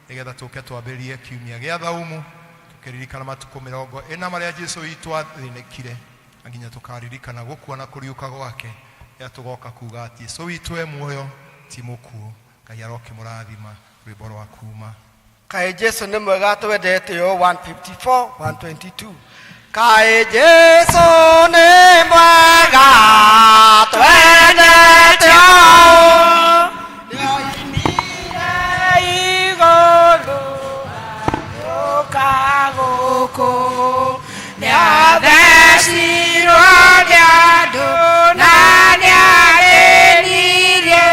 nĩgetha tũke twambĩrĩrie kiumia gĩa thaumu tũkĩririkana matukũ 40 marĩa Jesũ witũ athĩnĩkire na nginya tũkaririkana gũkua na kũriũka gwake ya tugoka kuga ati Jesũ witũ e muoyo ti mũkuũ Ngai aroke mũrathima rwĩmbo rwa kuuma Kaĩ Jesũ nĩ mwega twendete yo 154 122 Kaĩ Jesũ nĩ mwega twendete yo nĩoimire igũrũ ũkagũkũ nĩathecirwo nĩ andũ na nĩarĩnirie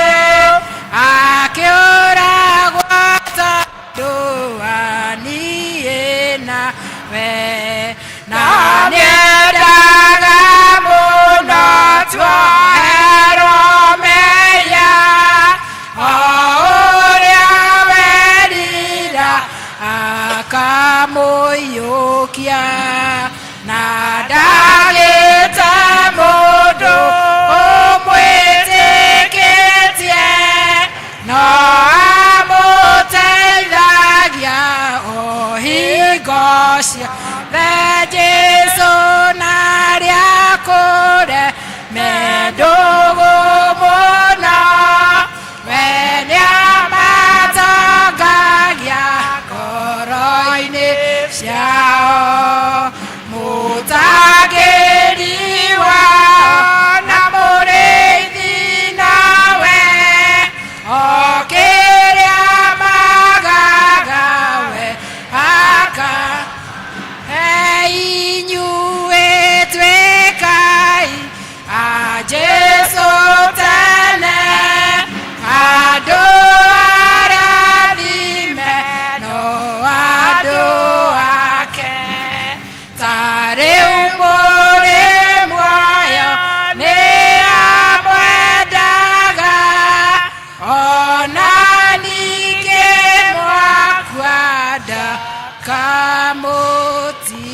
akĩũragwo tondũ wa niĩ nawe na nĩendaga mũno twoherwo meya o ũrĩa werira akamũiyũkia na ndagĩte mũndũ ũmwĩtĩkĩtie no amũteithagia o hingo ciothe Jesũ narĩa kũre mendũgũ mũno we nĩamatongagia ngoro-inĩ ciao mũtangĩri wao na mũrĩithi nawe o kĩrĩa ona ningĩ mwakwanda kamũtiga